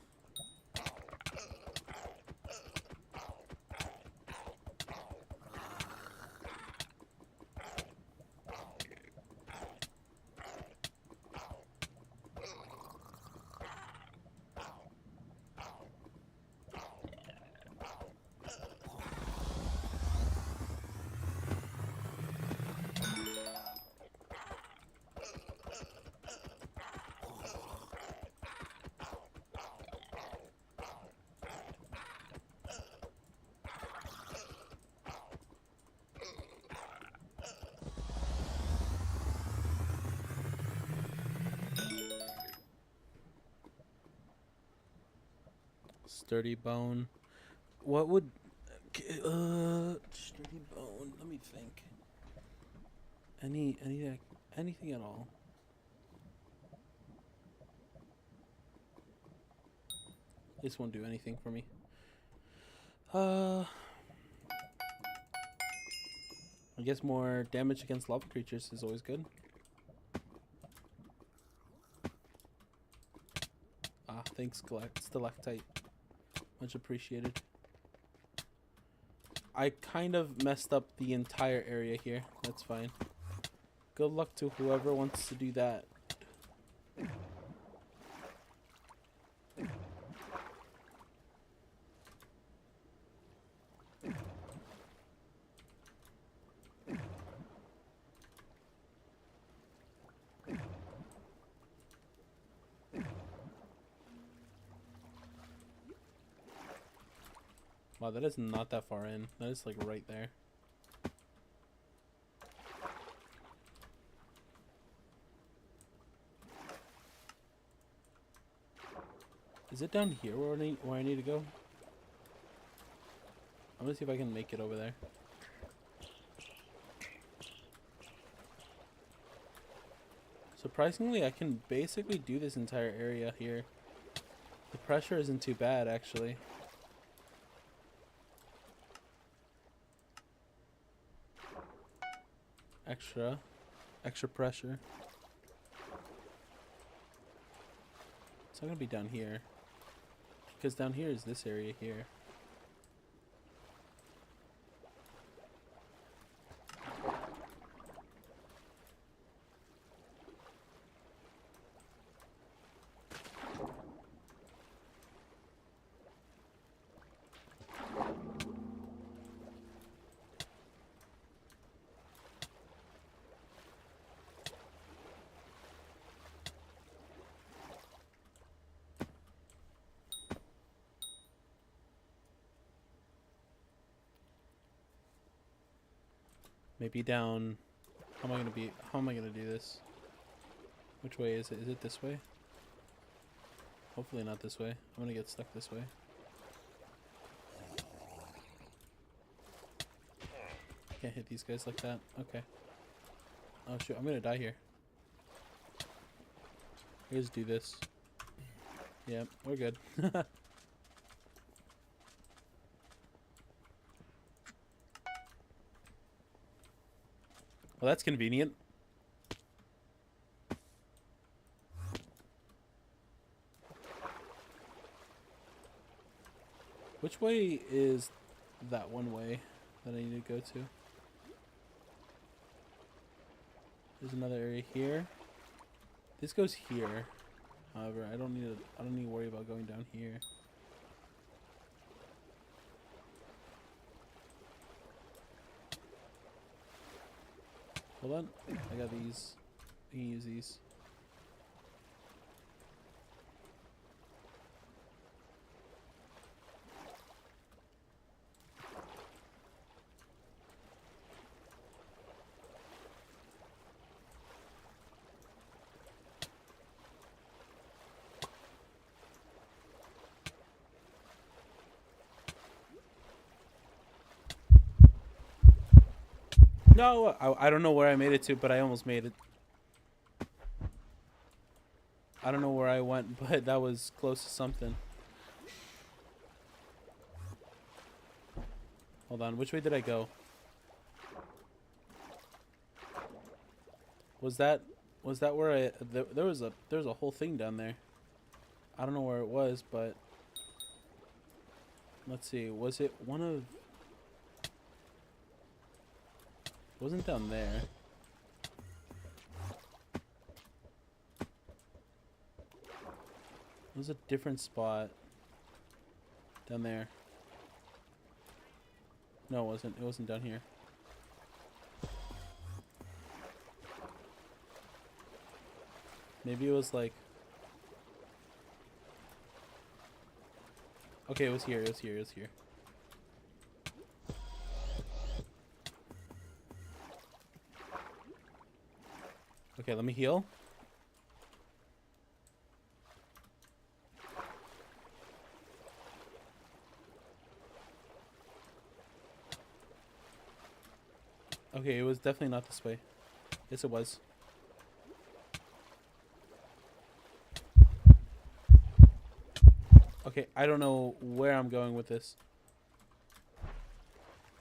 Sturdy bone. What would sturdy bone? Let me think. Anything at all. This won't do anything for me. I guess more damage against lava creatures is always good. Thanks, Stalactite. Much appreciated. I kind of messed up the entire area here. That's fine. Good luck to whoever wants to do that. Wow, that is not that far in. That is like right there. Is it down here where I need to go? I'm gonna see if I can make it over there. Surprisingly, I can basically do this entire area here. The pressure isn't too bad, actually. Extra pressure. It's not gonna be down here, because down here is this area here. Maybe down. How am I gonna do this? Which way is it? Is it this way? Hopefully not this way. I'm gonna get stuck this way. Can't hit these guys like that. Okay. Oh shoot, I'm gonna die here. Let's do this. Yep, we're good. Well, that's convenient. Which way is that one way that I need to go to? There's another area here. This goes here. However, I don't need to worry about going down here. Hold on, I got these. I can use these. No, I don't know where I made it to, but I almost made it. I don't know where I went, but that was close to something. Hold on, which way did I go? Was that where I there was a whole thing down there. I don't know where it was, but let's see. Was it one of? It wasn't down there. It was a different spot down there. No, it wasn't. It wasn't down here. Maybe it was like... Okay, it was here. It was here. It was here. Okay, let me heal. Okay, it was definitely not this way. Yes, it was. Okay, I don't know where I'm going with this.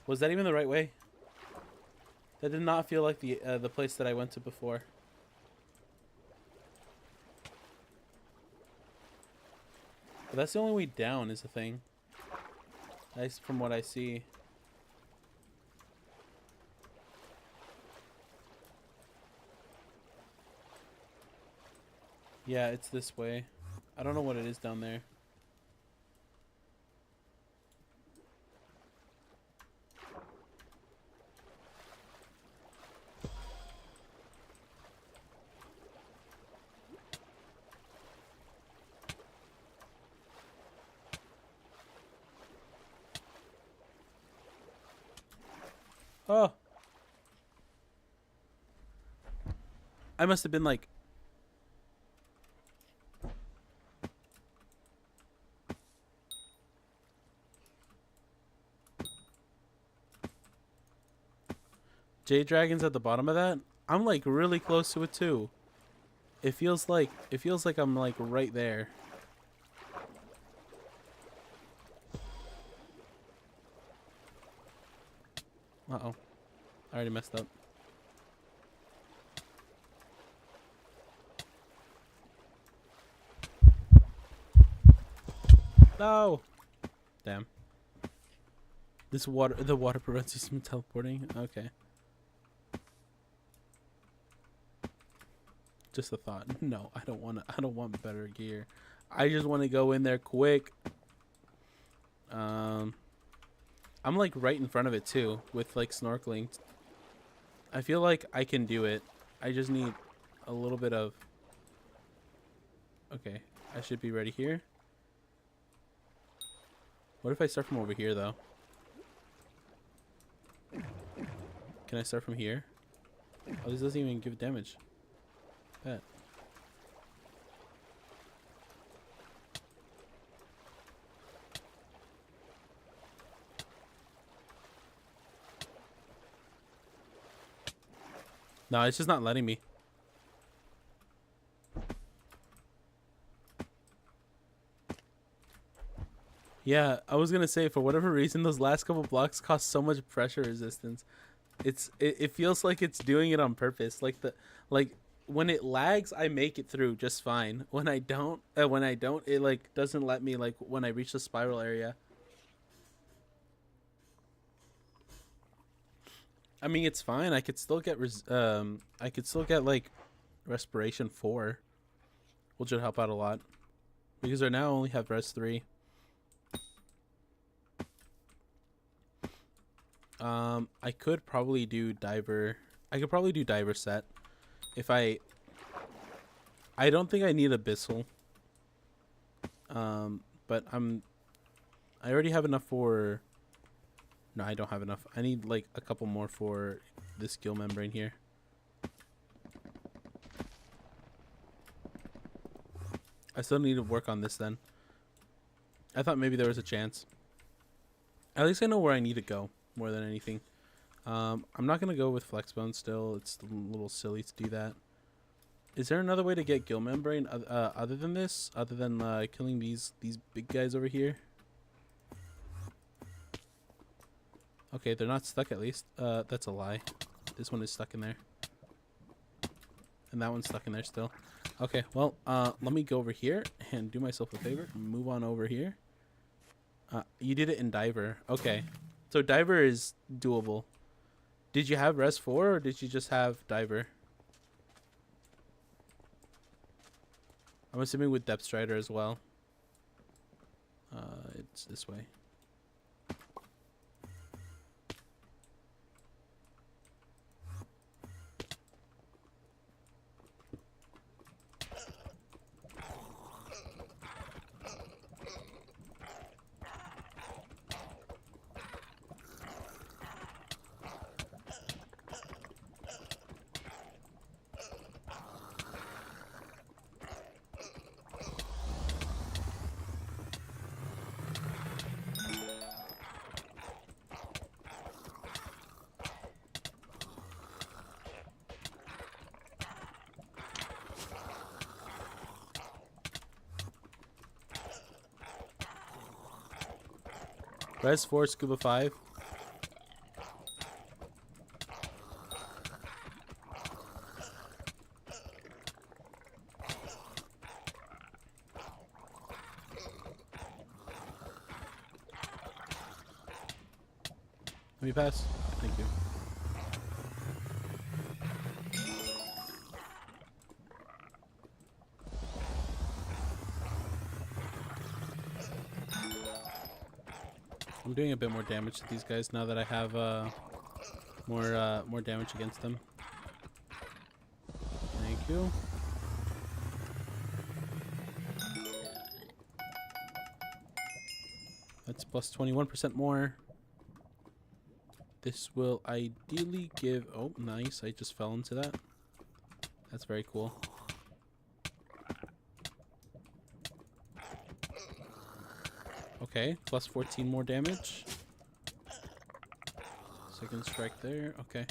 Was that even the right way? That did not feel like the place that I went to before. But that's the only way down is the thing. That's from what I see. Yeah, it's this way. I don't know what it is down there. Oh. I must have been like... Jade Dragon's at the bottom of that? I'm like really close to it too. It feels like I'm like right there. Uh-oh. I already messed up. No! Damn. The water prevents you from teleporting? Okay. Just a thought. No, I don't want better gear. I just want to go in there quick. I'm like right in front of it too with like snorkeling. I feel like I can do it. I just need a little bit of... Okay, I should be ready here. What if I start from over here though? Can I start from here? Oh, this doesn't even give damage. Bet. No, it's just not letting me. Yeah, I was gonna say, for whatever reason, those last couple blocks cost so much pressure resistance. It feels like it's doing it on purpose. Like when it lags, I make it through just fine. When I don't, it like doesn't let me like when I reach the spiral area. I mean, it's fine. I could still get like respiration 4, which would help out a lot because I now only have res 3. I could probably do diver. I could probably do diver set if I don't think I need abyssal. But I already have enough for... No, I don't have enough. I need like a couple more for this gill membrane here. I still need to work on this then. I thought maybe there was a chance. At least I know where I need to go more than anything. I'm not going to go with flexbone still. It's a little silly to do that. Is there another way to get gill membrane other than this? Other than killing these big guys over here? Okay, they're not stuck at least. That's a lie. This one is stuck in there. And that one's stuck in there still. Okay, well, let me go over here and do myself a favor. Move on over here. You did it in diver. Okay. So diver is doable. Did you have res 4 or did you just have diver? I'm assuming with depth strider as well. It's this way. Res 4, scuba 5. Let me pass. Thank you. I'm doing a bit more damage to these guys now that I have more damage against them. Thank you. That's plus 21% more. This will ideally give... Oh, nice. I just fell into that. That's very cool. Okay, plus 14 more damage. Second strike there. Okay.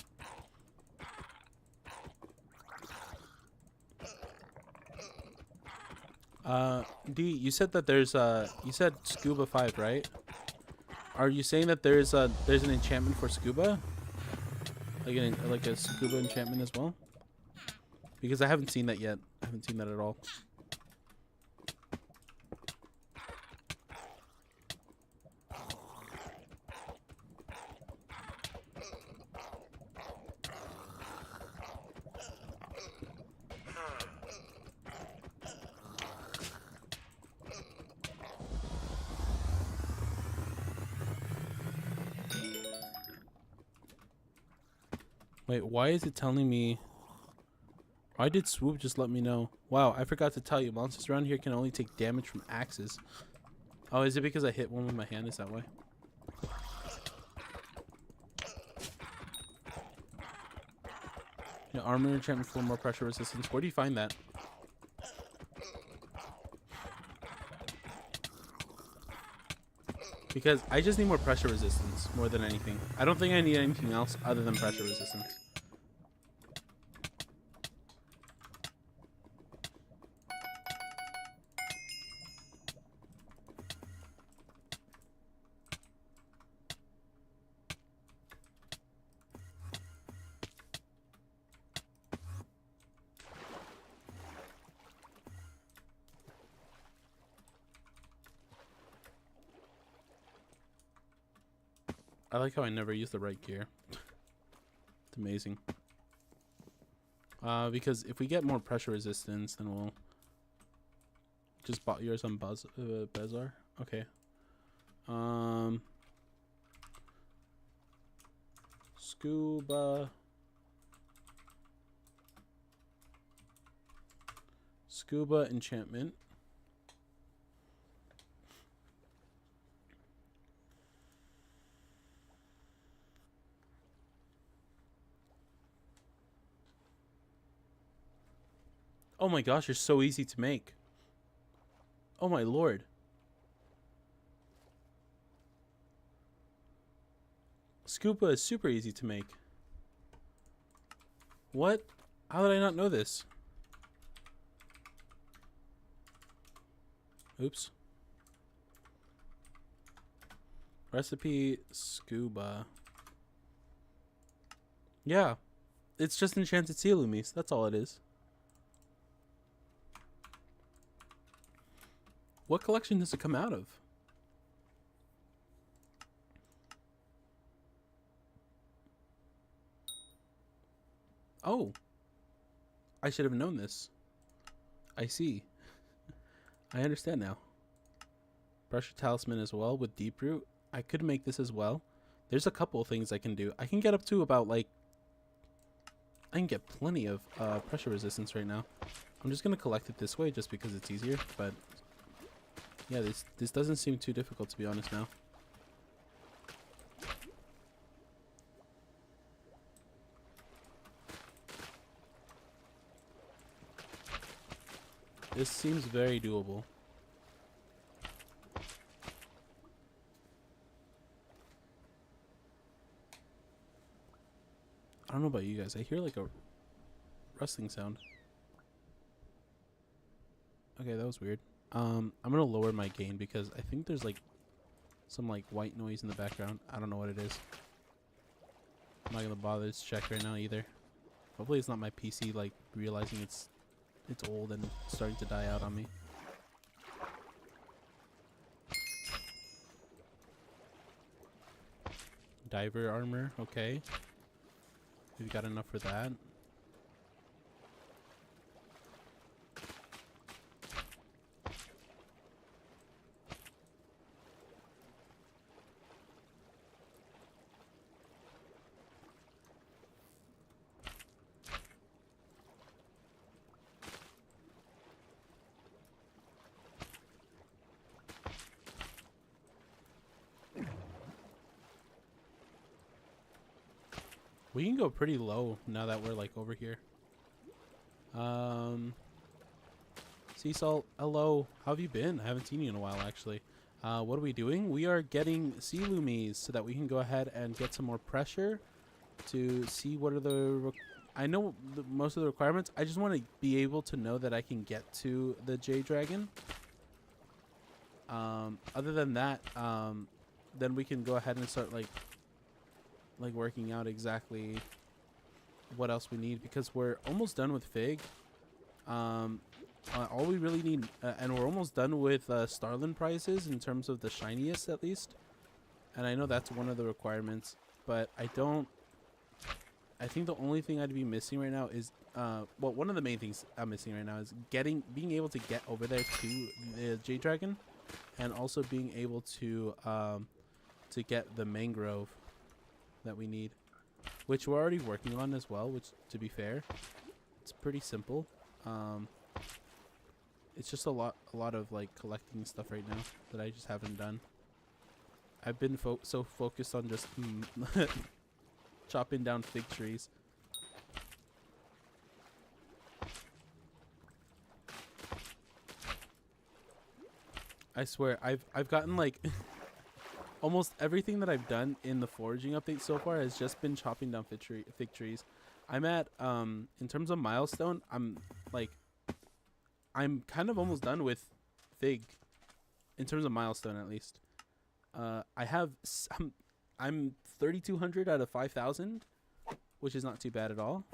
D, you said that there's you said scuba 5, right? Are you saying that there's an enchantment for scuba? Like a scuba enchantment as well? Because I haven't seen that yet. I haven't seen that at all. Wait, why is it telling me... Why did Swoop just let me know? Wow, I forgot to tell you. Monsters around here can only take damage from axes. Oh, is it because I hit one with my hand? Is that why? Yeah, armor enchantment for more pressure resistance. Where do you find that? Because I just need more pressure resistance more than anything. I don't think I need anything else other than pressure resistance. I like how I never use the right gear. It's amazing. Because if we get more pressure resistance, then we'll just bought yours on Bazaar. Okay. Scuba enchantment. Oh my gosh, you're so easy to make. Oh my lord. Scuba is super easy to make. What? How did I not know this? Oops. Recipe scuba. Yeah. It's just enchanted sea loomies. That's all it is. What collection does it come out of? Oh. I should have known this. I see. I understand now. Pressure talisman as well with deep root. I could make this as well. There's a couple of things I can do. I can get up to about like... I can get plenty of pressure resistance right now. I'm just going to collect it this way just because it's easier, but... Yeah, this doesn't seem too difficult, to be honest now. This seems very doable. I don't know about you guys. I hear like a rustling sound. Okay, that was weird. I'm gonna lower my gain because I think there's like some like white noise in the background. I don't know what it is. I'm not gonna bother to check right now either. Hopefully it's not my PC like realizing it's old and starting to die out on me. Diver armor, okay. We've got enough for that. We can go pretty low now that we're like over here. Sea Salt, hello. How have you been? I haven't seen you in a while actually. What are we doing? We are getting sea loomies so that we can go ahead and get some more pressure to see what are the... I know most of the requirements. I just want to be able to know that I can get to the J Dragon. Other than that, then we can go ahead and start like working out exactly what else we need, because we're almost done with Fig. All we really need, and we're almost done with Starland prizes in terms of the shiniest at least. And I know that's one of the requirements, but I think the only thing I'd be missing right now is, well, one of the main things I'm missing right now is being able to get over there to the J Dragon, and also being able to get the mangrove that we need, which we're already working on as well, which, to be fair, it's pretty simple. It's just a lot of like collecting stuff right now that I just haven't done. I've been so focused on just chopping down fig trees. I swear, I've gotten like almost everything that I've done in the foraging update so far has just been chopping down fig trees. I'm at in terms of milestone, I'm kind of almost done with Fig, in terms of milestone at least. I'm 3,200 out of 5,000, which is not too bad at all.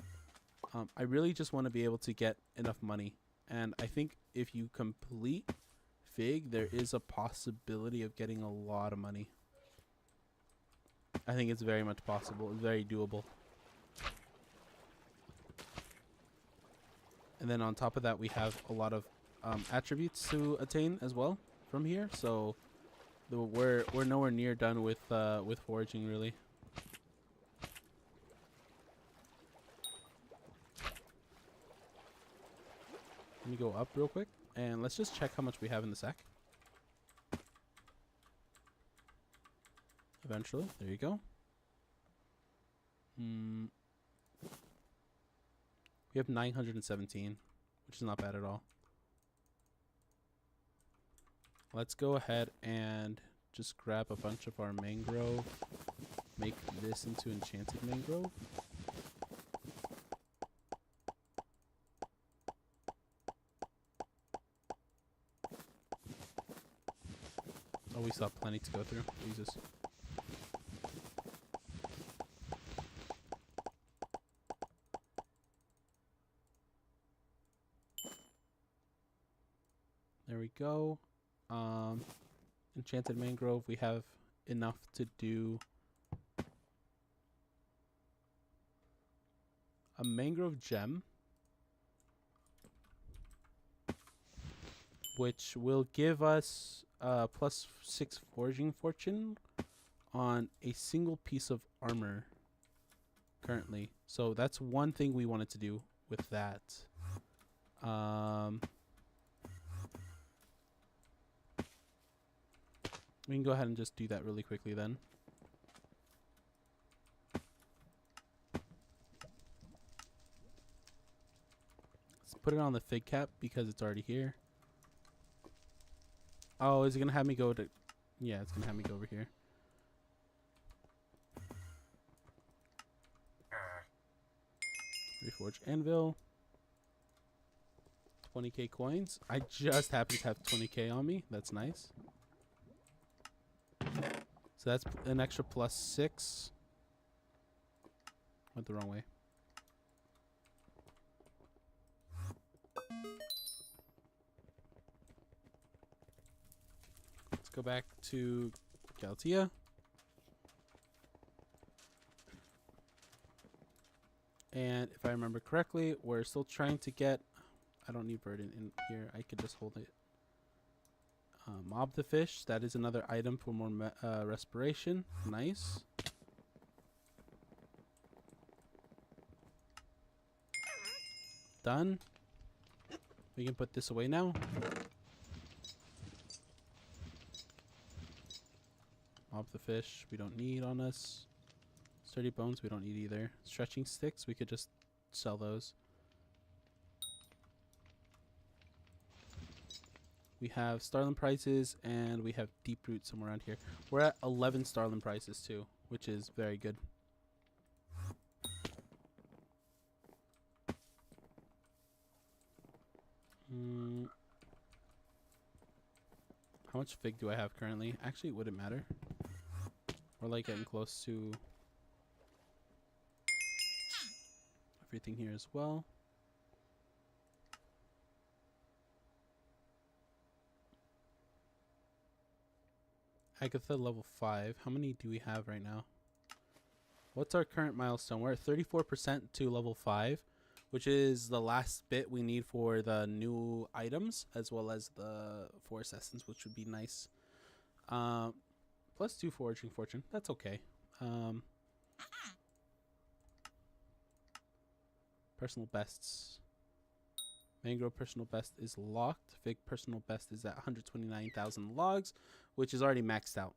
I really just want to be able to get enough money, and I think if you complete Fig, there is a possibility of getting a lot of money. I think it's very much possible. It's very doable. And then on top of that, we have a lot of attributes to attain as well from here. So we're nowhere near done with foraging really. Let me go up real quick and let's just check how much we have in the sack. Eventually, there you go. We have 917, which is not bad at all. Let's go ahead and just grab a bunch of our mangrove, make this into enchanted mangrove. Oh, we still have plenty to go through. Jesus. There we go. Enchanted mangrove, we have enough to do a mangrove gem, which will give us +6 foraging fortune on a single piece of armor currently. So that's one thing we wanted to do with that. We can go ahead and just do that really quickly then. Let's put it on the fig cap because it's already here. Oh, is it going to have me go to... Yeah, it's going to have me go over here. Reforge anvil. 20k coins. I just happen to have 20k on me. That's nice. So that's an extra +6. Went the wrong way. Let's go back to Galtia. And if I remember correctly, we're still trying to get... I don't need verdant in here. I could just hold it. Mob the fish. That is another item for more respiration. Nice. Done. We can put this away now. Mob the fish. We don't need on us. Sturdy bones. We don't need either. Stretching sticks. We could just sell those. We have starling prizes and we have deep root somewhere around here. We're at 11 starling prizes too, which is very good. How much fig do I have currently? Actually, it wouldn't matter. We're like getting close to everything here as well. Agatha level 5. How many do we have right now? What's our current milestone? We're at 34% to level 5, which is the last bit we need for the new items, as well as the forest essence, which would be nice. Plus 2 foraging fortune. That's okay. Personal bests. Mangrove personal best is locked. Fig personal best is at 129,000 logs, which is already maxed out.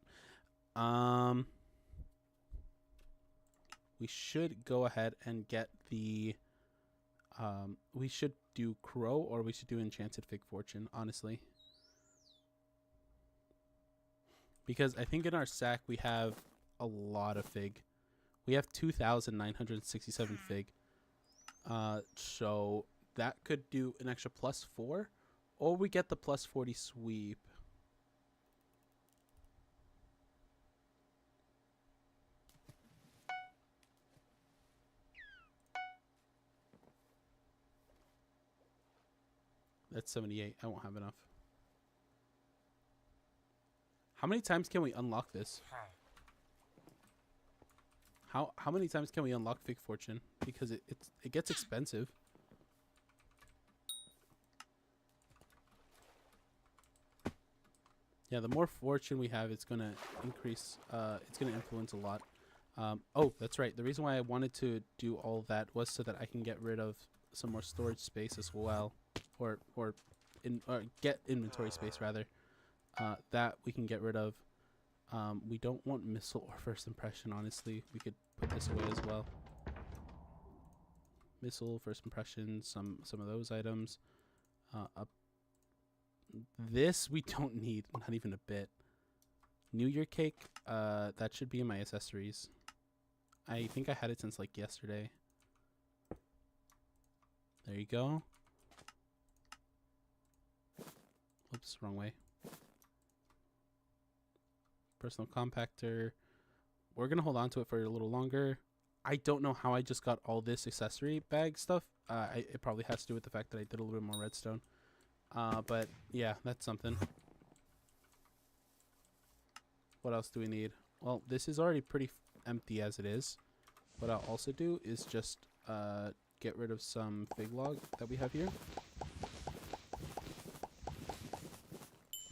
We should go ahead and get the... we should do crow, or we should do enchanted fig fortune, honestly. Because I think in our sack we have a lot of fig. We have 2,967 fig. So that could do an extra +4, or we get the +40 sweep. That's 78. I won't have enough. How many times can we unlock this? How many times can we unlock Fig Fortune? Because it gets expensive. Yeah, the more fortune we have, it's gonna increase. It's gonna influence a lot. Oh, that's right. The reason why I wanted to do all that was so that I can get rid of some more storage space as well, or get inventory space rather. That we can get rid of. We don't want missile or first impression. Honestly, we could put this away as well. Missile, first impression, some of those items. This we don't need, not even a bit. New Year cake, that should be in my accessories. I think I had it since like yesterday. There you go. Oops, wrong way. Personal compactor. We're gonna hold on to it for a little longer. I don't know how I just got all this accessory bag stuff. It probably has to do with the fact that I did a little bit more redstone. But yeah, that's something. What else do we need? Well, this is already pretty empty as it is. What I'll also do is just get rid of some fig log that we have here.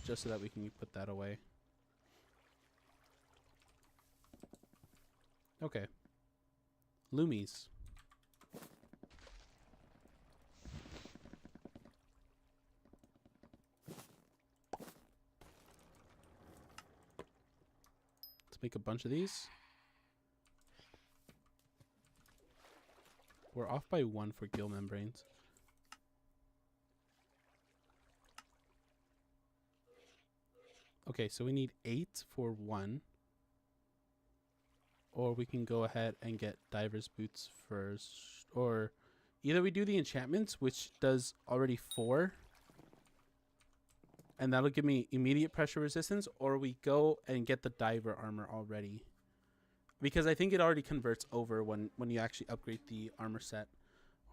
Just so that we can put that away. Okay. Loomies. Let's make a bunch of these. We're off by 1 for gill membranes. Okay, so we need 8 for 1. Or we can go ahead and get diver's boots first. Or either we do the enchantments, which does already 4. And that'll give me immediate pressure resistance. Or we go and get the diver armor already. Because I think it already converts over when you actually upgrade the armor set.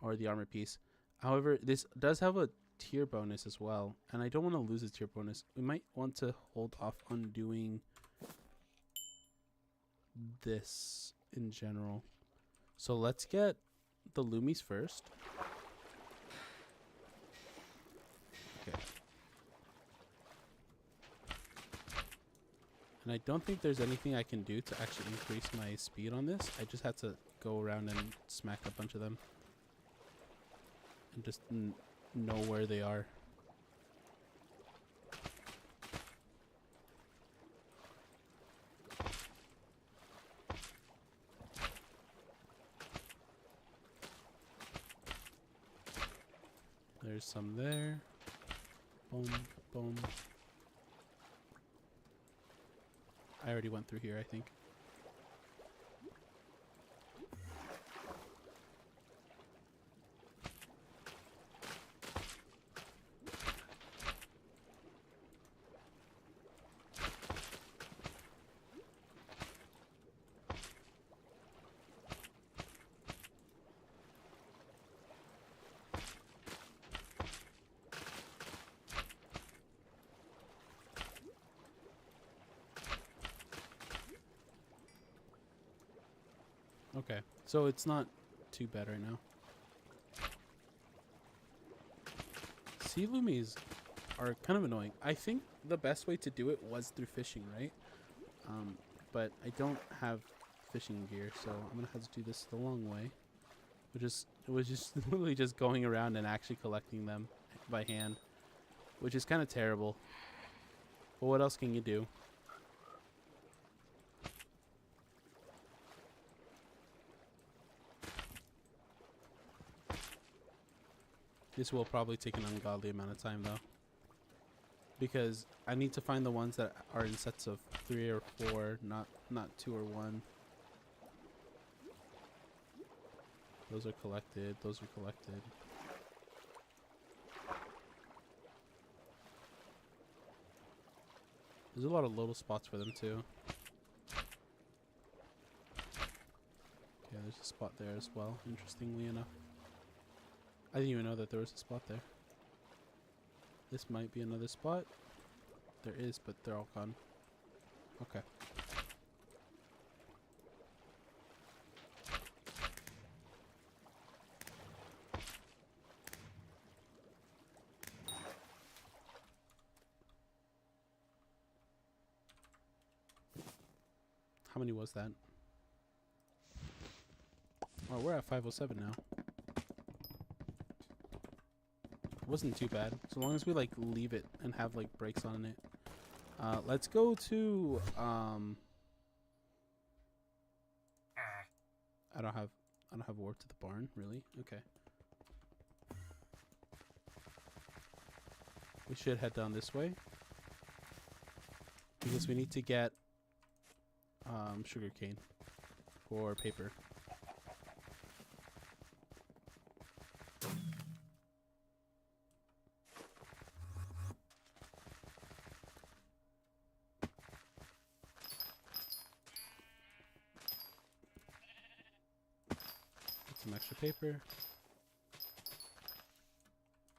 Or the armor piece. However, this does have a tier bonus as well. And I don't want to lose a tier bonus. We might want to hold off on doing this in general. So let's get the loomies first. Okay. And I don't think there's anything I can do to actually increase my speed on this. I just had to go around and smack a bunch of them. And just know where they are. There's some there. Boom, boom. I already went through here, I think. Okay, so it's not too bad right now. Sea loomies are kind of annoying. I think the best way to do it was through fishing, right? But I don't have fishing gear, so I'm gonna have to do this the long way. It was just literally just going around and actually collecting them by hand, which is kind of terrible. But what else can you do? This will probably take an ungodly amount of time though, because I need to find the ones that are in sets of 3 or 4, not 2 or 1. Those are collected. Those are collected. There's a lot of little spots for them too. Okay, there's a spot there as well, interestingly enough. I didn't even know that there was a spot there. This might be another spot. There is, but they're all gone. Okay. How many was that? Oh, we're at 507 now. Wasn't too bad, so long as we like leave it and have like brakes on it. Let's go to I don't have warp to the barn, really. Okay, we should head down this way because we need to get sugar cane for paper. Some extra paper,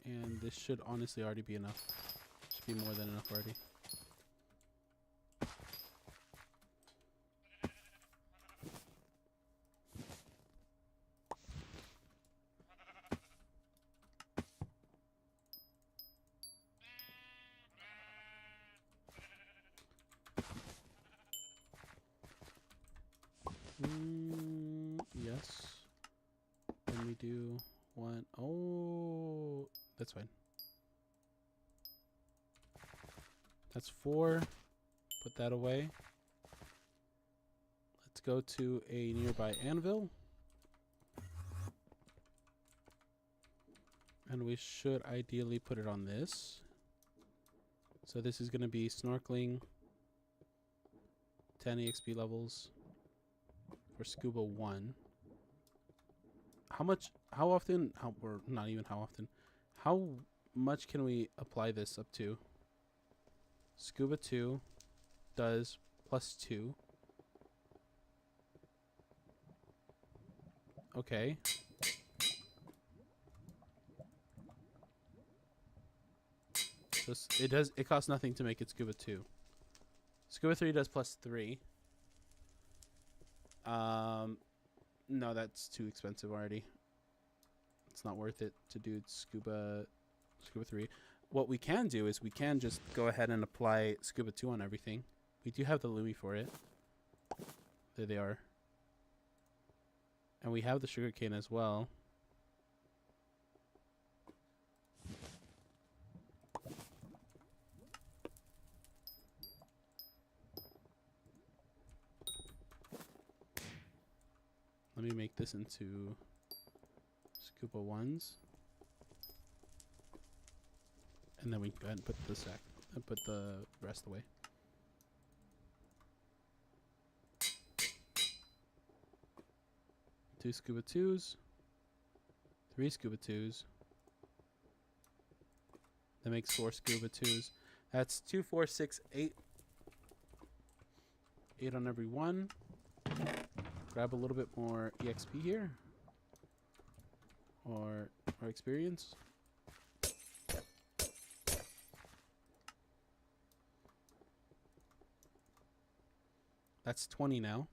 and this should honestly already be enough. Should be more than enough already. Yes. Then we do one. Oh, that's fine. That's 4. Put that away. Let's go to a nearby anvil. And we should ideally put it on this. So this is going to be snorkeling, 10 EXP levels for scuba 1. How often, or not even how often, how much can we apply this up to? Scuba 2 does +2. Okay. It costs nothing to make it scuba 2. Scuba 3 does +3. No, that's too expensive already. It's not worth it to do scuba 3. What we can do is we can just go ahead and apply scuba 2 on everything. We do have the Louis for it. There they are. And we have the sugarcane as well. Let me make this into scuba 1s. And then we go ahead and put the sack and put the rest away. Two scuba 2s. 3 scuba 2s. That makes 4 scuba 2s. That's 2, 4, 6, 8. 8 on every one. Grab a little bit more EXP here. Or experience. That's 20 now.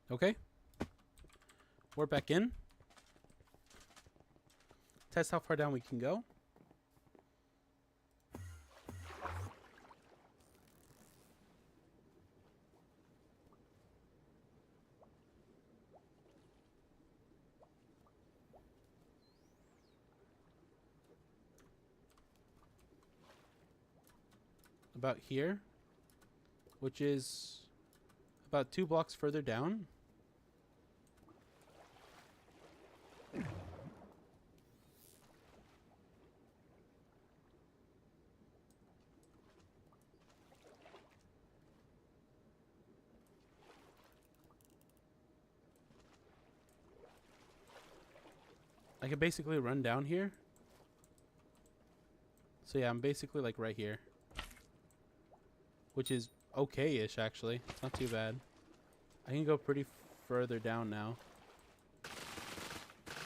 Okay. We're back in. Test how far down we can go. About here, which is about 2 blocks further down. I can basically run down here. So yeah, I'm basically like right here. Which is okay-ish, actually. It's not too bad. I can go pretty further down now.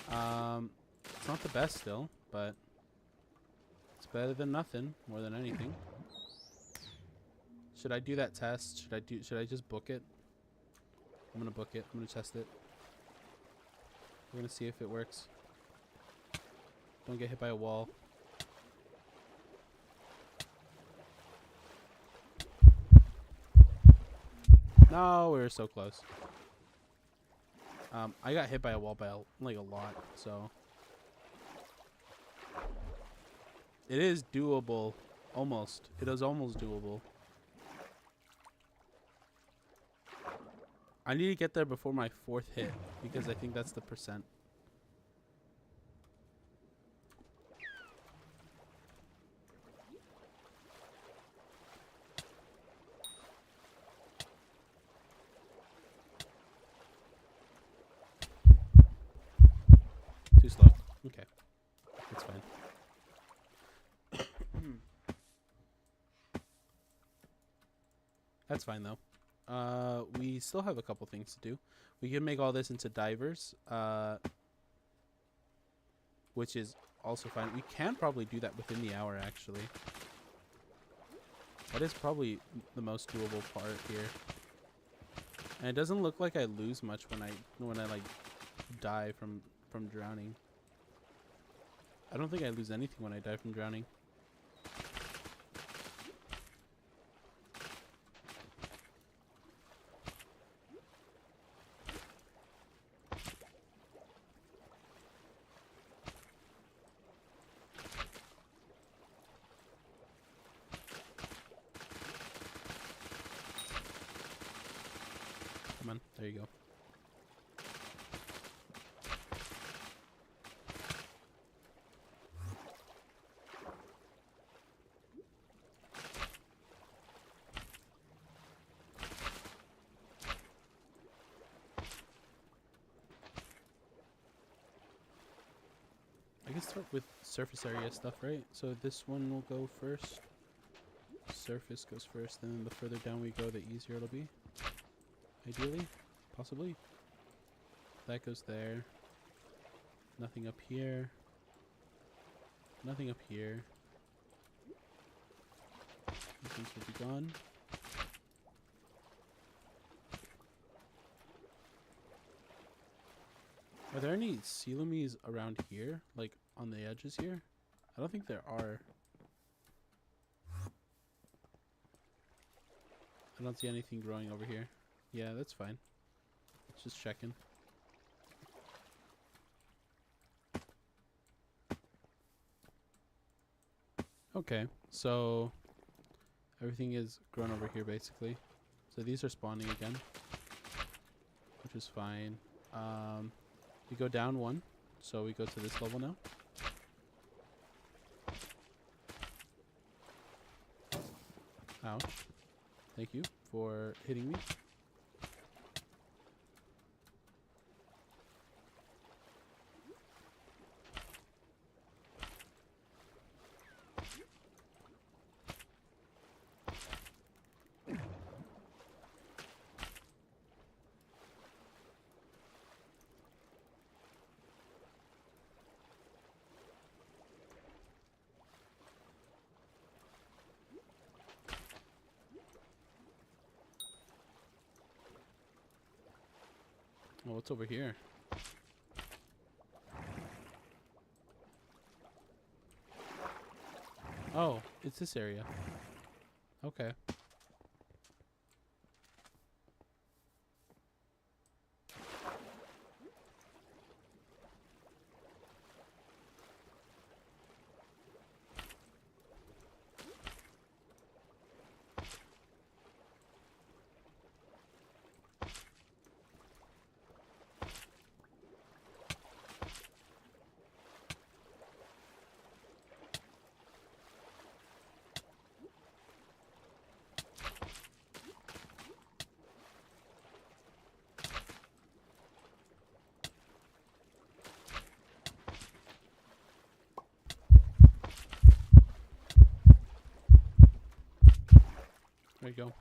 It's not the best still, but it's better than nothing, more than anything. Should I do that test? Should I just book it? I'm gonna book it. I'm gonna test it. We're gonna see if it works. Don't get hit by a wall. No, we were so close. I got hit by a wall by like a lot, so it is doable. Almost. It is almost doable. I need to get there before my 4th hit because I think that's the percent. Too slow. Okay. That's fine. That's fine though. We still have a couple things to do. We can make all this into divers, which is also fine. We can probably do that within the hour, actually. That is probably the most doable part here. And it doesn't look like I lose much when I like die from drowning. I don't think I lose anything when I die from drowning. Come on, there you go. I can start with surface area stuff, right? So this one will go first. Surface goes first, and then the further down we go, the easier it'll be. Ideally, possibly. That goes there. Nothing up here. Nothing up here. These things will be gone. Are there any Sealumies around here? Like on the edges here? I don't think there are. I don't see anything growing over here. Yeah, that's fine. Let's just checking. Okay, so everything is grown over here basically. So these are spawning again, which is fine. We go down one, so we go to this level now. Ouch. Thank you for hitting me. Oh, what's over here? Oh, it's this area. Okay. There you go.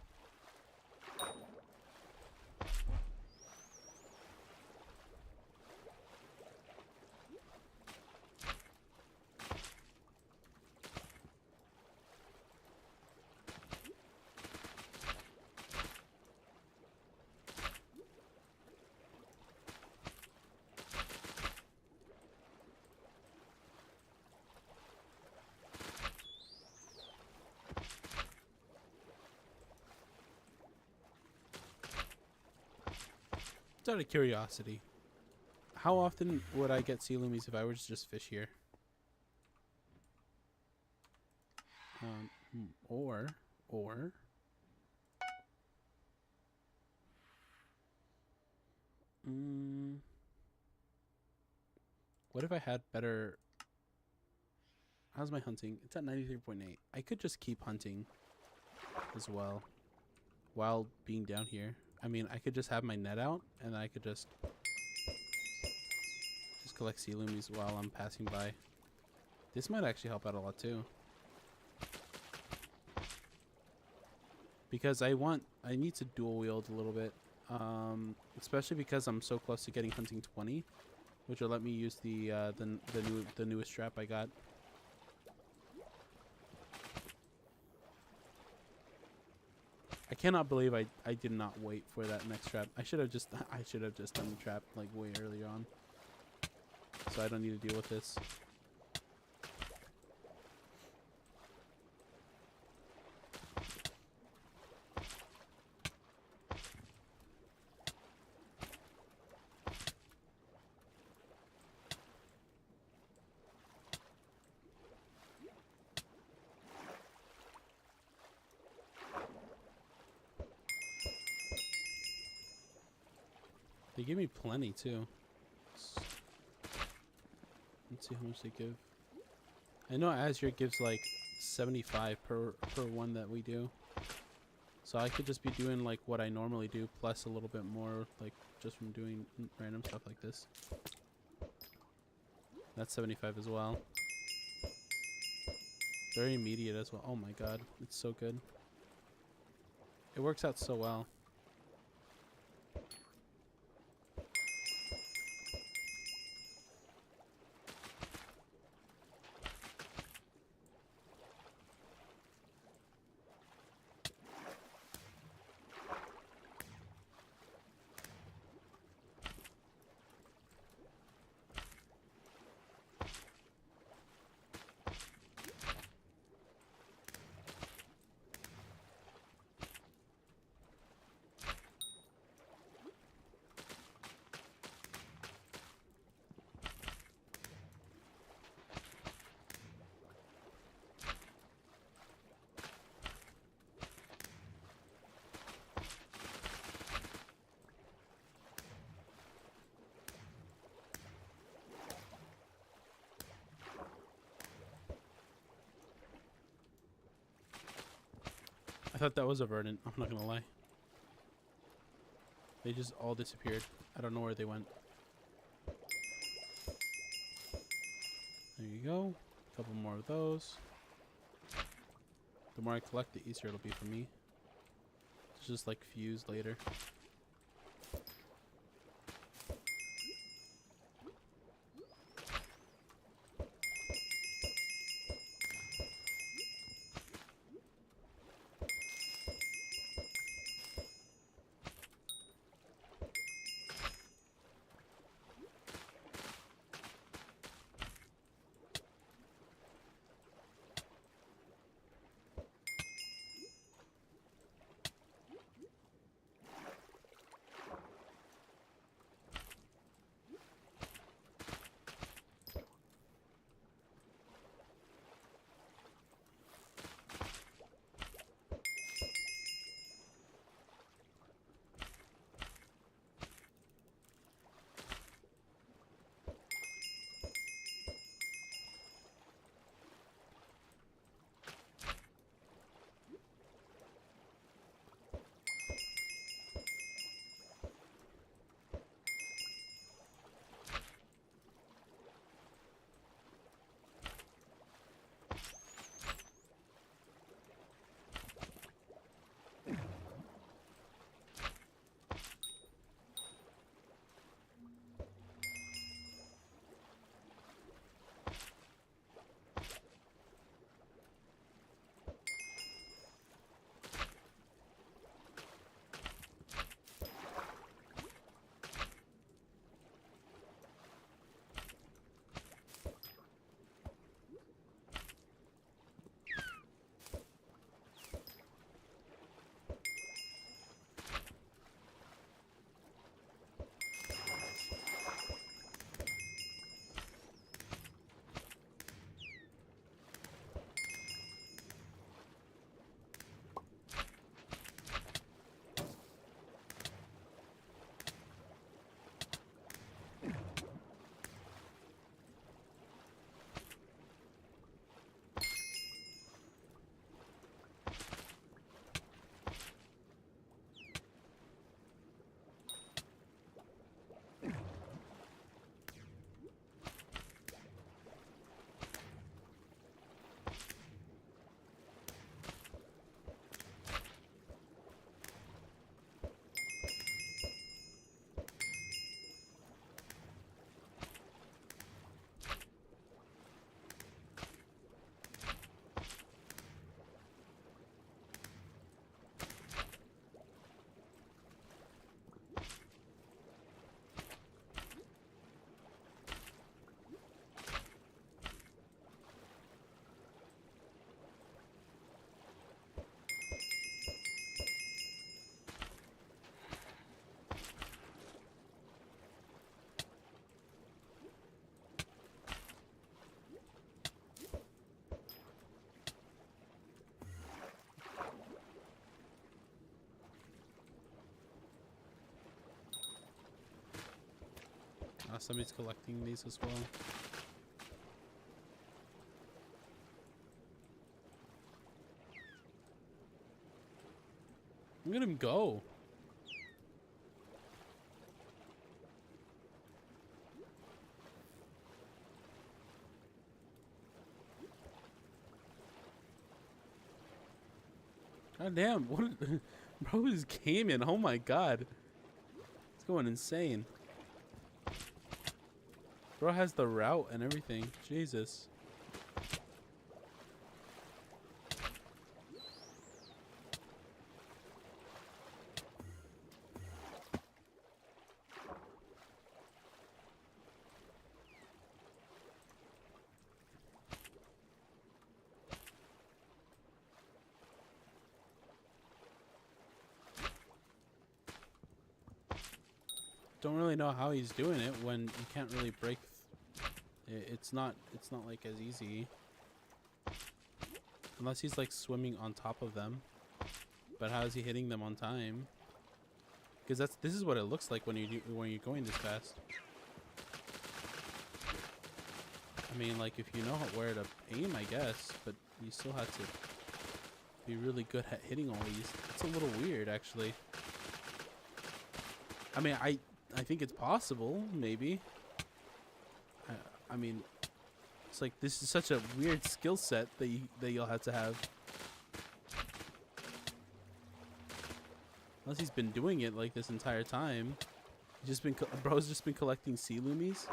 Just out of curiosity, how often would I get Sealumies if I were to just fish here? Or what if I had better? How's my hunting? It's at 93.8. I could just keep hunting as well while being down here. I mean, I could just have my net out and I could just collect Sealumies while I'm passing by. This might actually help out a lot too. Because I need to dual wield a little bit. Especially because I'm so close to getting hunting 20, which will let me use the newest trap I got. I cannot believe I did not wait for that next trap. I should have just done the trap like way earlier on, so I don't need to deal with this. They give me plenty too. Let's see how much they give. I know Azure gives like 75 per one that we do. So I could just be doing like what I normally do plus a little bit more, like just from doing random stuff like this. That's 75 as well. Very immediate as well. Oh my god, it's so good. It works out so well. thought that was a verdant. I'm not gonna lie. They just all disappeared. I don't know where they went. There you go. A couple more of those. The more I collect, the easier it'll be for me. It's just like fuse later. Somebody's collecting these as well. Look at him go. God damn, what bro just came in. Oh my god. It's going insane. Bro has the route and everything. Jesus. Don't really know how he's doing it when you can't really break. It's not like as easy. Unless he's like swimming on top of them. But how is he hitting them on time? Because this is what it looks like when you're going this fast. I mean, like if you know where to aim, I guess, but you still have to be really good at hitting all these. It's a little weird, actually. I mean, I think it's possible, maybe. I mean, it's like this is such a weird skill set that you'll have to have. Unless he's been doing it like this entire time. Bro's just been collecting sea loomies.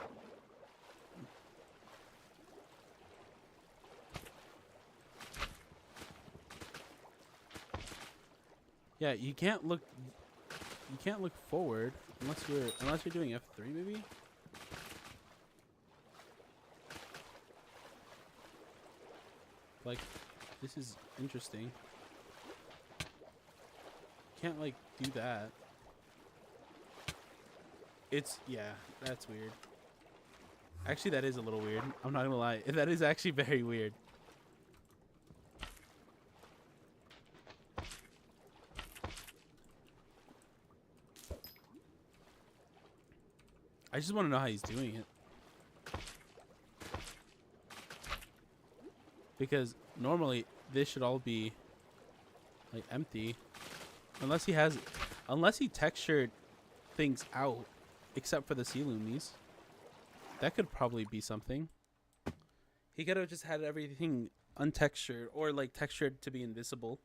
Yeah, you can't look forward unless you're doing F3 maybe. Like, this is interesting. Can't like do that. Yeah, that's weird. Actually, that is a little weird. I'm not gonna lie. That is actually very weird. I just want to know how he's doing it. Because normally this should all be like empty. Unless he textured things out, except for the sea loomies. That could probably be something. He could have just had everything untextured or like textured to be invisible.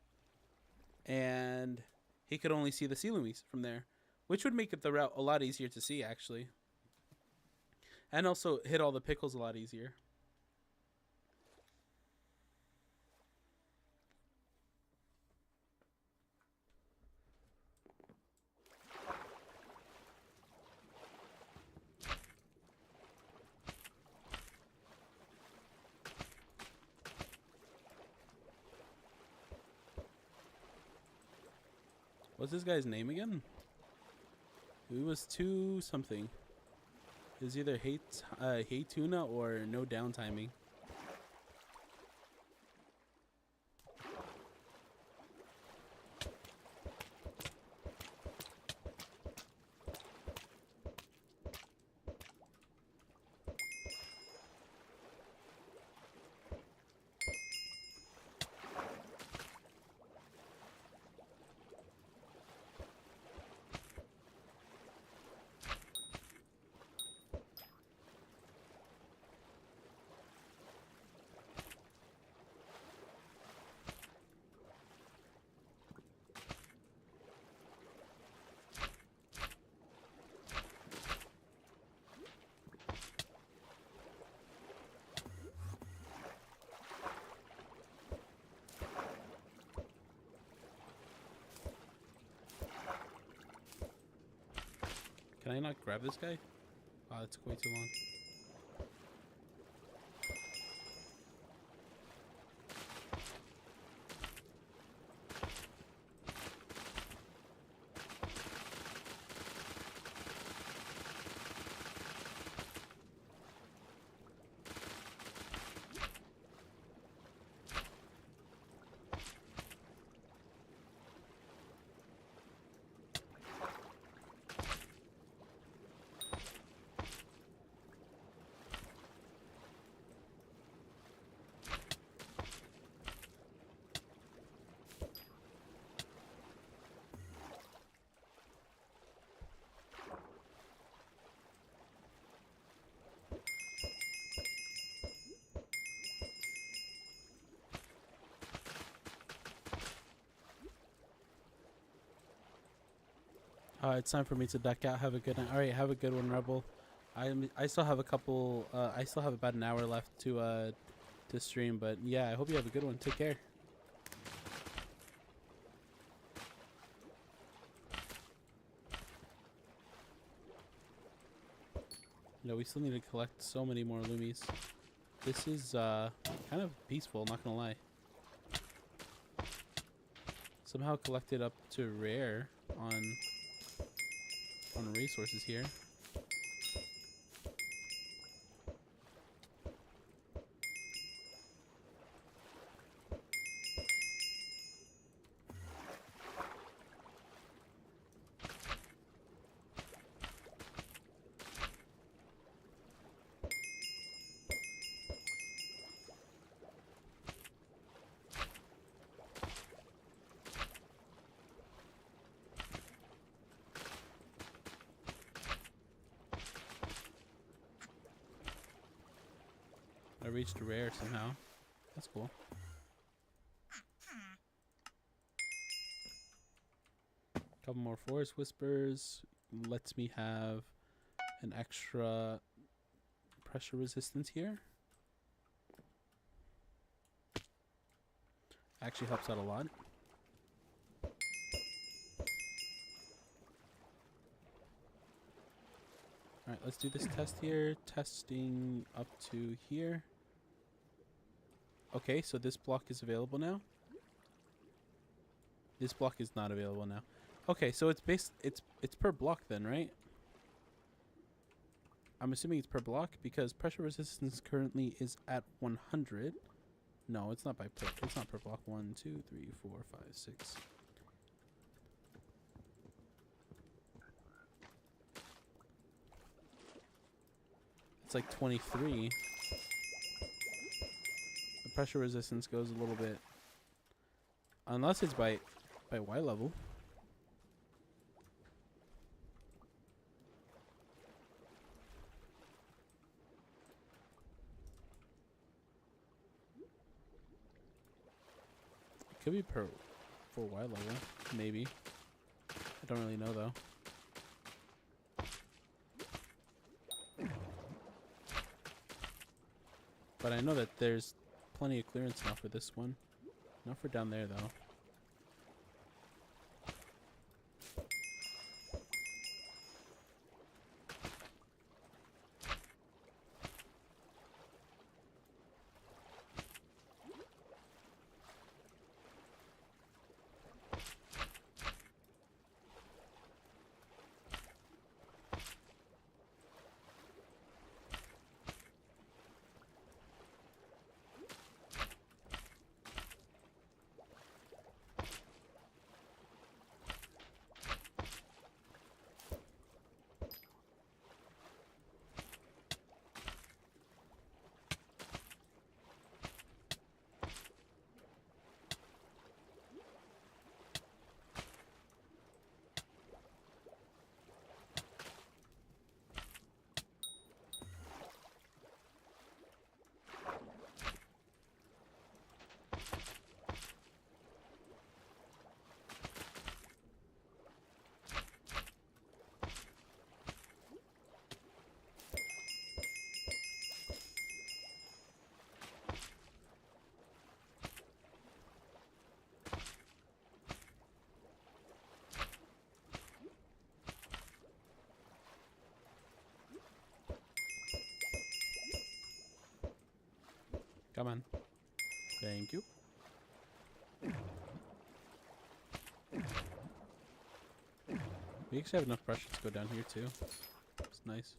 And he could only see the sea loomies from there, which would make the route a lot easier to see, actually. And also hit all the pickles a lot easier. What's this guy's name again? He was 2 something. It was either hate tuna or no downtiming. Can I not grab this guy? Oh, that took way too long. It's time for me to duck out. Have a good night. All right, have a good one, Rebel. I still have a couple. I still have about an hour left to stream, but yeah, I hope you have a good one. Take care. No, we still need to collect so many more loomies. This is kind of peaceful, not gonna lie. Somehow collected up to rare on resources here. reached a rare somehow. That's cool. Couple more forest whispers. Lets me have an extra pressure resistance here. Actually helps out a lot. Alright, let's do this test here. Testing up to here. Okay, so this block is available now. This block is not available now. Okay, so it's per block then, right? I'm assuming it's per block because pressure resistance currently is at 100. No, it's not it's not per block. 1, 2, 3, 4, 5, 6. It's like 23. The pressure resistance goes a little bit, unless it's by Y level. It could be for Y level, maybe. I don't really know though. But I know that there's plenty of clearance now for this one. Not for down there, though. Come on. Thank you. We actually have enough pressure to go down here too. It's nice.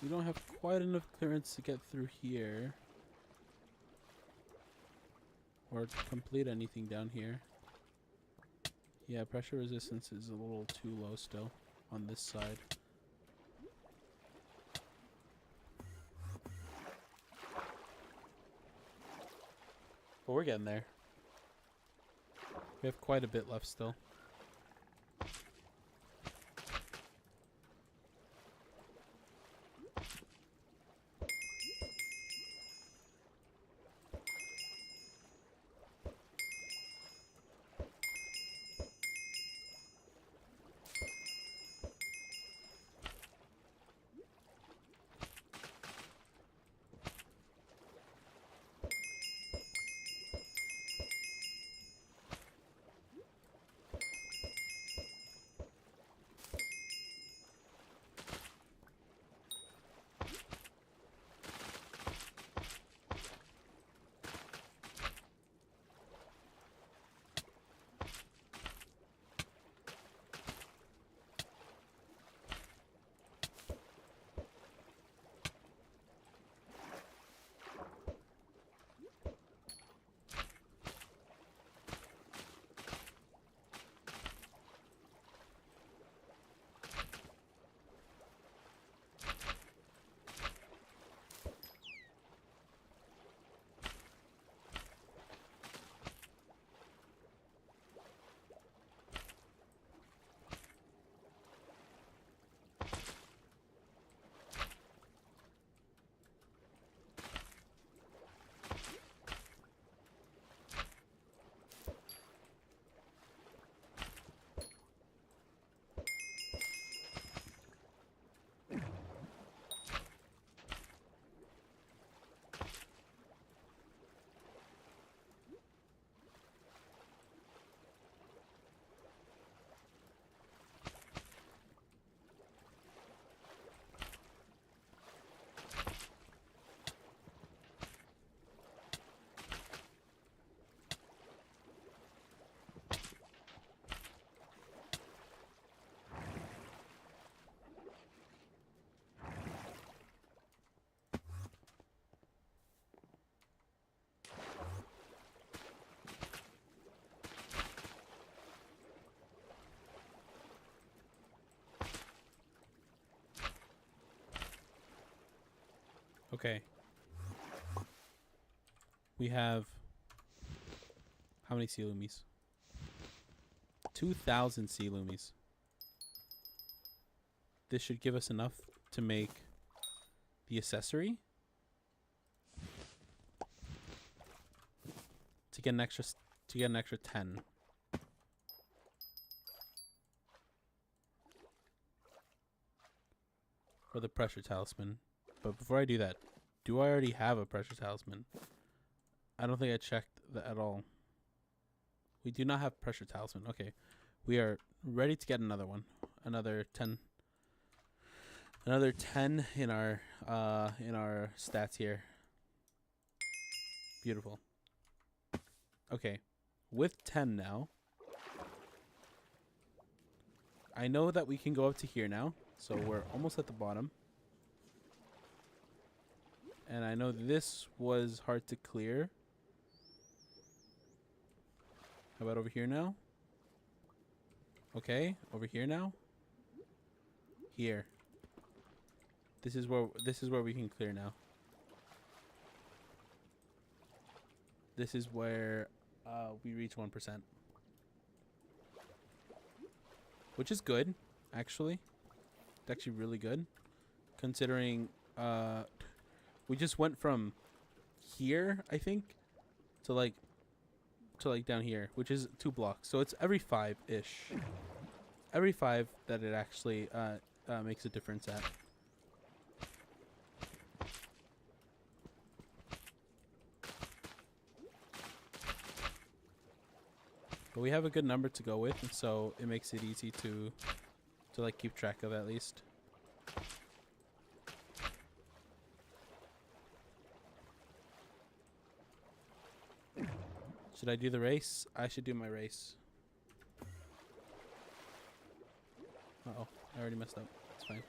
We don't have quite enough clearance to get through here. Or complete anything down here. Yeah, pressure resistance is a little too low still on this side. But we're getting there. We have quite a bit left still. Okay. We have how many sea loomies? 2,000 sea loomies. This should give us enough to make the accessory. To get an extra 10. For the pressure talisman. But before I do that, do I already have a pressure talisman? I don't think I checked that at all. We do not have pressure talisman. Okay. We are ready to get another one. Another 10. Another 10 in our stats here. Beautiful. Okay. With 10 now, I know that we can go up to here now. So we're almost at the bottom. And I know this was hard to clear. How about over here now? Okay, over here now. Here. This is where we can clear now. This is where we reach 1%. Which is good, actually. It's actually really good. Considering we just went from here, I think, to like down here, which is 2 blocks. So it's every 5-ish. Every 5 that it actually makes a difference at. But we have a good number to go with, and so it makes it easy to like keep track of at least. Should I do the race? I should do my race. Uh-oh, I already messed up. It's fine.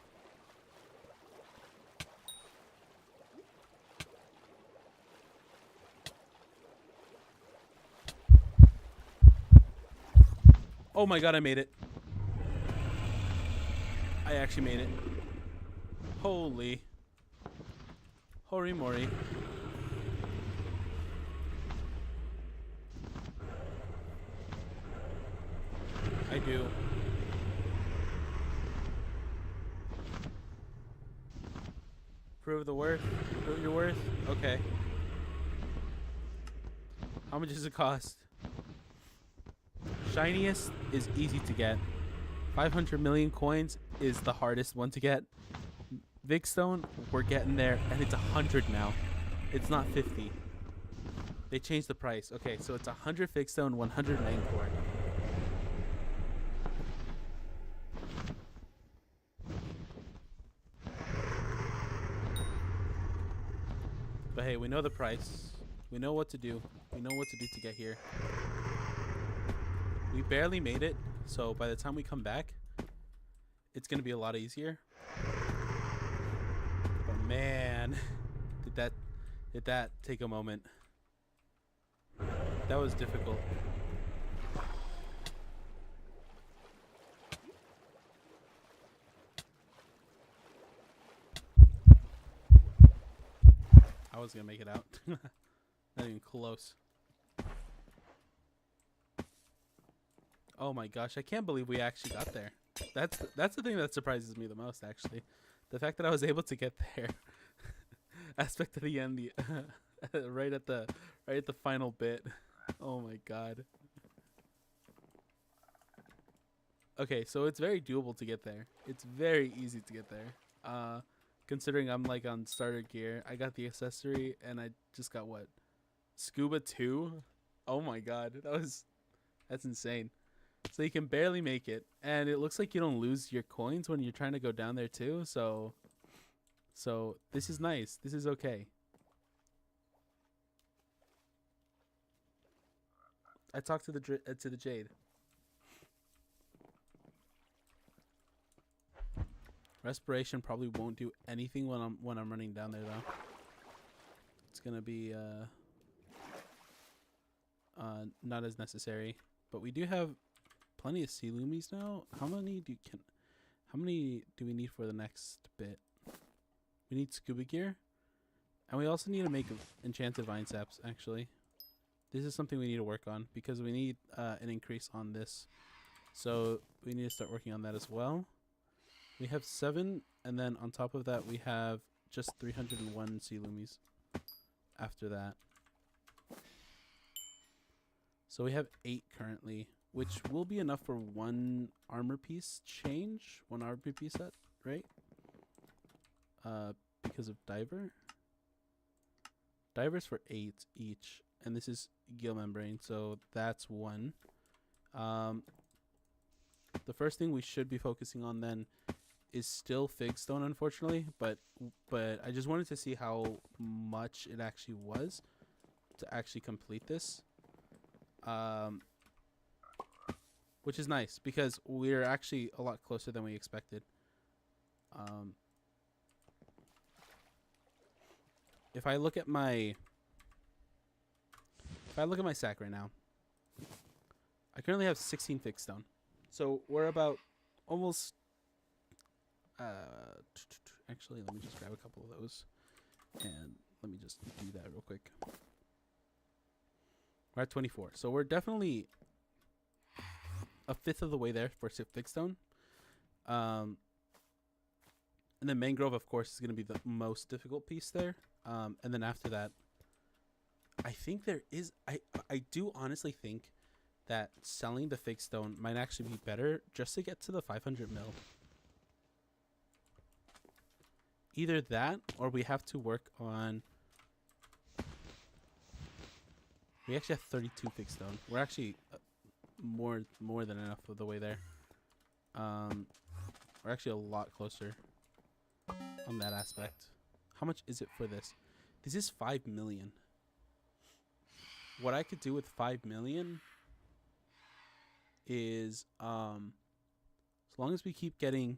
Oh my god, I made it. I actually made it. Holy. Hori mori. I do. Prove the worth. Prove your worth. Okay. How much does it cost? Shiniest is easy to get. 500 million coins is the hardest one to get. Vigstone, we're getting there, and it's 100 now. It's not 50. They changed the price. Okay, so it's 100 Vigstone, 100 Nangor. But hey, we know the price. We know what to do. We know what to do to get here. We barely made it, so by the time we come back, it's going to be a lot easier. But man, did that take a moment. That was difficult. I was going to make it out. Not even close. Oh my gosh, I can't believe we actually got there. That's the thing that surprises me the most, actually. The fact that I was able to get there. Aspect of the end, right at the final bit. Oh my god. Okay, so it's very doable to get there. It's very easy to get there. Considering I'm like on starter gear, I got the accessory and I just got what? Scuba 2? Oh my god, that's insane. So you can barely make it, and it looks like you don't lose your coins when you're trying to go down there too. So this is nice. This is okay. I talked to the Jade. Respiration probably won't do anything when I'm running down there though. It's gonna be not as necessary, but we do have plenty of sea loomies now. How many do we need for the next bit? We need scuba gear. And we also need to make enchanted vine saps, actually. This is something we need to work on because we need an increase on this. So we need to start working on that as well. We have 7, and then on top of that we have just 301 sea loomies after that. So we have 8 currently, which will be enough for 1 armor piece change, 1 armor piece set, right? Because of diver. Divers for 8 each, and this is gill membrane, so that's 1. The first thing we should be focusing on then is still fig stone, unfortunately, but I just wanted to see how much it actually was to actually complete this, which is nice because we're actually a lot closer than we expected. If I look at my sack right now, I currently have 16 fig stone, so we're about almost. Actually, let me just grab a couple of those, and let me just do that real quick. We're at 24, so we're definitely a fifth of the way there for fig stone. And then mangrove, of course, is going to be the most difficult piece there. And then after that, I think there is. I do honestly think that selling the fig stone might actually be better just to get to the 500 mil. Either that, or we have to work on. We actually have 32 fig stone. We're actually more than enough of the way there. We're actually a lot closer on that aspect. How much is it for this? This is 5 million. What I could do with 5 million is, as long as we keep getting.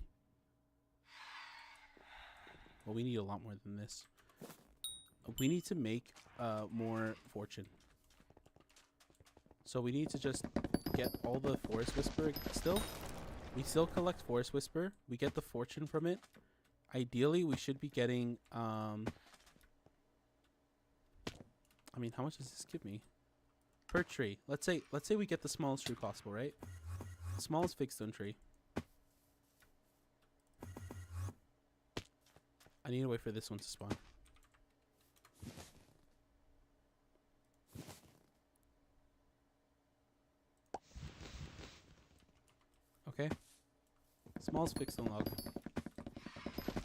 Well, we need a lot more than this. We need to make more fortune. So we need to just get all the forest whisper still. We still collect forest whisper. We get the fortune from it. Ideally, we should be getting. I mean, how much does this give me per tree? Let's say we get the smallest tree possible, right? The smallest fig stone tree. I need to wait for this one to spawn. Okay. Smallest fig stone log.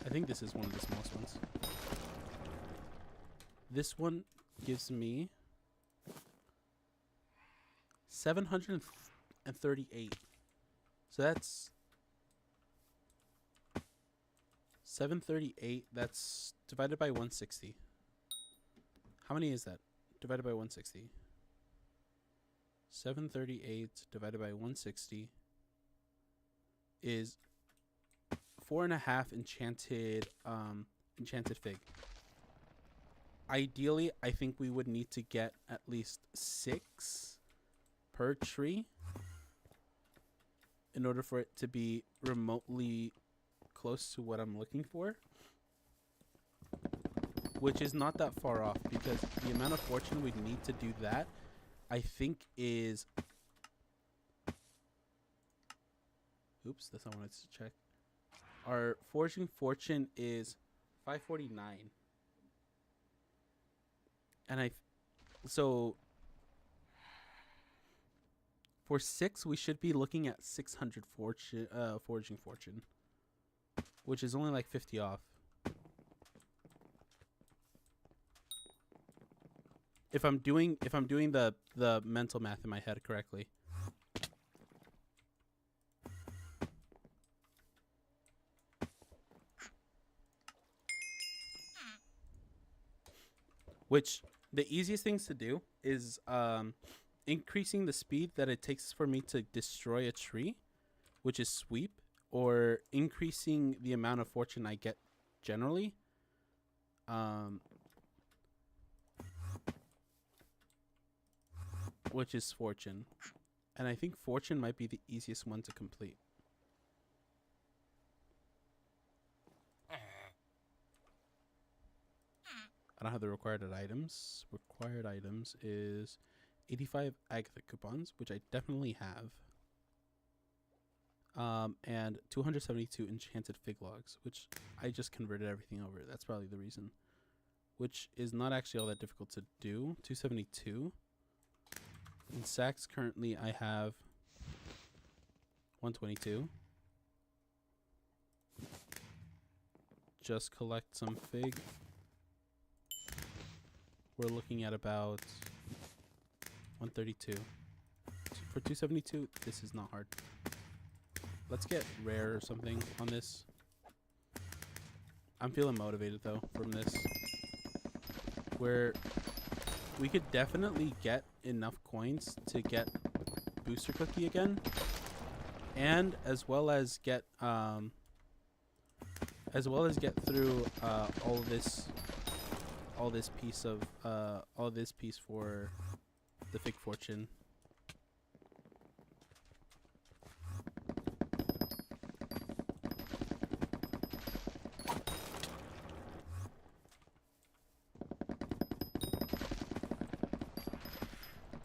I think this is one of the smallest ones. This one gives me 738. So that's 738. That's divided by 160. How many is that? Divided by 160. 738 divided by 160 is 4.5 enchanted fig. Ideally, I think we would need to get at least 6 per tree in order for it to be remotely close to what I'm looking for, which is not that far off because the amount of fortune we need to do that, I think, is. Oops, that's not what I wanted to check. Our foraging fortune is 549. And so for 6, we should be looking at 600 foraging fortune, which is only like 50 off. If I'm doing the mental math in my head correctly. Which the easiest things to do is increasing the speed that it takes for me to destroy a tree, which is sweep, or increasing the amount of fortune I get generally. Which is fortune. And I think fortune might be the easiest one to complete. I don't have the required items. Required items is 85 Agatha coupons, which I definitely have. And 272 enchanted fig logs, which I just converted everything over. That's probably the reason. Which is not actually all that difficult to do. 272. In sacks, currently I have 122. Just collect some fig. We're looking at about 132. For 272, this is not hard. Let's get rare or something on this. I'm feeling motivated though from this. Where we could definitely get enough coins to get booster cookie again. And as well as get through all this piece for the fig fortune.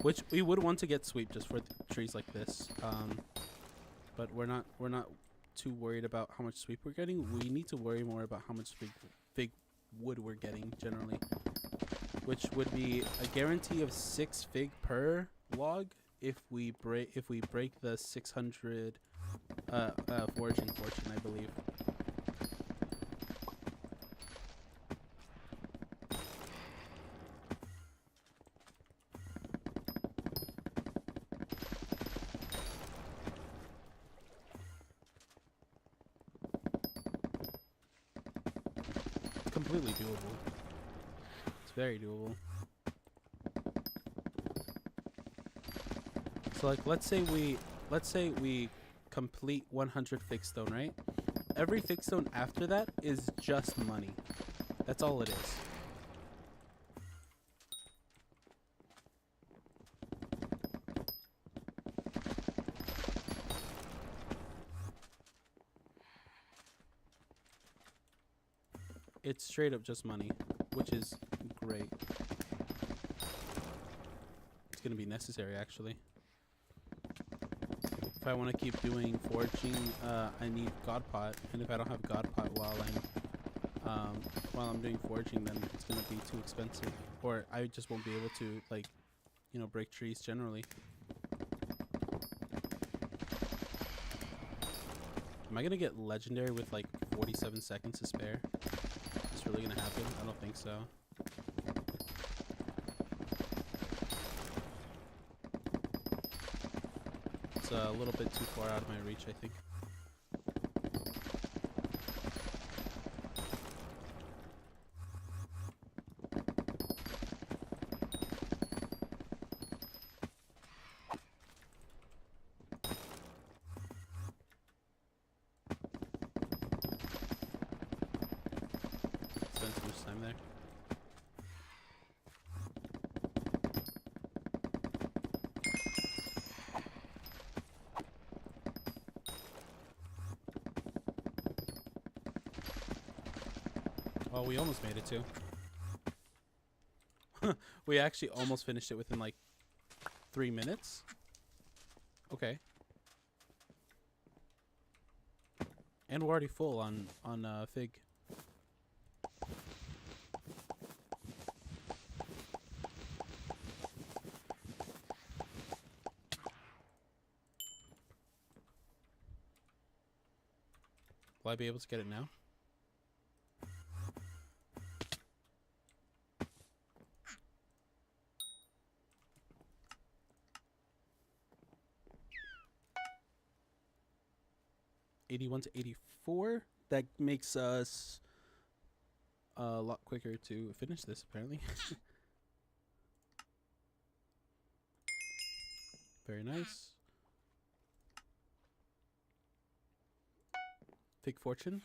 Which we would want to get sweep just for trees like this, but we're not too worried about how much sweep we're getting. We need to worry more about how much fig wood we're getting generally, which would be a guarantee of 6 fig per log if we break the 600 foraging fortune, I believe. Completely doable. It's very doable. So like let's say we complete 100 fig stone, right? Every fig stone after that is just money. That's all it is. It's straight up just money, which is great. It's going to be necessary, actually. If I want to keep doing foraging, I need God Pot, and if I don't have God Pot while I'm doing foraging, then it's going to be too expensive, or I just won't be able to, like, you know, break trees generally. Am I going to get legendary with like 47 seconds to spare? Really gonna happen? I don't think so. It's a little bit too far out of my reach, I think. Spend too much time there. Oh, we almost made it too. We actually almost finished it within like 3 minutes. Okay. And we're already full on fig. Will I be able to get it now? $81 to $84. That makes us a lot quicker to finish this, apparently. Very nice. Fig fortune.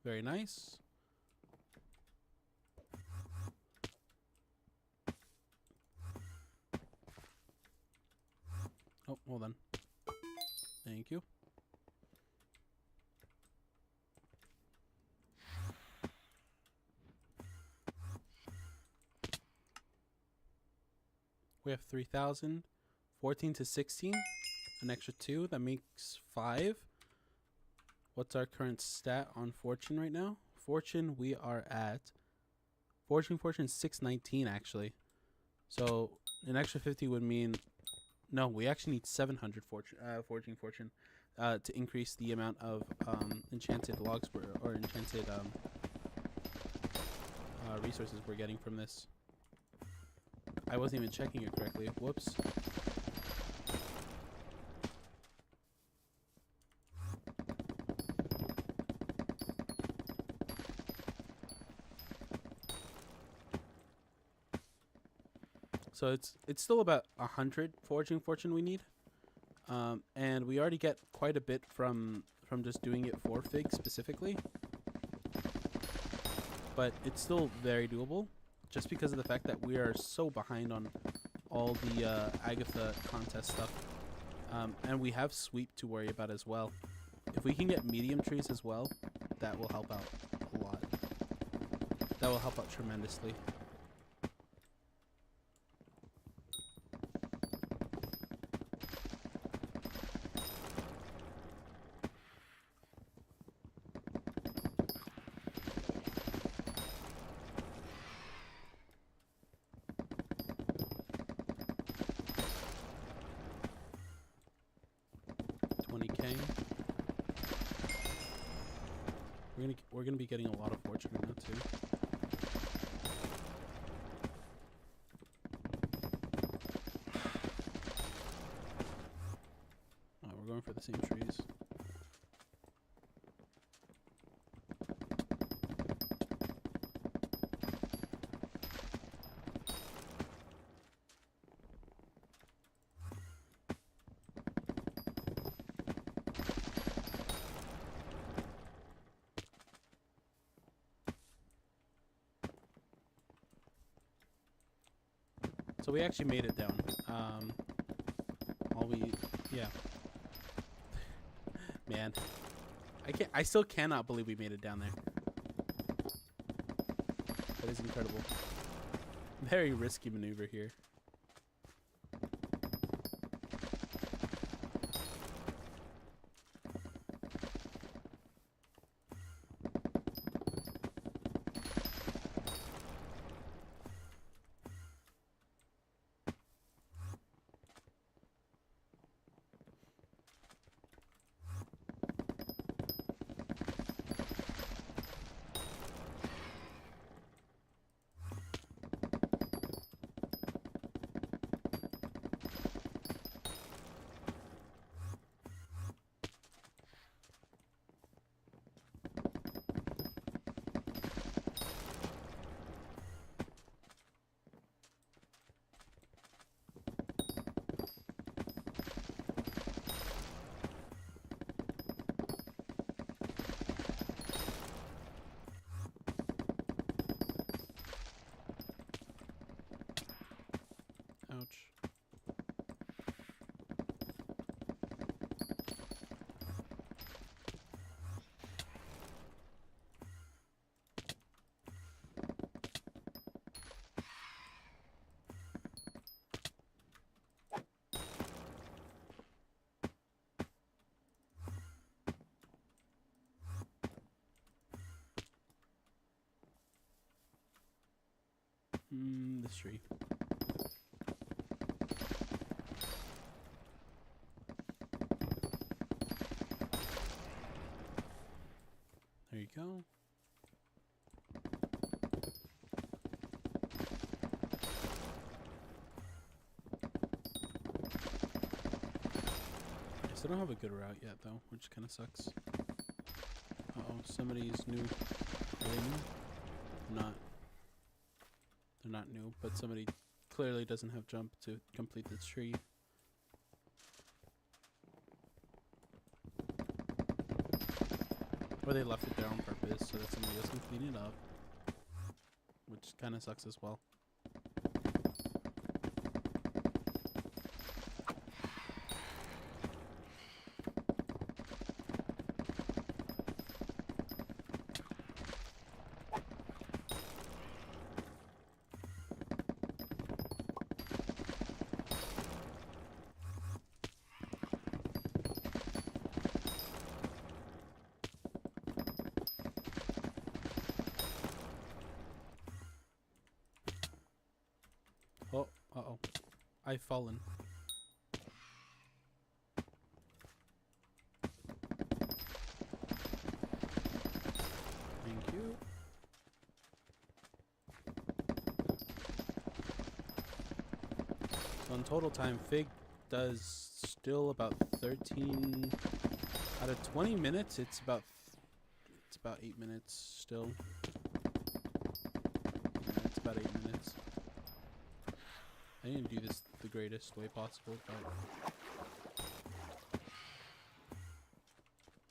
Very nice. Oh, hold on. Thank you. We have 3,000. 14 to 16. An extra 2. That makes 5. What's our current stat on Fortune right now? Fortune, we are at... Fortune 619, actually. So, an extra 50 would mean... No, we actually need 700 Fortune to increase the amount of enchanted logs or enchanted resources we're getting from this. I wasn't even checking it correctly. Whoops. So it's still about 100 fortune we need, and we already get quite a bit from just doing it for Fig specifically. But it's still very doable, just because of the fact that we are so behind on all the Agatha contest stuff, and we have sweep to worry about as well. If we can get medium trees as well, that will help out a lot. That will help out tremendously. We're gonna be getting a lot of fortune now too. Oh, we're going for the same trees. So we actually made it down. Yeah. Man, I still cannot believe we made it down there. That is incredible. Very risky maneuver here. Ouch. This tree. There you go. I still don't have a good route yet though, which kind of sucks. Uh-oh, somebody's new. Are they new? Not. They're not new, but somebody clearly doesn't have jump to complete this tree. Or they left it there on purpose so that somebody else can clean it up. Which kind of sucks as well. Uh-oh. I've fallen. Thank you. So in total time, Fig does still about 13 out of 20 minutes. It's about 8 minutes still. Yeah, it's about 8 minutes. I didn't do this the greatest way possible, but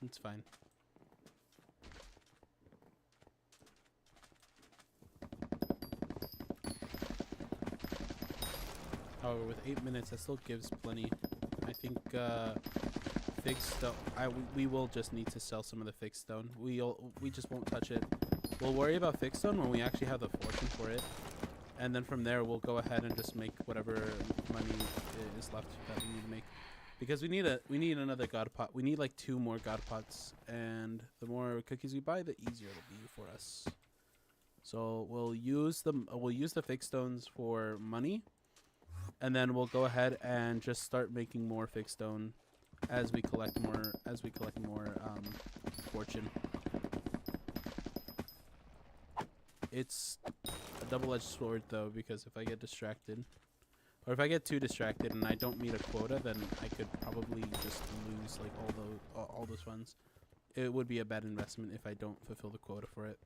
it's fine. However, with 8 minutes, that still gives plenty. I think fig stone. We will just need to sell some of the fig stone. We just won't touch it. We'll worry about fig stone when we actually have the fortune for it, and then from there we'll go ahead and just make whatever money is left that we need to make. Because we need another god pot. We need like 2 more god pots, and the more cookies we buy, the easier it'll be for us. So we'll use the fig stones for money. And then we'll go ahead and just start making more fig stone as we collect more fortune. It's a double-edged sword though, because if I get distracted, or if I get too distracted and I don't meet a quota, then I could probably just lose like all those funds. It would be a bad investment if I don't fulfill the quota for it.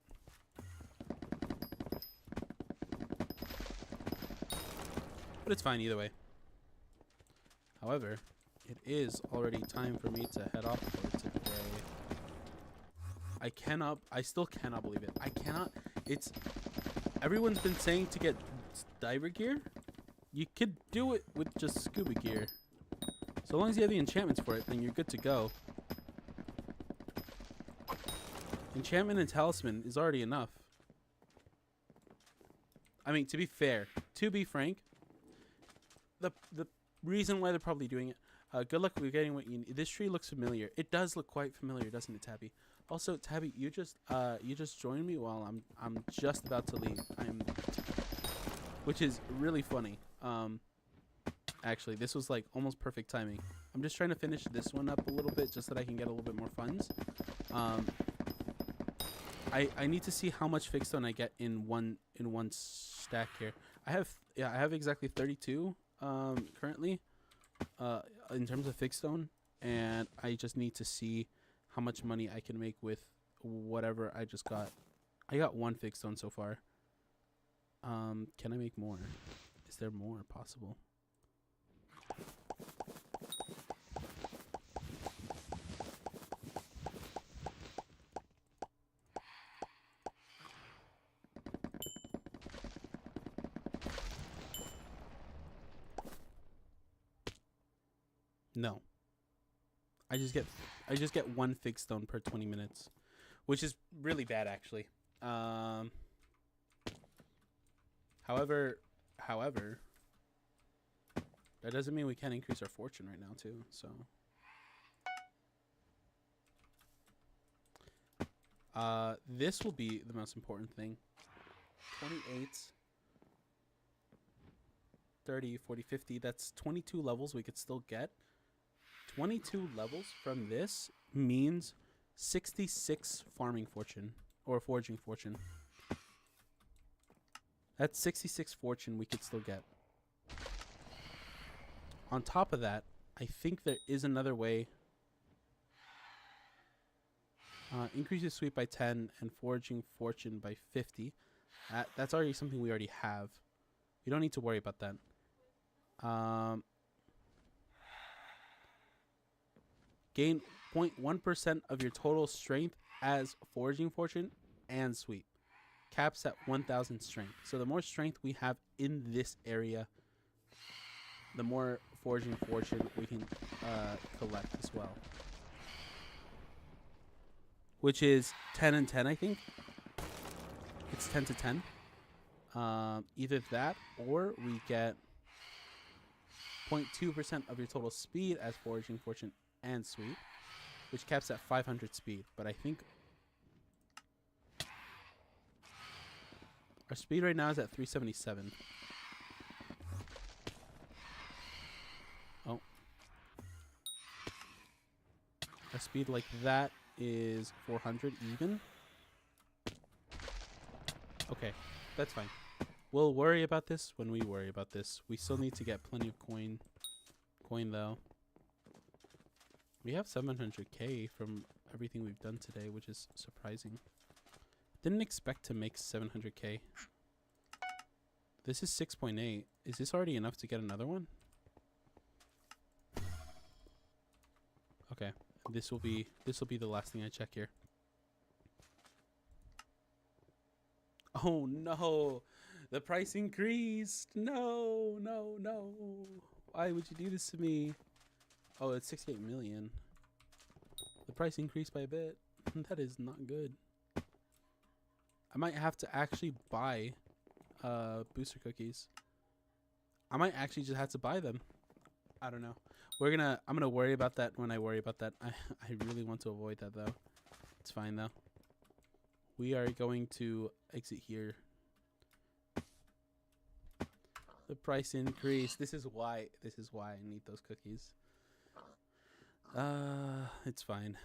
But it's fine either way. However, it is already time for me to head off for today. I still cannot believe it. Everyone's been saying to get diver gear. You could do it with just scuba gear. So long as you have the enchantments for it, then you're good to go. Enchantment and talisman is already enough. I mean, to be frank, the reason why they're probably doing it, good luck with getting what you need. This tree looks familiar. It does look quite familiar, doesn't it, Tabby? Also, Tabby, you just joined me while I'm just about to leave. Which is really funny. Actually, this was like almost perfect timing. I'm just trying to finish this one up a little bit just so that I can get a little bit more funds. I need to see how much fig stone I get in one stack here. I have exactly 32 currently in terms of fig stone, and I just need to see how much money I can make with whatever I just got. I got 1 fig stone so far. Can I make more? Is there more possible? No. I just get 1 fig stone per 20 minutes, which is really bad actually. However, that doesn't mean we can't increase our fortune right now too. So, this will be the most important thing. 28, 30, 40, 50. That's 22 levels we could still get. 22 levels from this means 66 farming fortune or foraging fortune. That's 66 fortune we could still get. On top of that, I think there is another way. Increases sweep by 10 and foraging fortune by 50. That's already something we already have. We don't need to worry about that. Gain 0.1% of your total strength as foraging fortune and sweep. Caps at 1,000 strength. So the more strength we have in this area, the more foraging fortune we can collect as well. Which is 10 and 10, I think. It's 10 to 10. Either that or we get 0.2% of your total speed as foraging fortune and sweep, which caps at 500 speed. But I think our speed right now is at 377. A speed like that is 400 even. Okay, that's fine. We'll worry about this when we worry about this. We still need to get plenty of coin though. We have 700k from everything we've done today, which is surprising. Didn't expect to make 700k. This is 6.8. Is this already enough to get another one? Okay, this will be the last thing I check here. Oh no, the price increased. No, no, no. Why would you do this to me? Oh, it's 68 million. The price increased by a bit. That is not good. I might have to actually buy booster cookies. I might actually just have to buy them. I don't know. I'm gonna worry about that when I worry about that. I really want to avoid that though. It's fine though. We are going to exit here. The price increase. This is why I need those cookies. It's fine.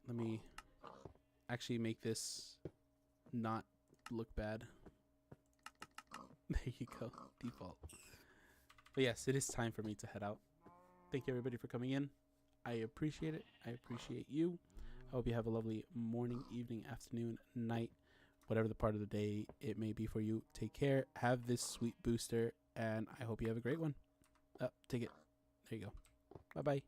Let me actually make this not look bad. There you go. Default. But yes, it is time for me to head out. Thank you everybody for coming in. I appreciate it. I appreciate you. I hope you have a lovely morning, evening, afternoon, night, whatever the part of the day it may be for you. Take care. Have this sweet booster, and I hope you have a great one. Take it. There you go. Bye-bye.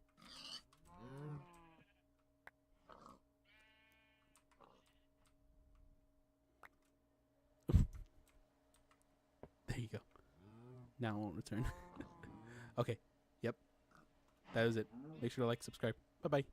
There you go. Now it won't return. Okay. Yep. That was it. Make sure to like, subscribe. Bye-bye.